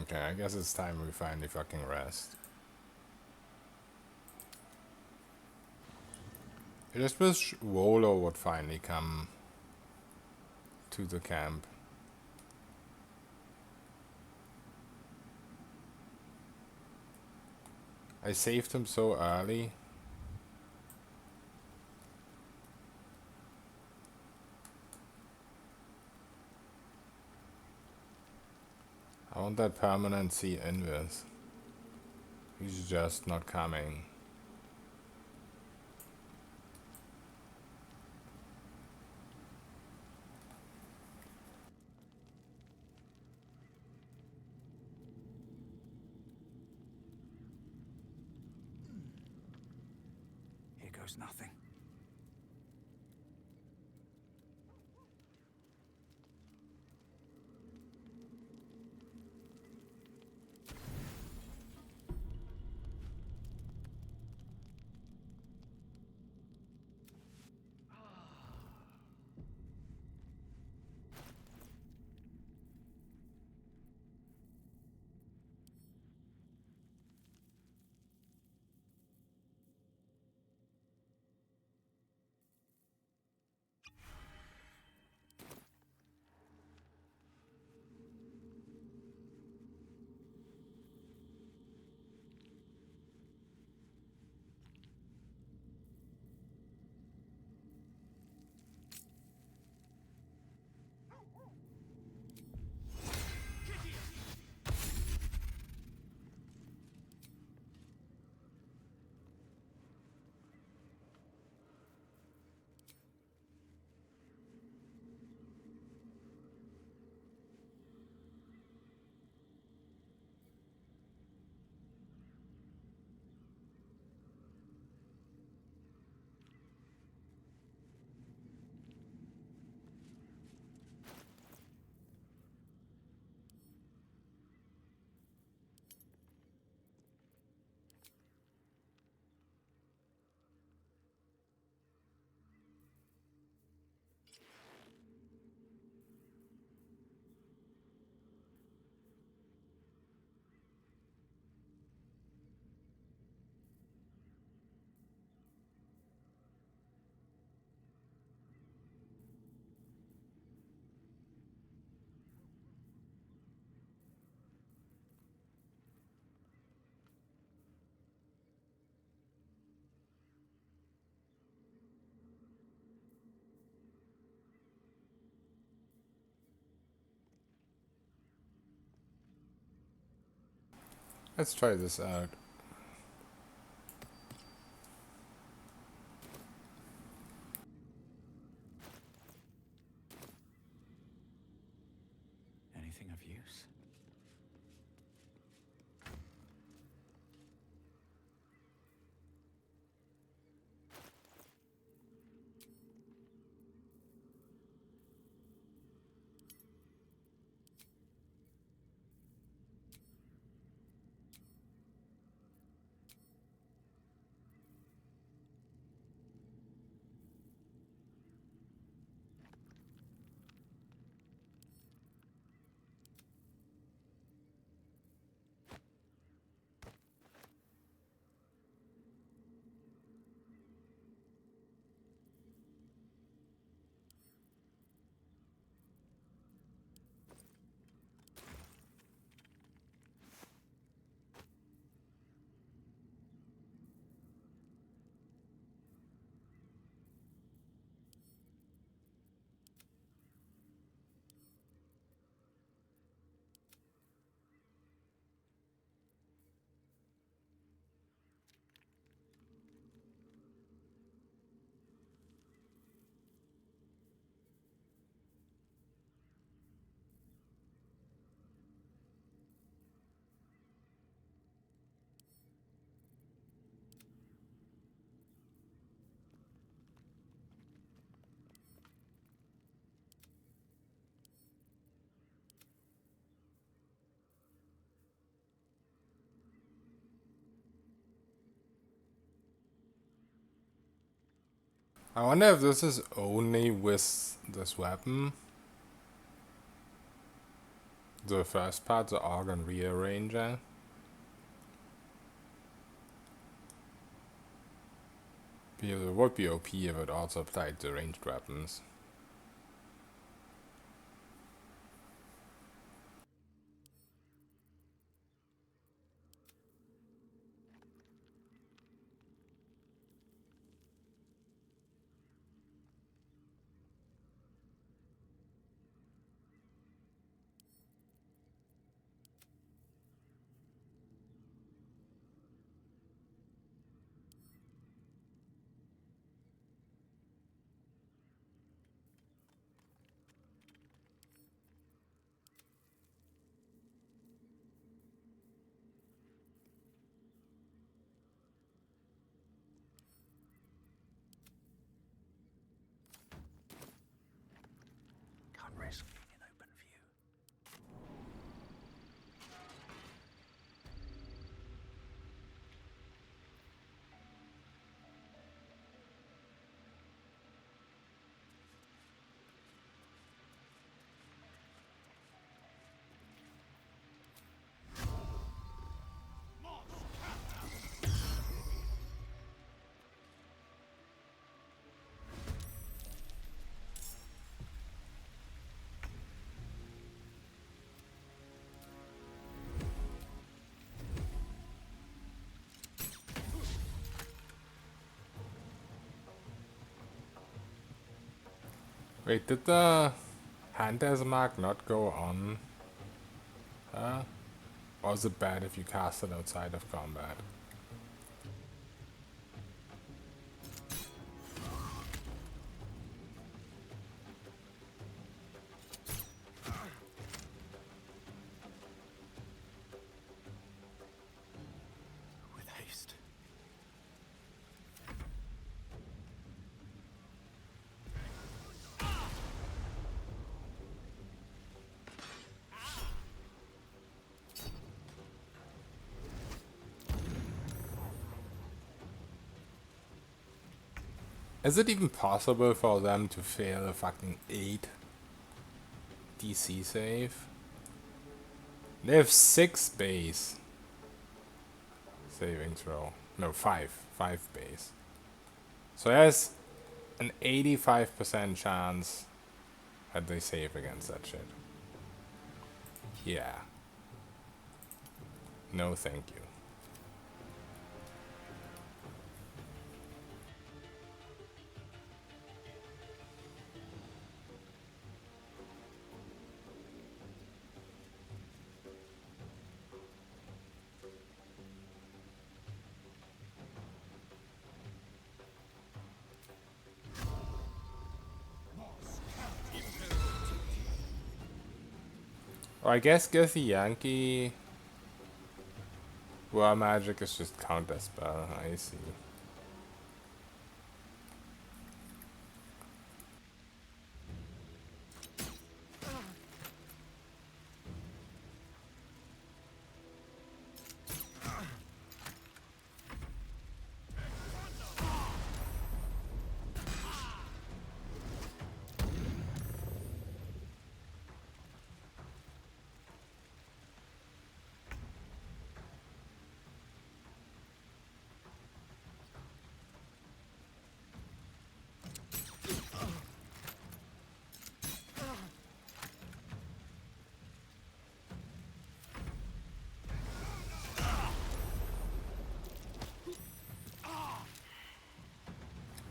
Okay, I guess it's time we finally fucking rest. I just wish Rolo would finally come to the camp. I saved him so early. I want that permanent C invis. He's just not coming. Here goes nothing. Let's try this out. Anything of use? I wonder if this is only with this weapon. The first part, the Organ Rearranger. Because it would be OP if it also applied to ranged weapons. Can't risk being in open view. Wait, did the Hunter's Mark not go on? Or is it bad if you cast it outside of combat? With haste. Is it even possible for them to fail a fucking 8 DC save? They have 6 base saving throw. No, 5. 5 base. So there's an 85% chance that they save against that shit. Yeah. No thank you. Or I guess Githyanki. Well, magic is just counter spell. I see.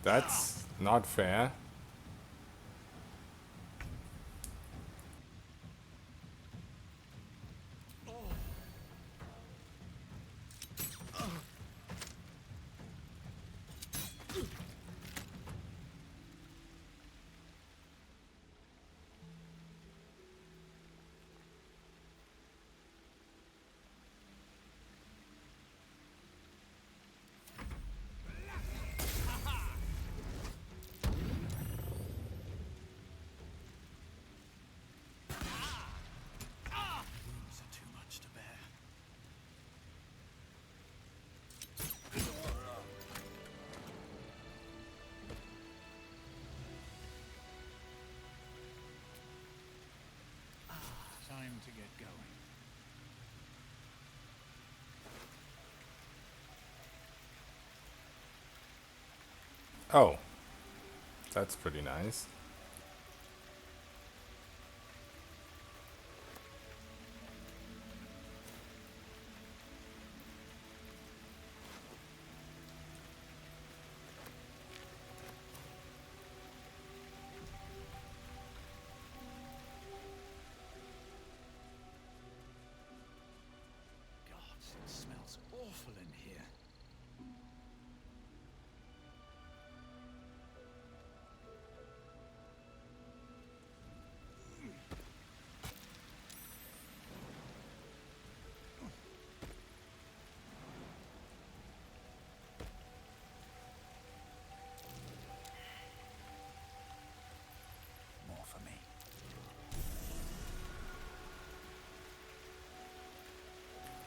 That's not fair. Wounds are too much to bear. Time to get going. Oh. That's pretty nice. God, it smells awful in here. More for me.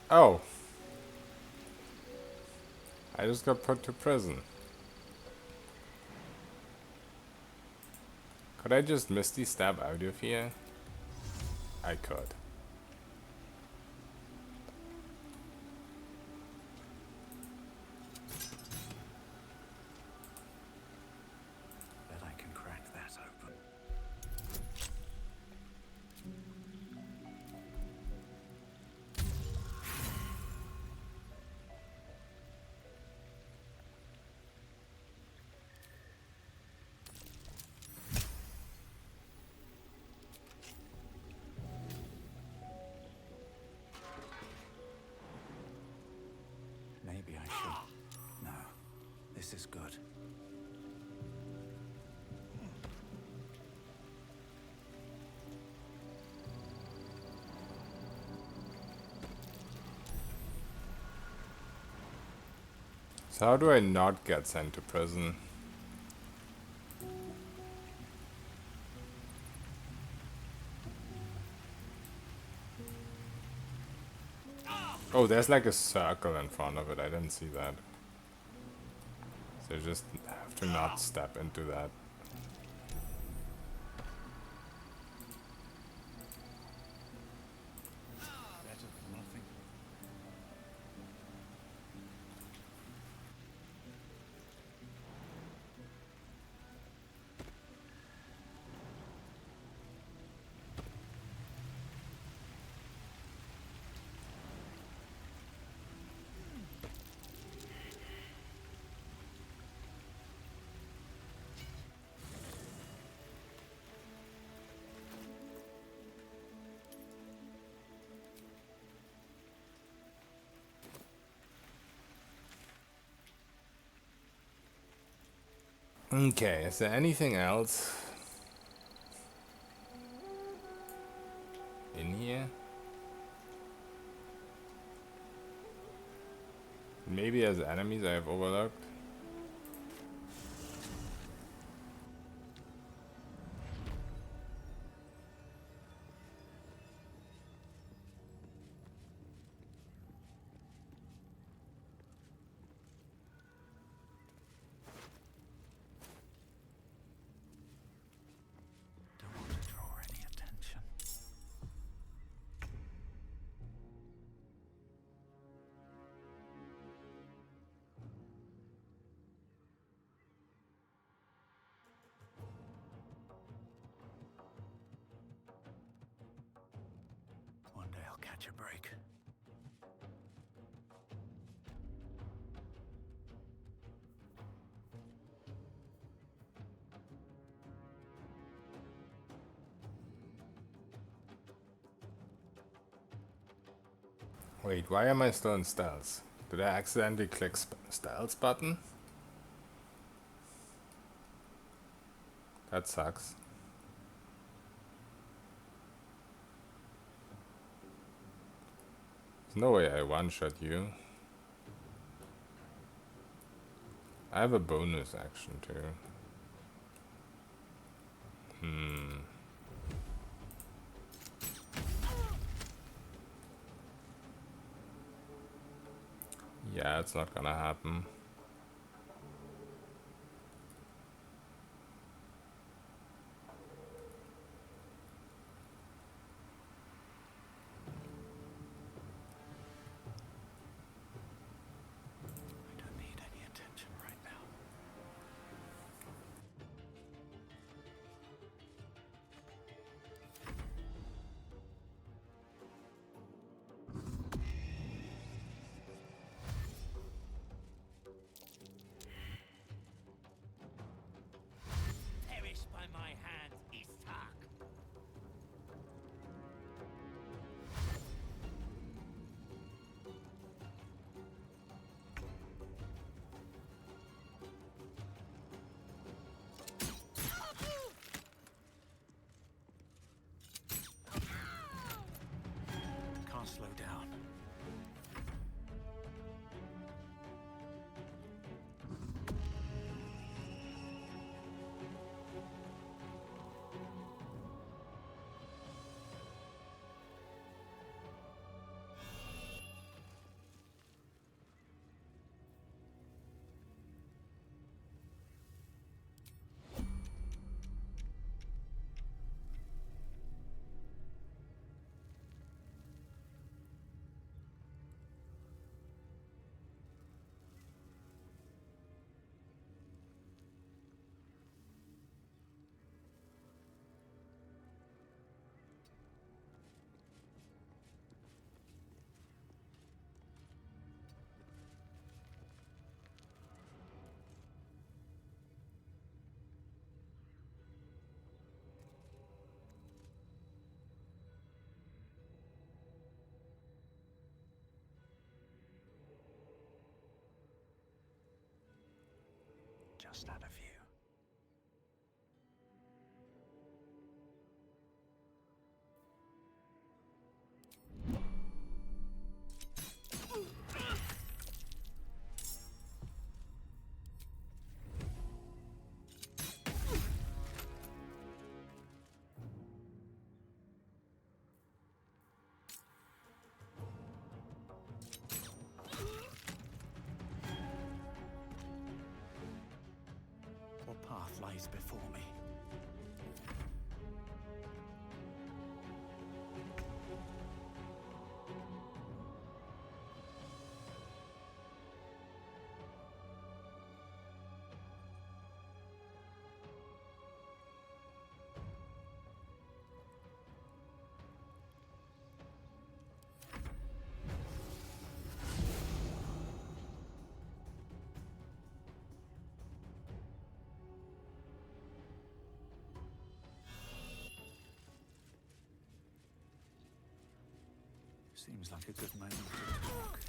Oh. I just got put to prison. Could I just Misty Step out of here? I could. Bet I can crack that open. Maybe I should. No, this is good. So how do I not get sent to prison? Oh, there's like a circle in front of it. I didn't see that. So you just have to not step into that. Better than nothing. Okay, is there anything else in here? maybe as enemies I have overlooked. Don't want to draw any attention. One day I'll catch a break. Wait, why am I still in stealth? Did I accidentally click stealth button? That sucks. There's no way I one-shot you. I have a bonus action too. Yeah, it's not gonna happen. I don't need any attention right now. Perish by my hands, Istak. Can't slow down. Just out of view. What path lies before me? Seems like a good moment to talk.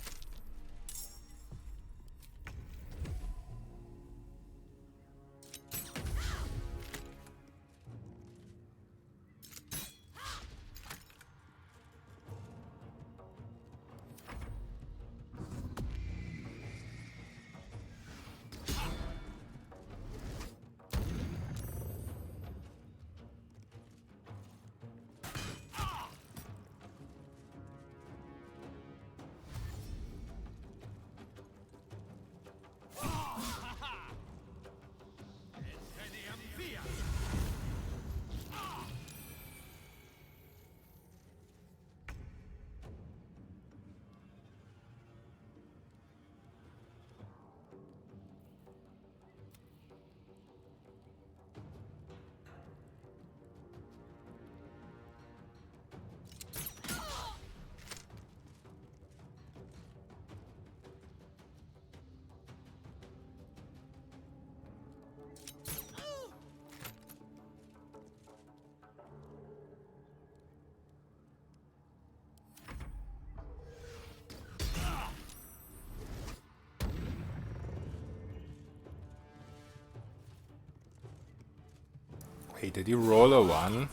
Wait, did you roll a 1?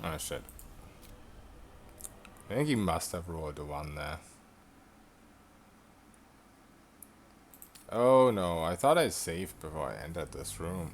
Oh shit. I think he must have rolled a 1 there. Oh no, I thought I saved before I entered this room.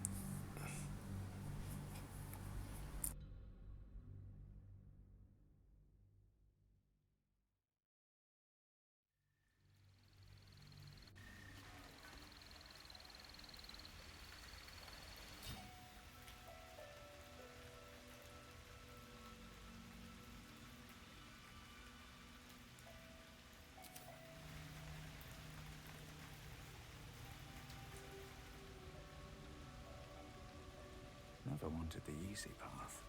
Never wanted the easy path.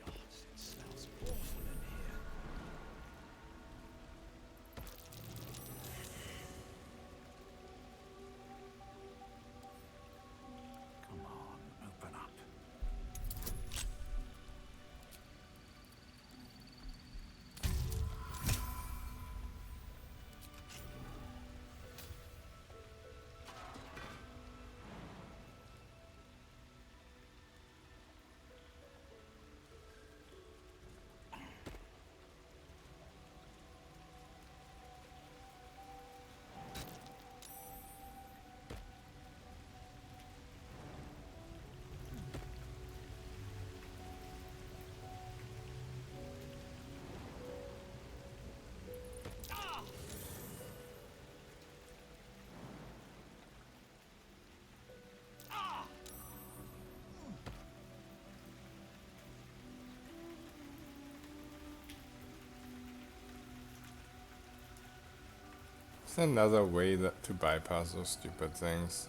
God, it smells awful in here. Come on, open up. It's another way to bypass those stupid things.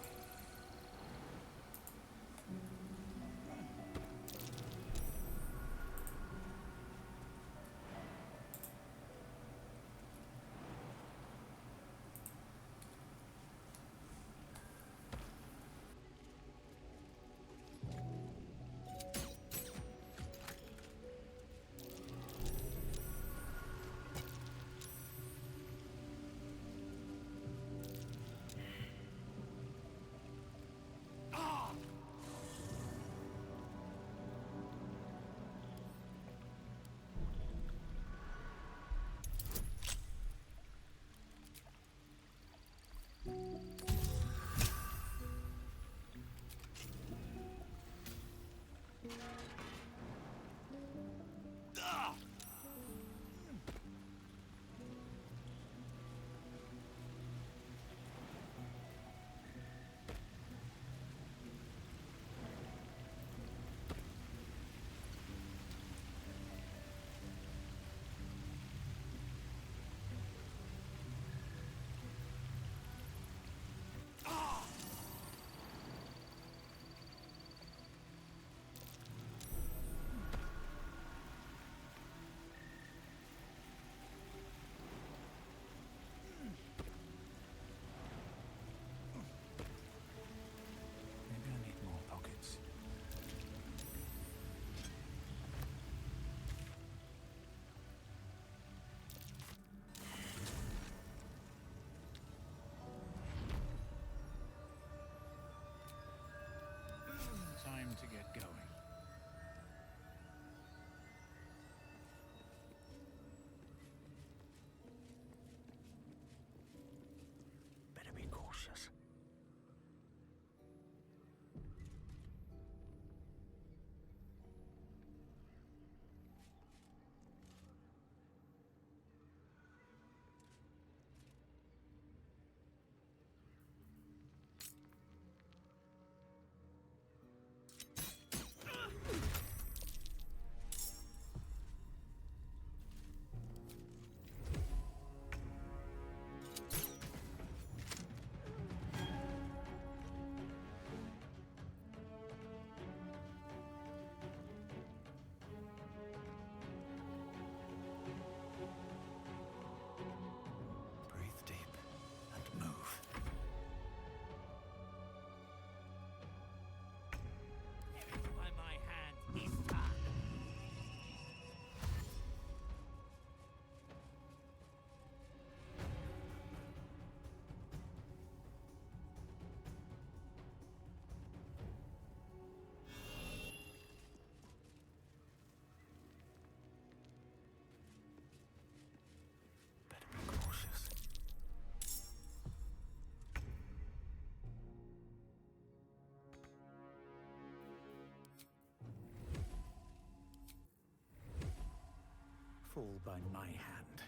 all by my hand.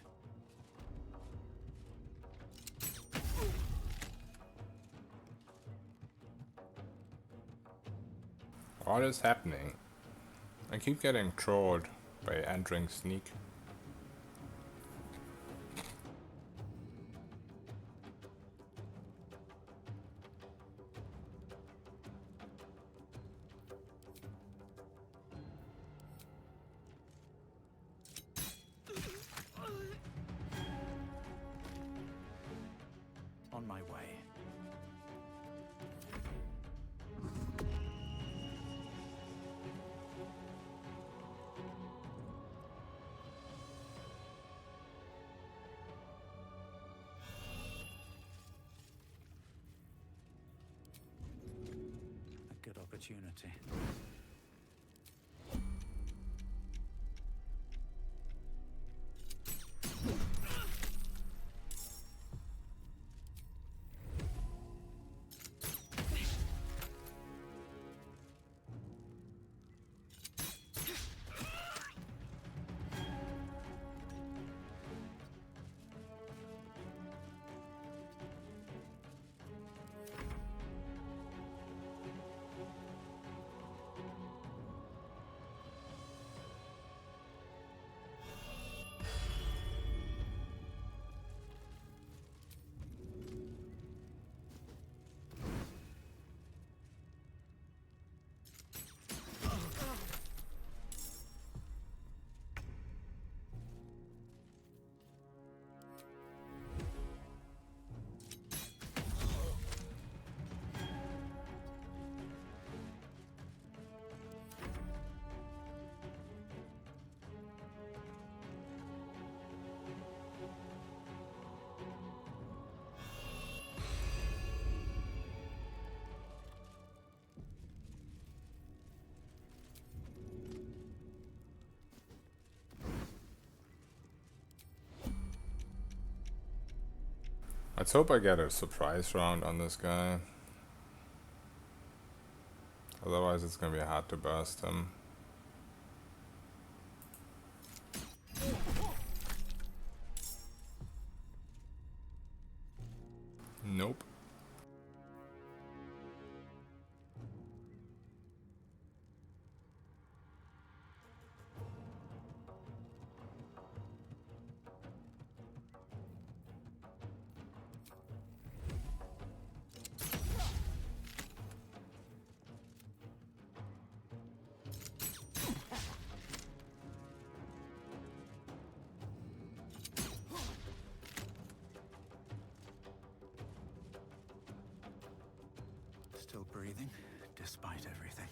What is happening? I keep getting trolled by entering sneak. On my way. A good opportunity. Let's hope I get a surprise round on this guy. Otherwise it's gonna be hard to burst him. Nope. Still breathing, despite everything.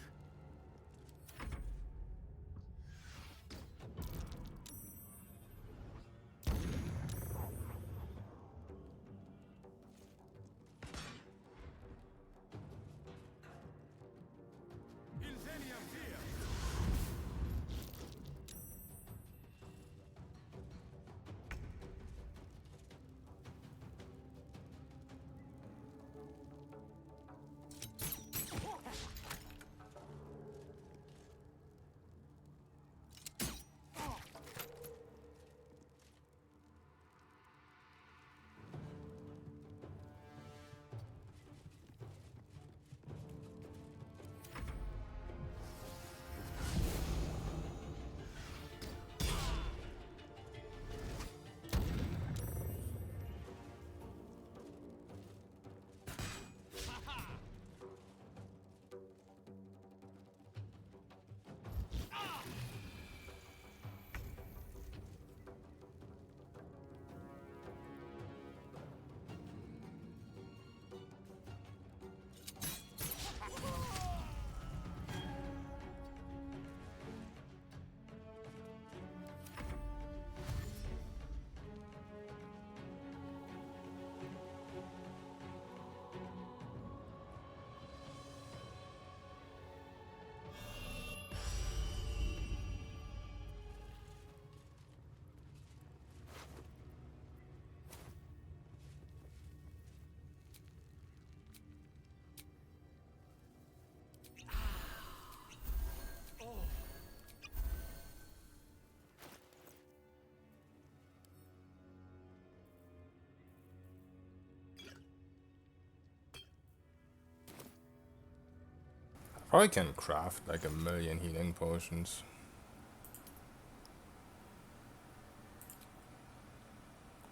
Probably can craft like 1,000,000 healing potions.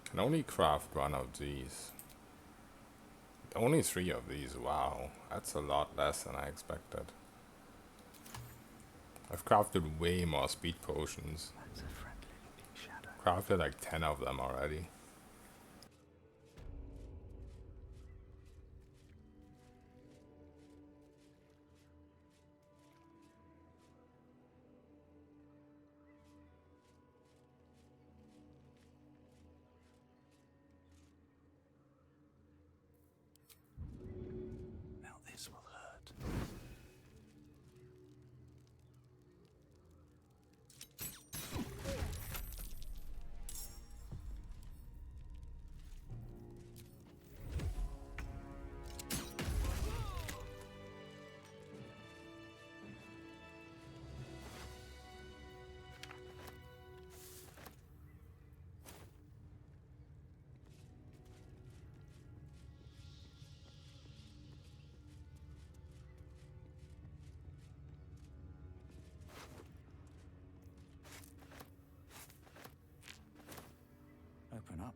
Can only craft one of these. Only 3 of these, wow. That's a lot less than I expected. I've crafted way more speed potions. That's a friendly looking shadow. Crafted like 10 of them already. Now this will hurt. Open up.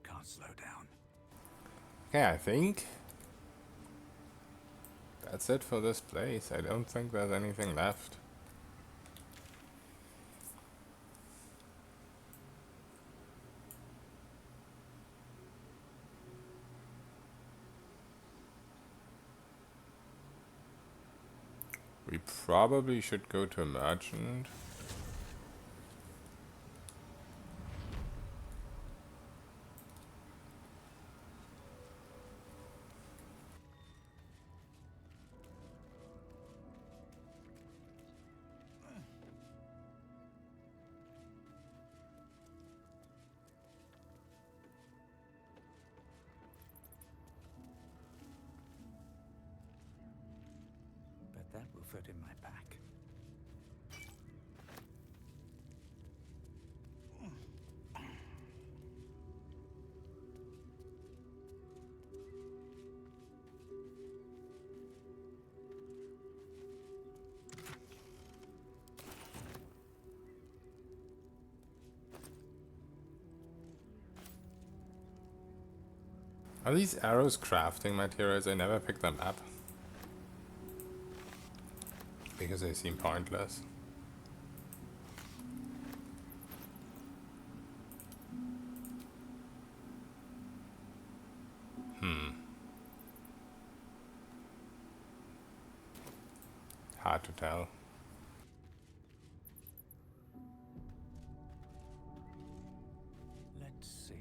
Can't slow down. Okay, I think that's it for this place. I don't think there's anything left. We probably should go to a merchant. But that will fit in my pack. Are these arrows crafting materials? I never pick them up. Because they seem pointless. Hard to tell. Let's see.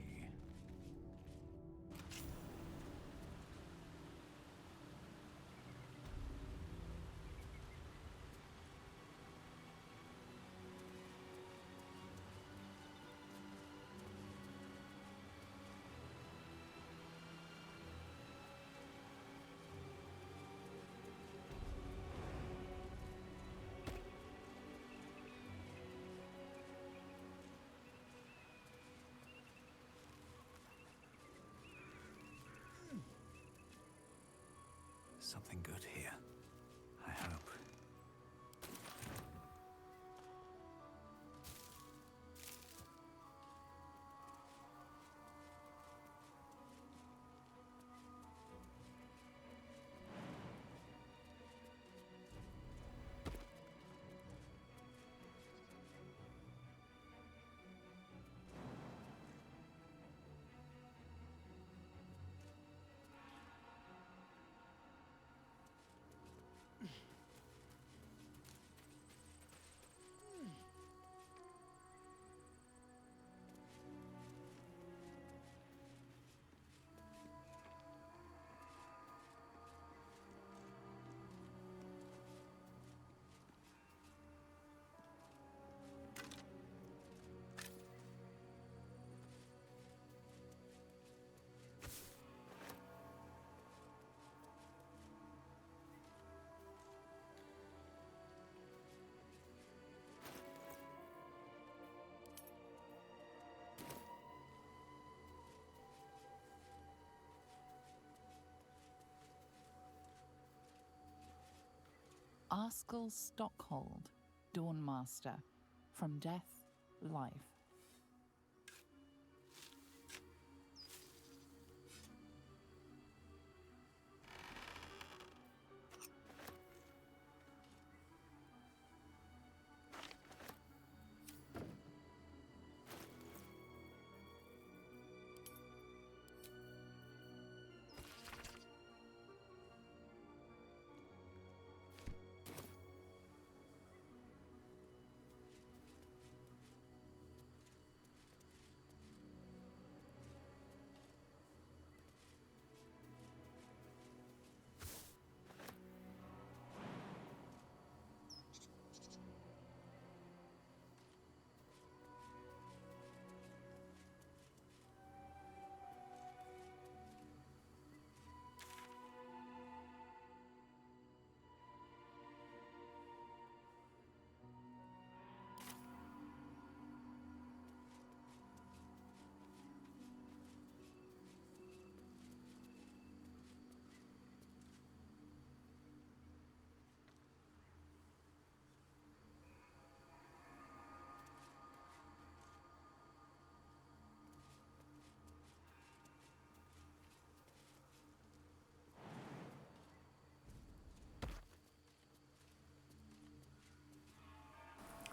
Something good here, I hope. Arskel Stockhold, Dawnmaster. From death, life.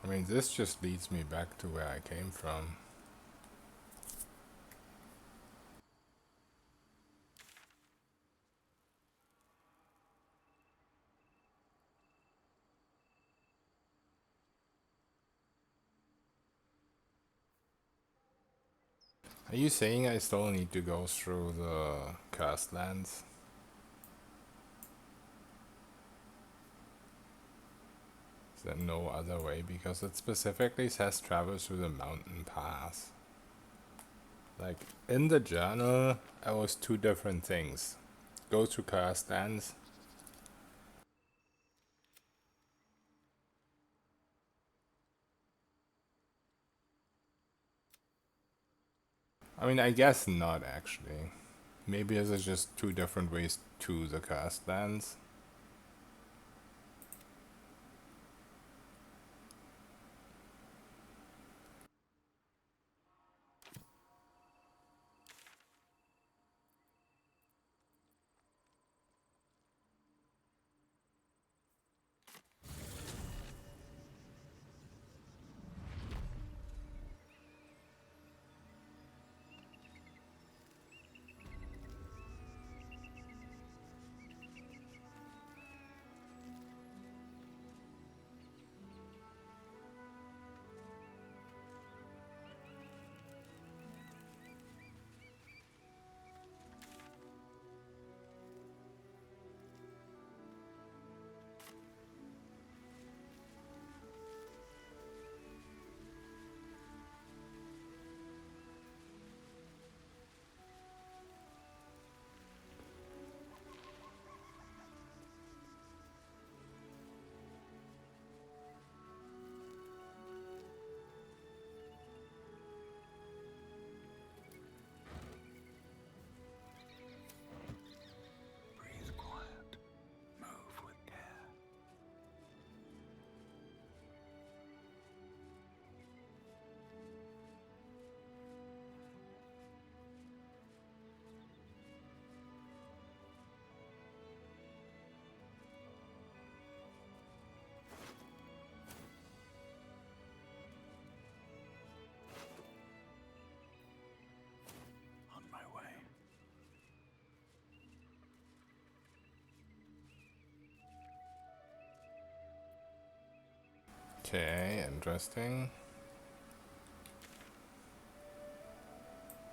I mean, this just leads me back to where I came from. Are you saying I still need to go through the cursed lands? Is there no other way? Because it specifically says travel through the mountain pass. Like, in the journal, it was two different things. Go to cursed lands. I mean, I guess not actually. Maybe this is just two different ways to the cursed lands. Breathe quiet. Move with care. On my way. Okay, interesting.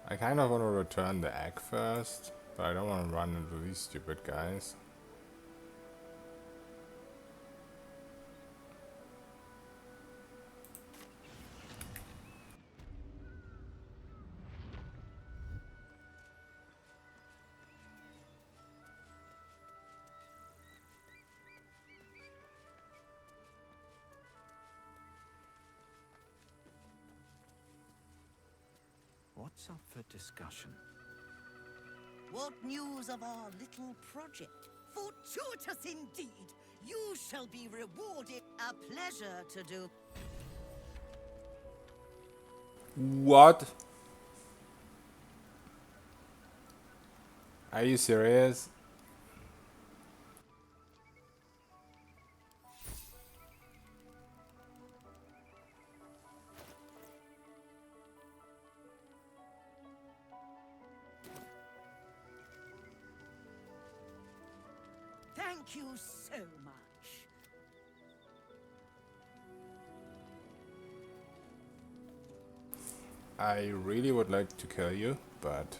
I kind of want to return the egg first, but I don't want to run into these stupid guys. What's up for discussion? What news of our little project, Fortuitous indeed. You shall be rewarded. A pleasure to do. What? Are you serious? Thank you so much. I really would like to kill you, but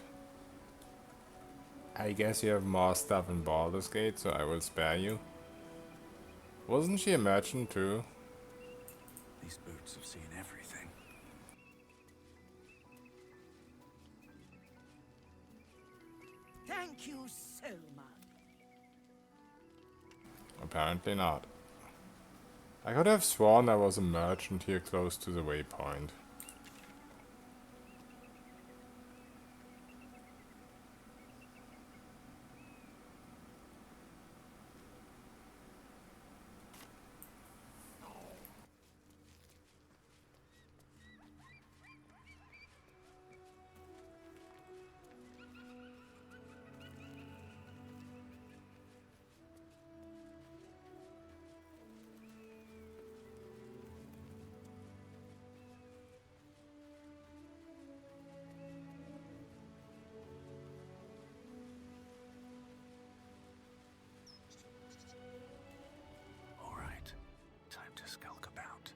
I guess you have more stuff in Baldur's Gate, so I will spare you. Wasn't she a merchant too? These boots have seen everything. Thank you so much. Apparently not. I could have sworn there was a merchant here close to the waypoint. All right, time to skulk about.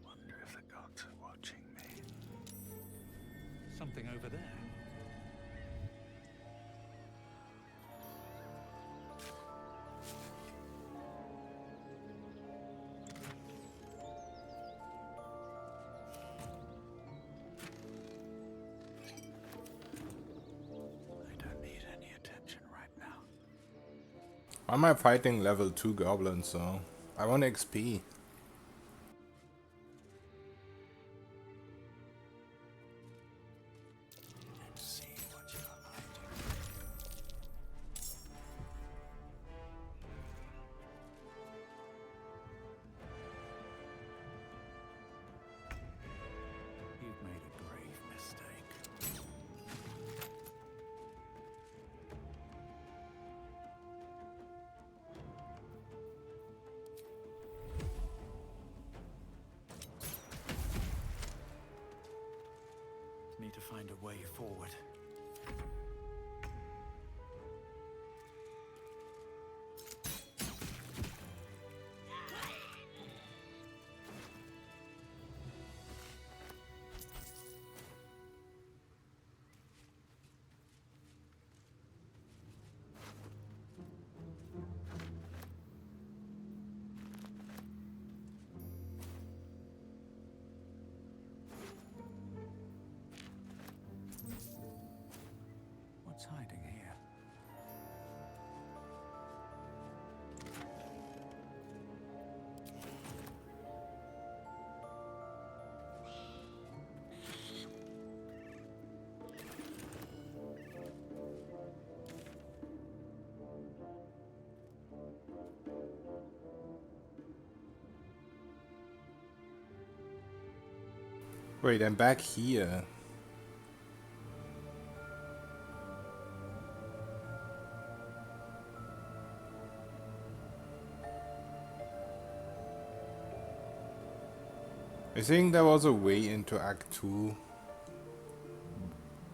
Wonder if the gods are watching me. Something over there. I don't need any attention right now. Why am I fighting level 2 goblins though? I want XP. Let's see what you're hiding. You've made a grave mistake. Need to find a way forward. What's hiding here? Wait, I'm back here. I think there was a way into Act 2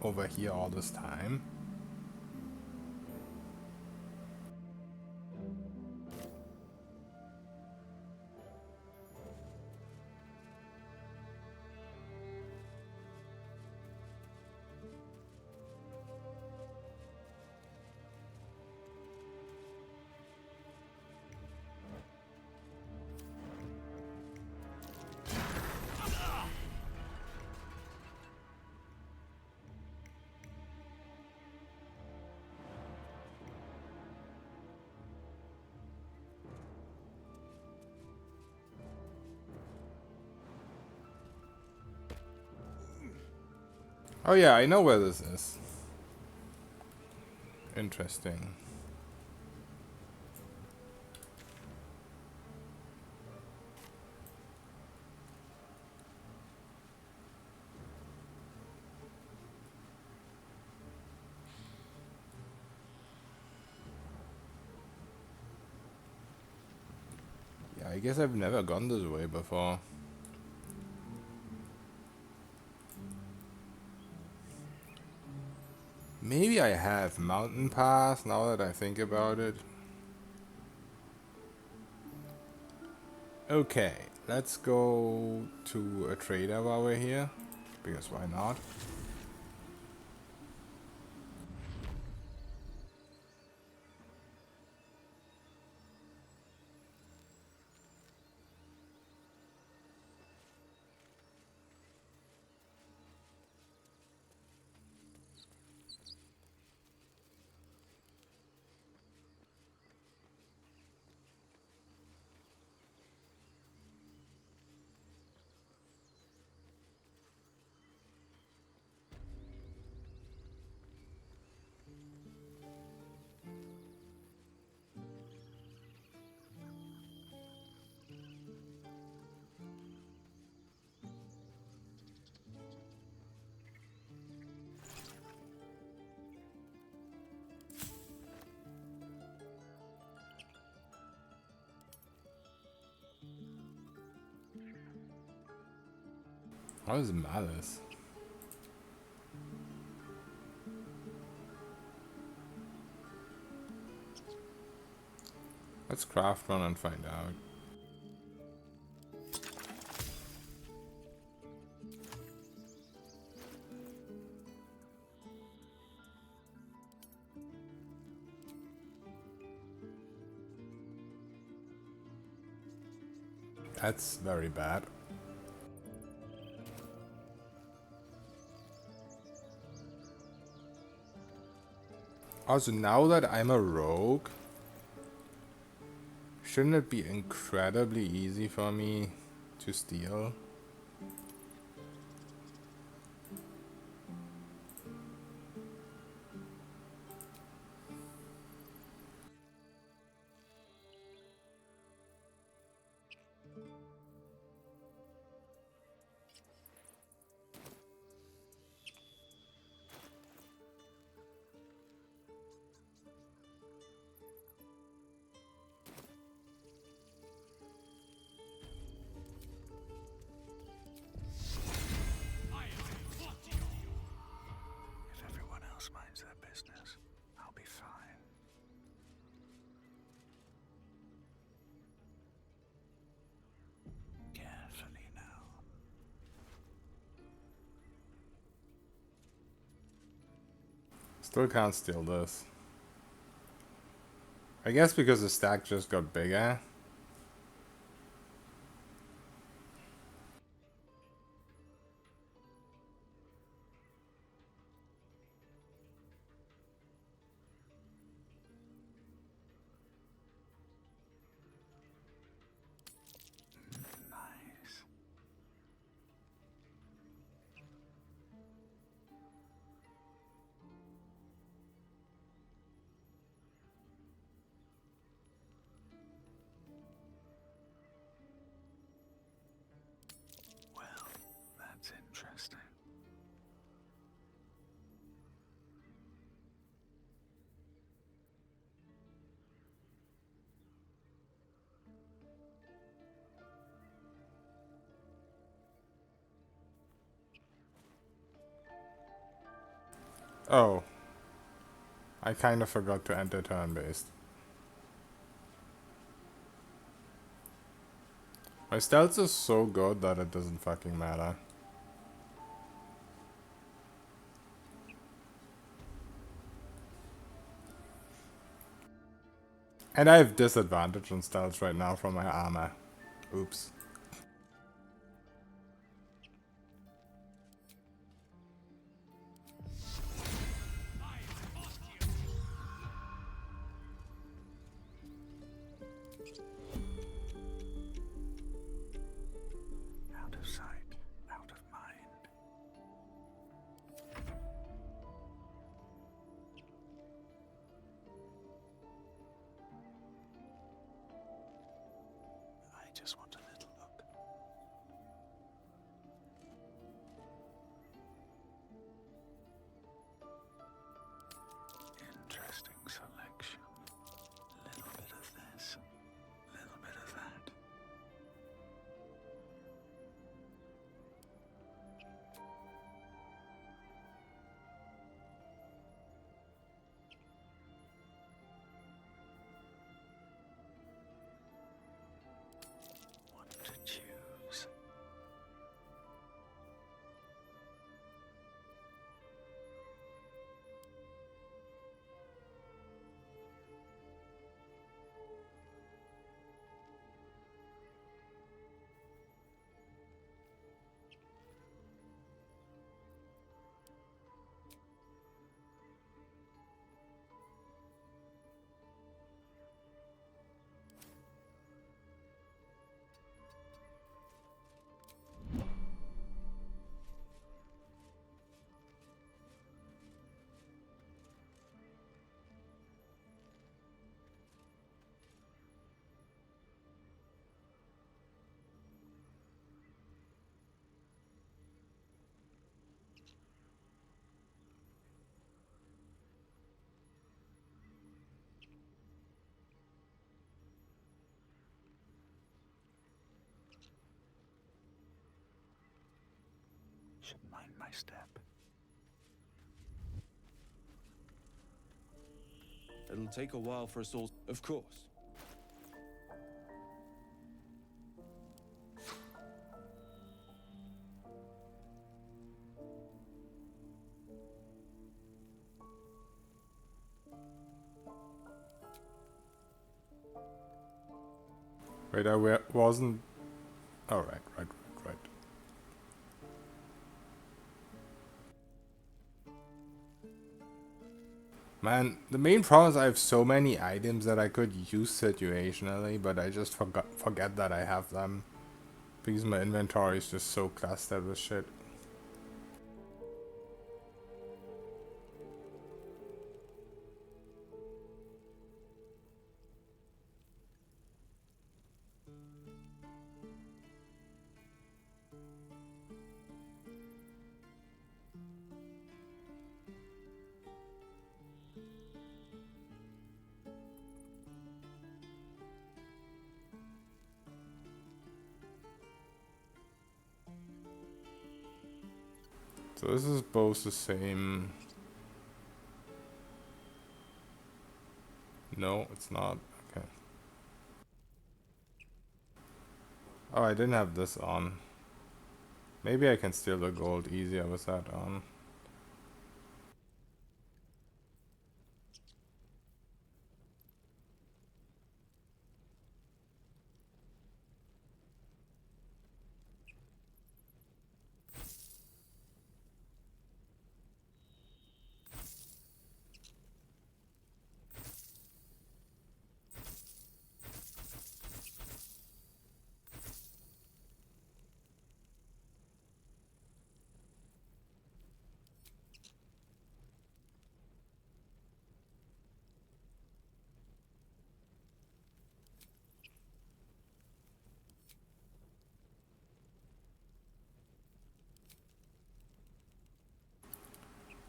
over here all this time. Oh yeah, I know where this is. Interesting. Yeah, I guess I've never gone this way before. Maybe I have mountain pass now that I think about it. Okay, let's go to a trader while we're here, because why not? How is Malice? Let's craft one and find out. That's very bad. Also, now that I'm a rogue, shouldn't it be incredibly easy for me to steal? If everyone else minds their business, I'll be fine. Carefully now. Still can't steal this. I guess because the stack just got bigger. Nice. Oh. I kind of forgot to enter turn-based. My stealth is so good that it doesn't fucking matter. And I have disadvantage on stealth right now from my armor. Oops. Out of sight, out of mind. I just want a little look. Interesting selection. Little bit of this, little bit of that. What to choose? Should mind my step. It'll take a while for us all, of course. Wait, I wasn't... Oh, right. Man, the main problem is I have so many items that I could use situationally, but I just forget that I have them. Because my inventory is just so clustered with shit. So this is both the same... No, it's not. Okay. Oh, I didn't have this on. Maybe I can steal the gold easier with that on.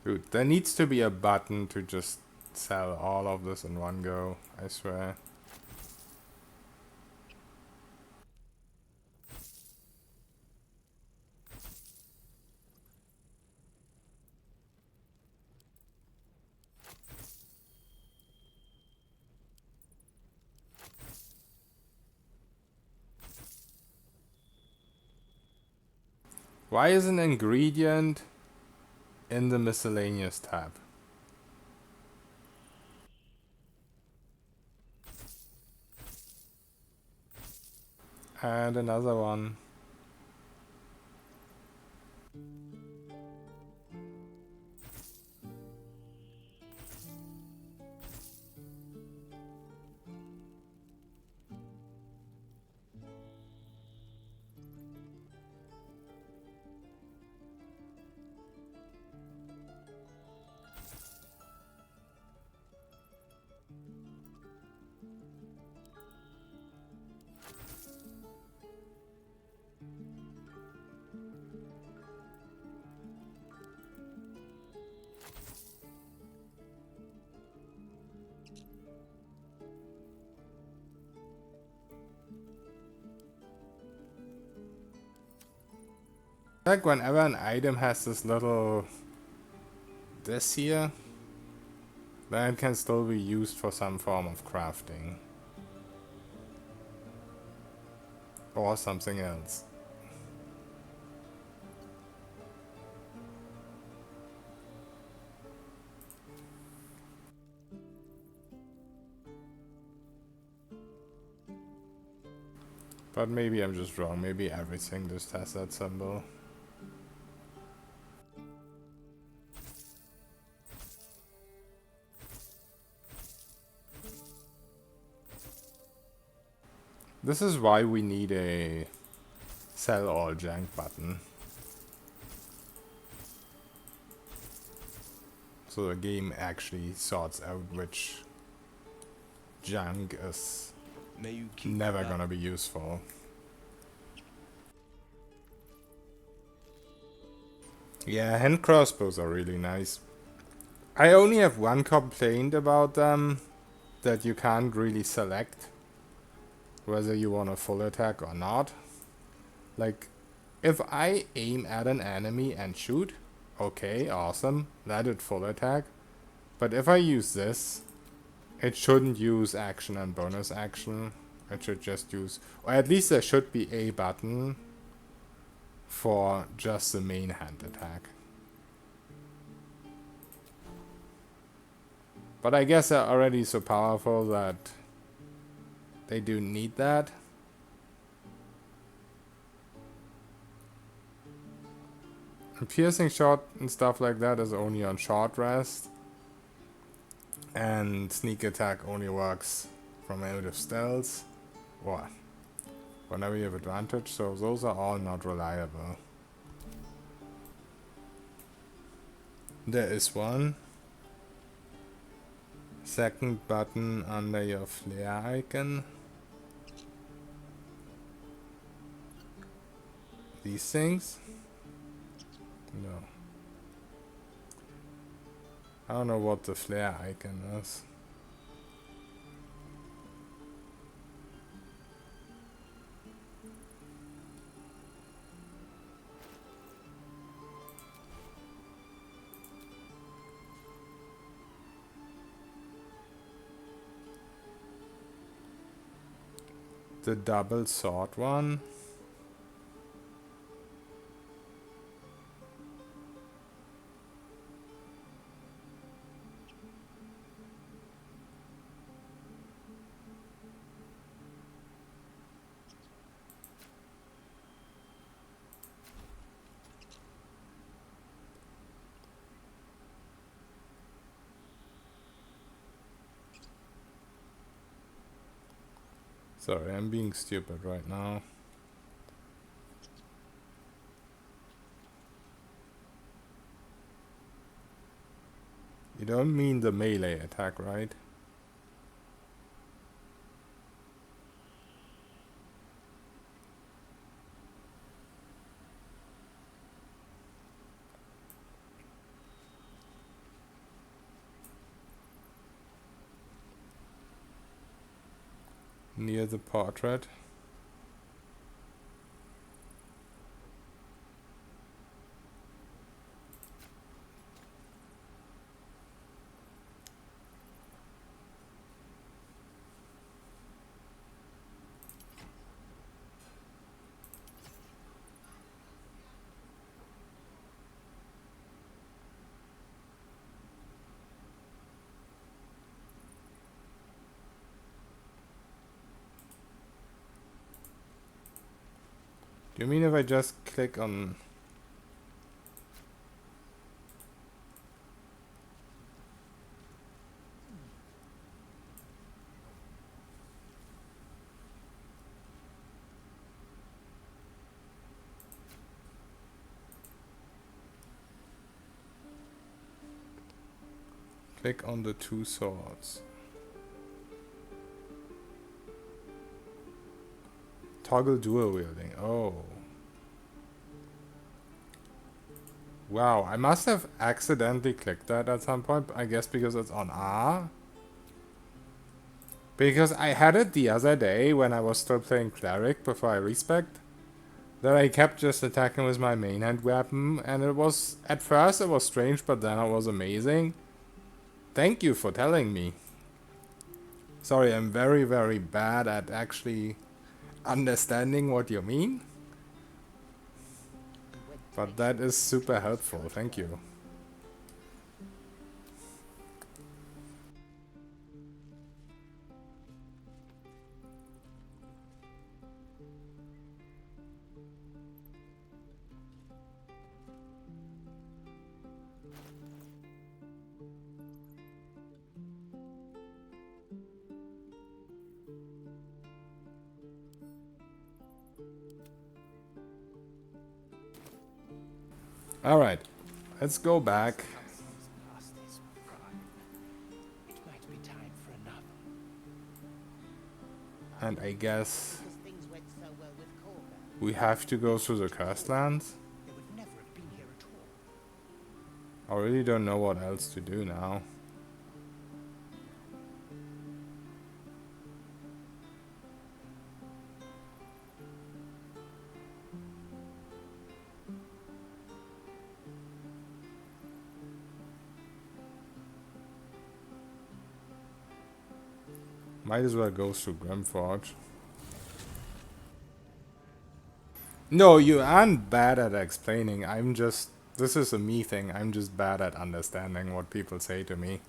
Dude, there needs to be a button to just sell all of this in one go, I swear. Why is an ingredient in the miscellaneous tab? And another one. Like whenever an item has this little this here, then it can still be used for some form of crafting. Or something else. But maybe I'm just wrong. Maybe everything just has that symbol. This is why we need a sell all junk button. So the game actually sorts out which junk is never gonna be useful. Yeah, hand crossbows are really nice. I only have one complaint about them, that you can't really select whether you want a full attack or not. Like, if I aim at an enemy and shoot, okay, awesome, let it full attack. But if I use this, it shouldn't use action and bonus action. It should just use, or at least there should be a button for just the main hand attack. But I guess they're already so powerful that they do need that. And piercing shot and stuff like that is only on short rest. And sneak attack only works from out of stealth. What? Whenever you have advantage, so those are all not reliable. There is one. Second button under your flare icon. These things? No. I don't know what the flare icon is. The double sword one. Sorry, I'm being stupid right now. You don't mean the melee attack, right? Near the portrait. Do you mean if I just click on... Click on the two swords. Toggle dual wielding. Oh. Wow, I must have accidentally clicked that at some point. I guess because it's on R. Because I had it the other day when I was still playing Cleric before I respec. That I kept just attacking with my main hand weapon. And it was, at first it was strange, but then it was amazing. Thank you for telling me. Sorry, I'm very, very bad at actually understanding what you mean. But that is super helpful, thank you. Alright, let's go back. And I guess we have to go through the cursed lands. I really don't know what else to do now. Might as well go through Grimforge. No, you aren't bad at explaining. I'm just... This is a me thing. I'm just bad at understanding what people say to me.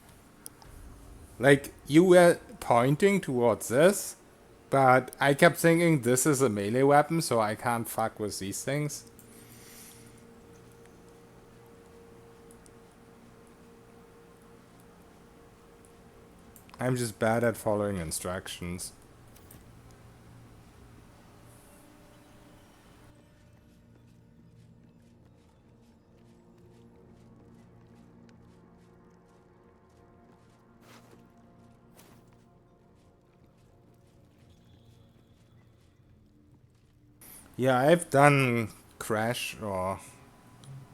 Like, you were pointing towards this, but I kept thinking this is a melee weapon, so I can't fuck with these things. I'm just bad at following instructions. Yeah, I've done Crash or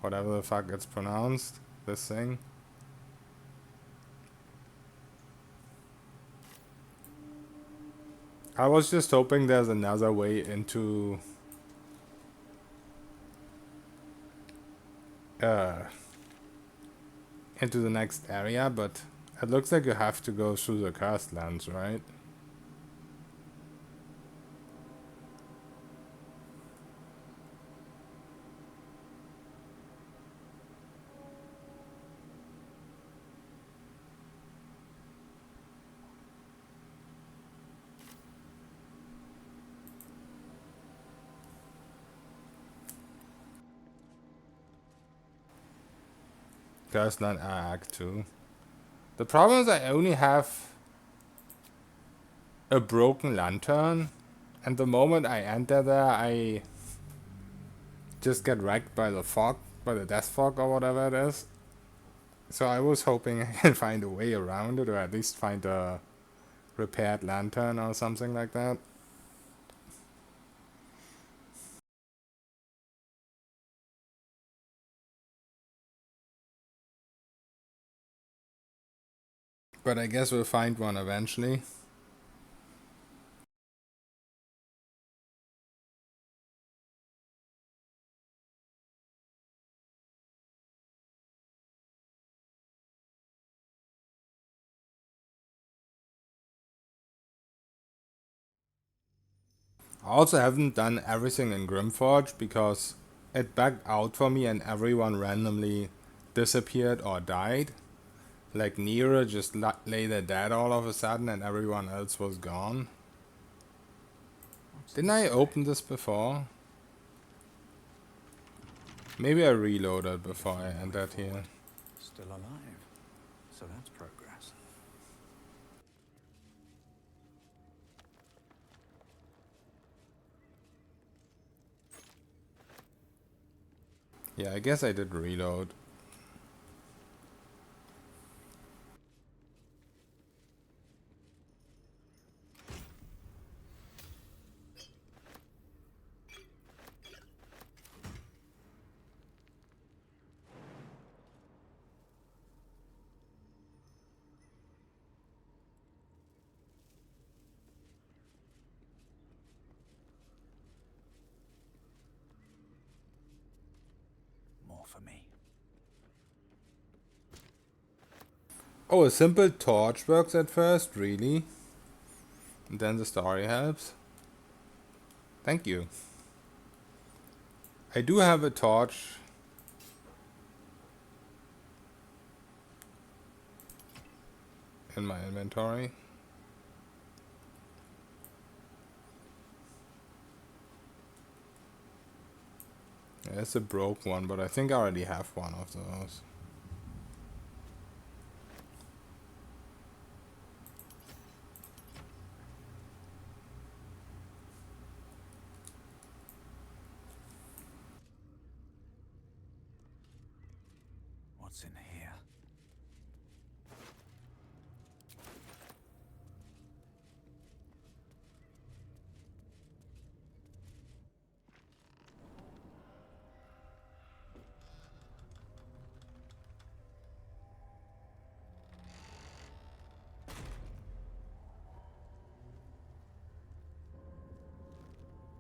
whatever the fuck it's pronounced, this thing. I was just hoping there's another way into the next area, but it looks like you have to go through the cursed lands, right? Cursed land Act 2. The problem is I only have a broken lantern, and the moment I enter there, I just get wrecked by the fog, by the death fog or whatever it is. So I was hoping I can find a way around it, or at least find a repaired lantern or something like that. But I guess we'll find one eventually. I also haven't done everything in Grimforge because it backed out for me and everyone randomly disappeared or died. Like Nero just lay there dead all of a sudden and everyone else was gone. Didn't I open this before? Maybe I reloaded before I entered here. Still alive. So that's progress. Yeah, I guess I did reload. More for me. Oh, a simple torch works at first, really? And then the story helps. Thank you. I do have a torch. In my inventory. Yeah, it's a broke one, but I think I already have one of those. What's in here?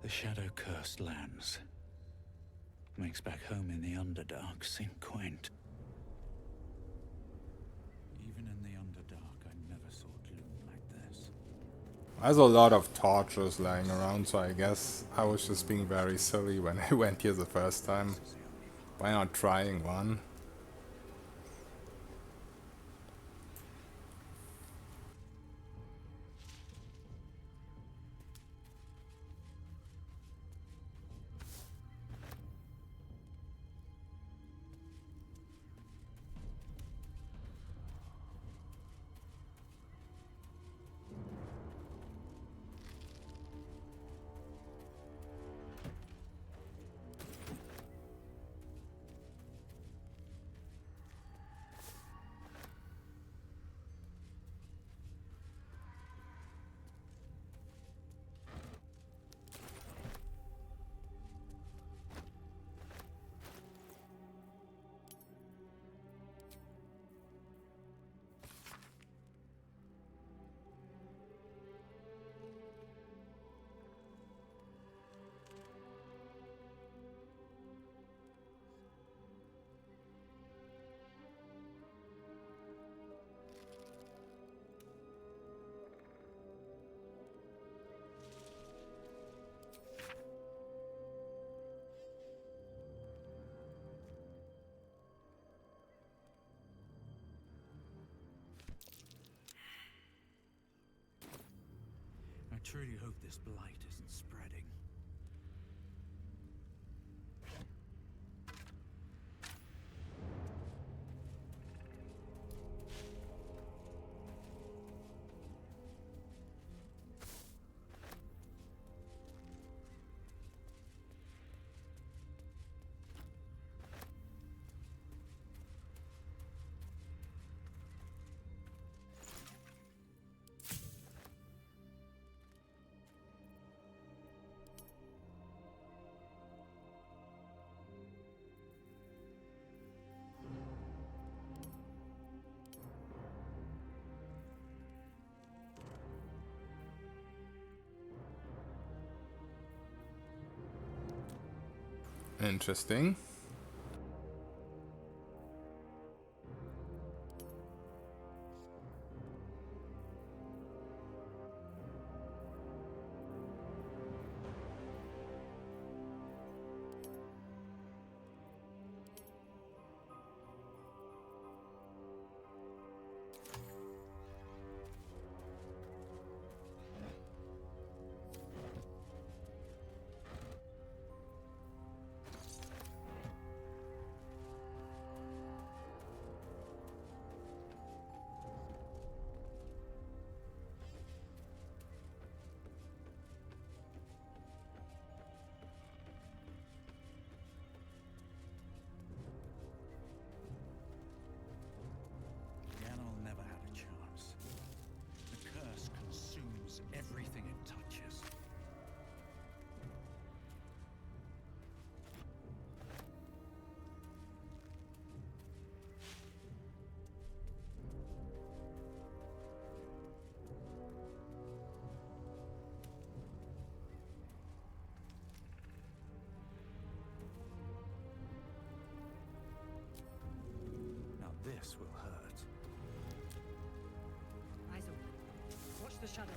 The shadow-cursed lands. Makes back home in the Underdark seem quaint. Even in the Underdark, I never saw gloom like this. There's a lot of torches lying around, so I guess I was just being very silly when I went here the first time. Why not trying one? I truly hope this blight isn't spreading. Interesting. the shadows.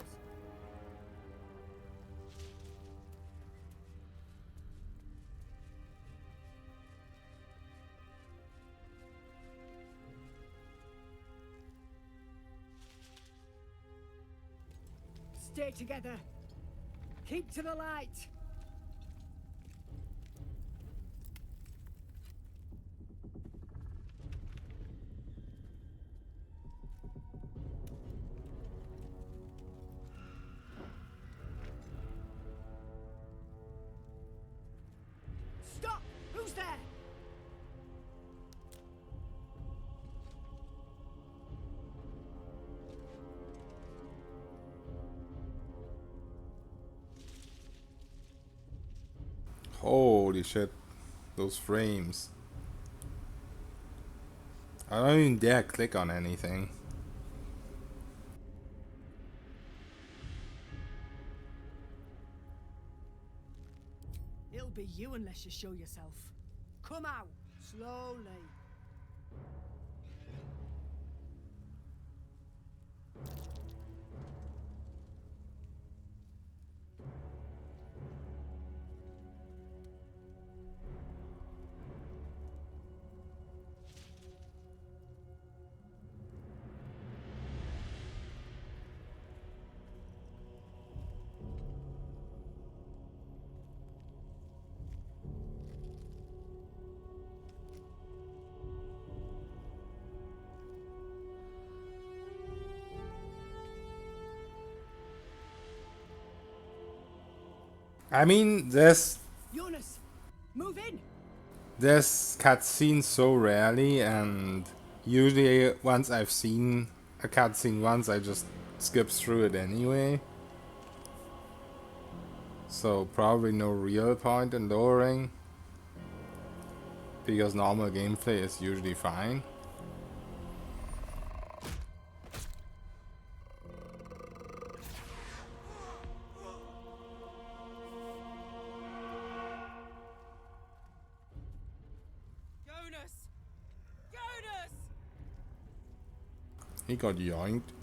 Stay together. Keep to the light. Stop! Who's there? Holy shit. Those frames. I don't even dare click on anything. It'll be you unless you show yourself. Come out, slowly. I mean, there's Jonas, move in. cutscenes so rarely, and usually once I've seen a cutscene once, I just skip through it anyway. So probably no real point in lowering, because normal gameplay is usually fine. He got yoinked.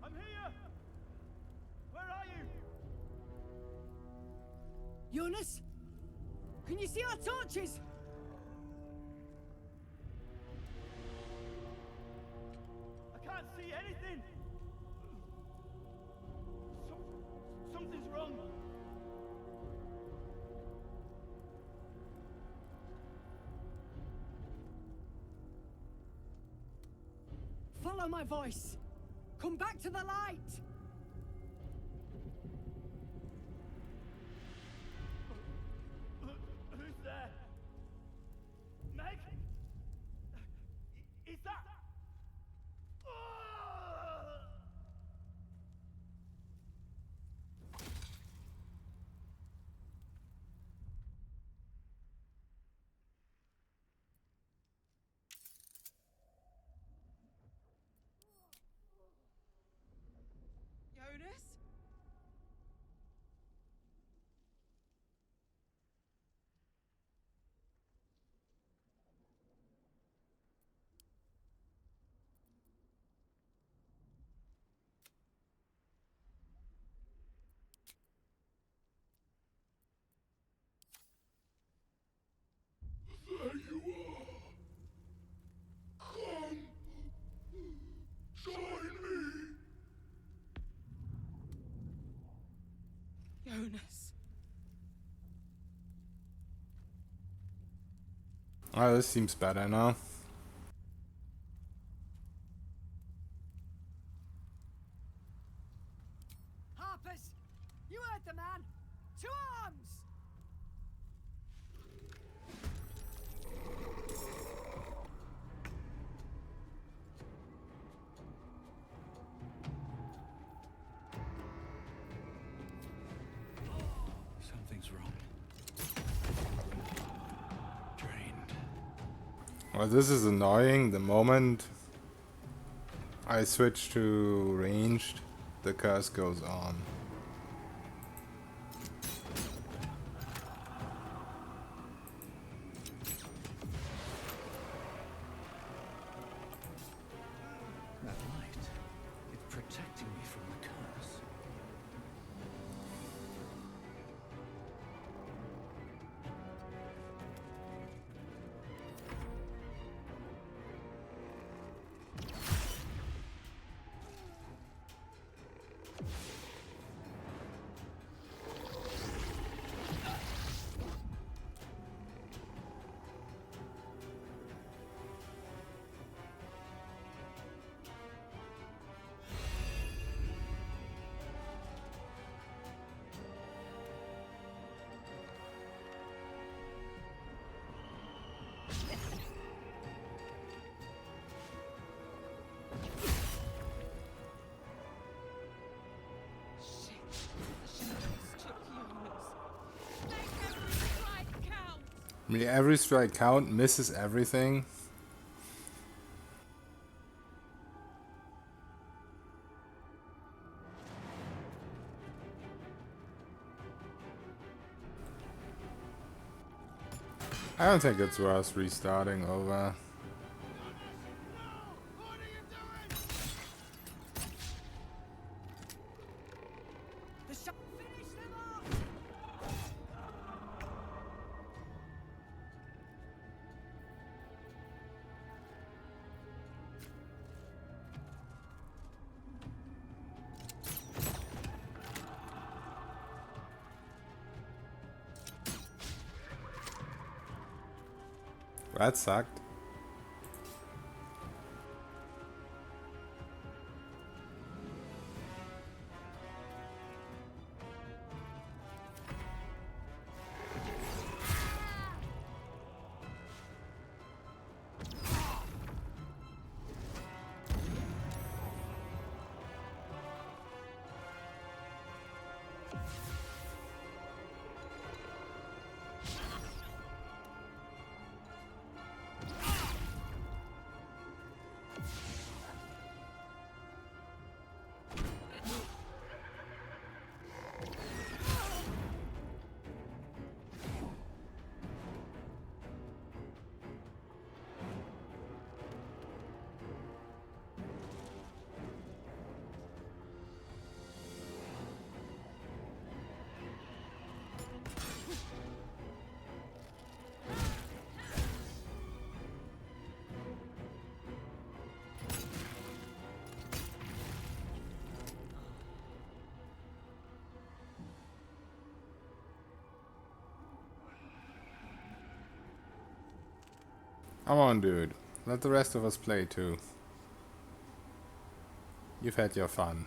I'm here! Where are you? Jonas, can you see our torches? I can't see anything! Something's wrong. Follow my voice. Come back to the light. Who's there? Meg? Is that... Jonas? There you are. Come. Join me. Jonas. Oh, this seems better now. Harpers, you heard the man. To arms! Something's wrong. Drained. Well, this is annoying. The moment I switch to ranged, the curse goes on. That light. It's I mean, every strike count misses everything. I don't think it's worth restarting over. That sucked. Come on, dude. Let the rest of us play too. You've had your fun.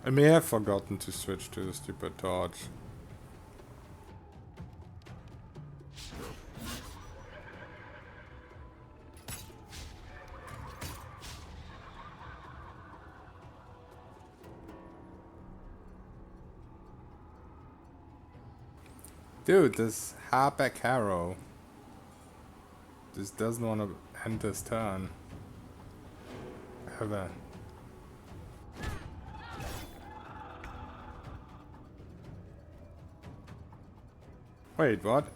I may have forgotten to switch to the stupid torch. Dude, this Harback Harrow just doesn't want to end this turn. Ever. Wait, what?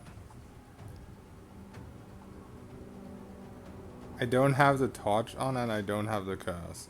I don't have the torch on and I don't have the curse.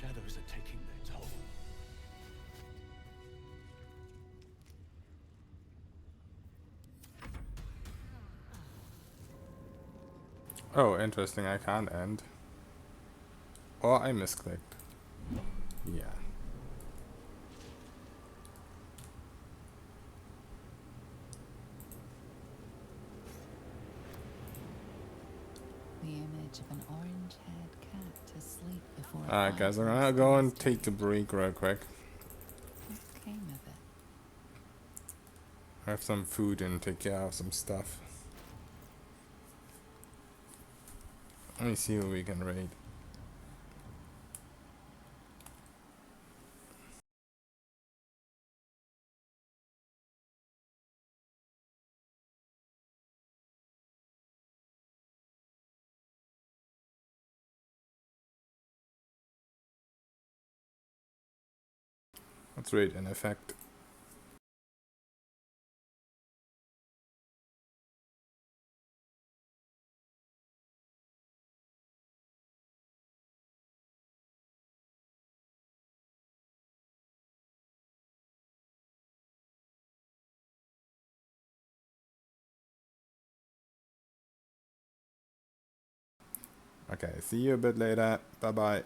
shadows are taking their toll. Oh, interesting, I can't end. Or I misclicked. Yeah. The image of an orange-haired cat asleep before a Alright guys, I'm gonna fireplace go and devastated. take a break real quick. What came of it? Have some food and take care of some stuff. Let me see what we can raid. Let's raid in effect. Okay, see you a bit later. Bye bye.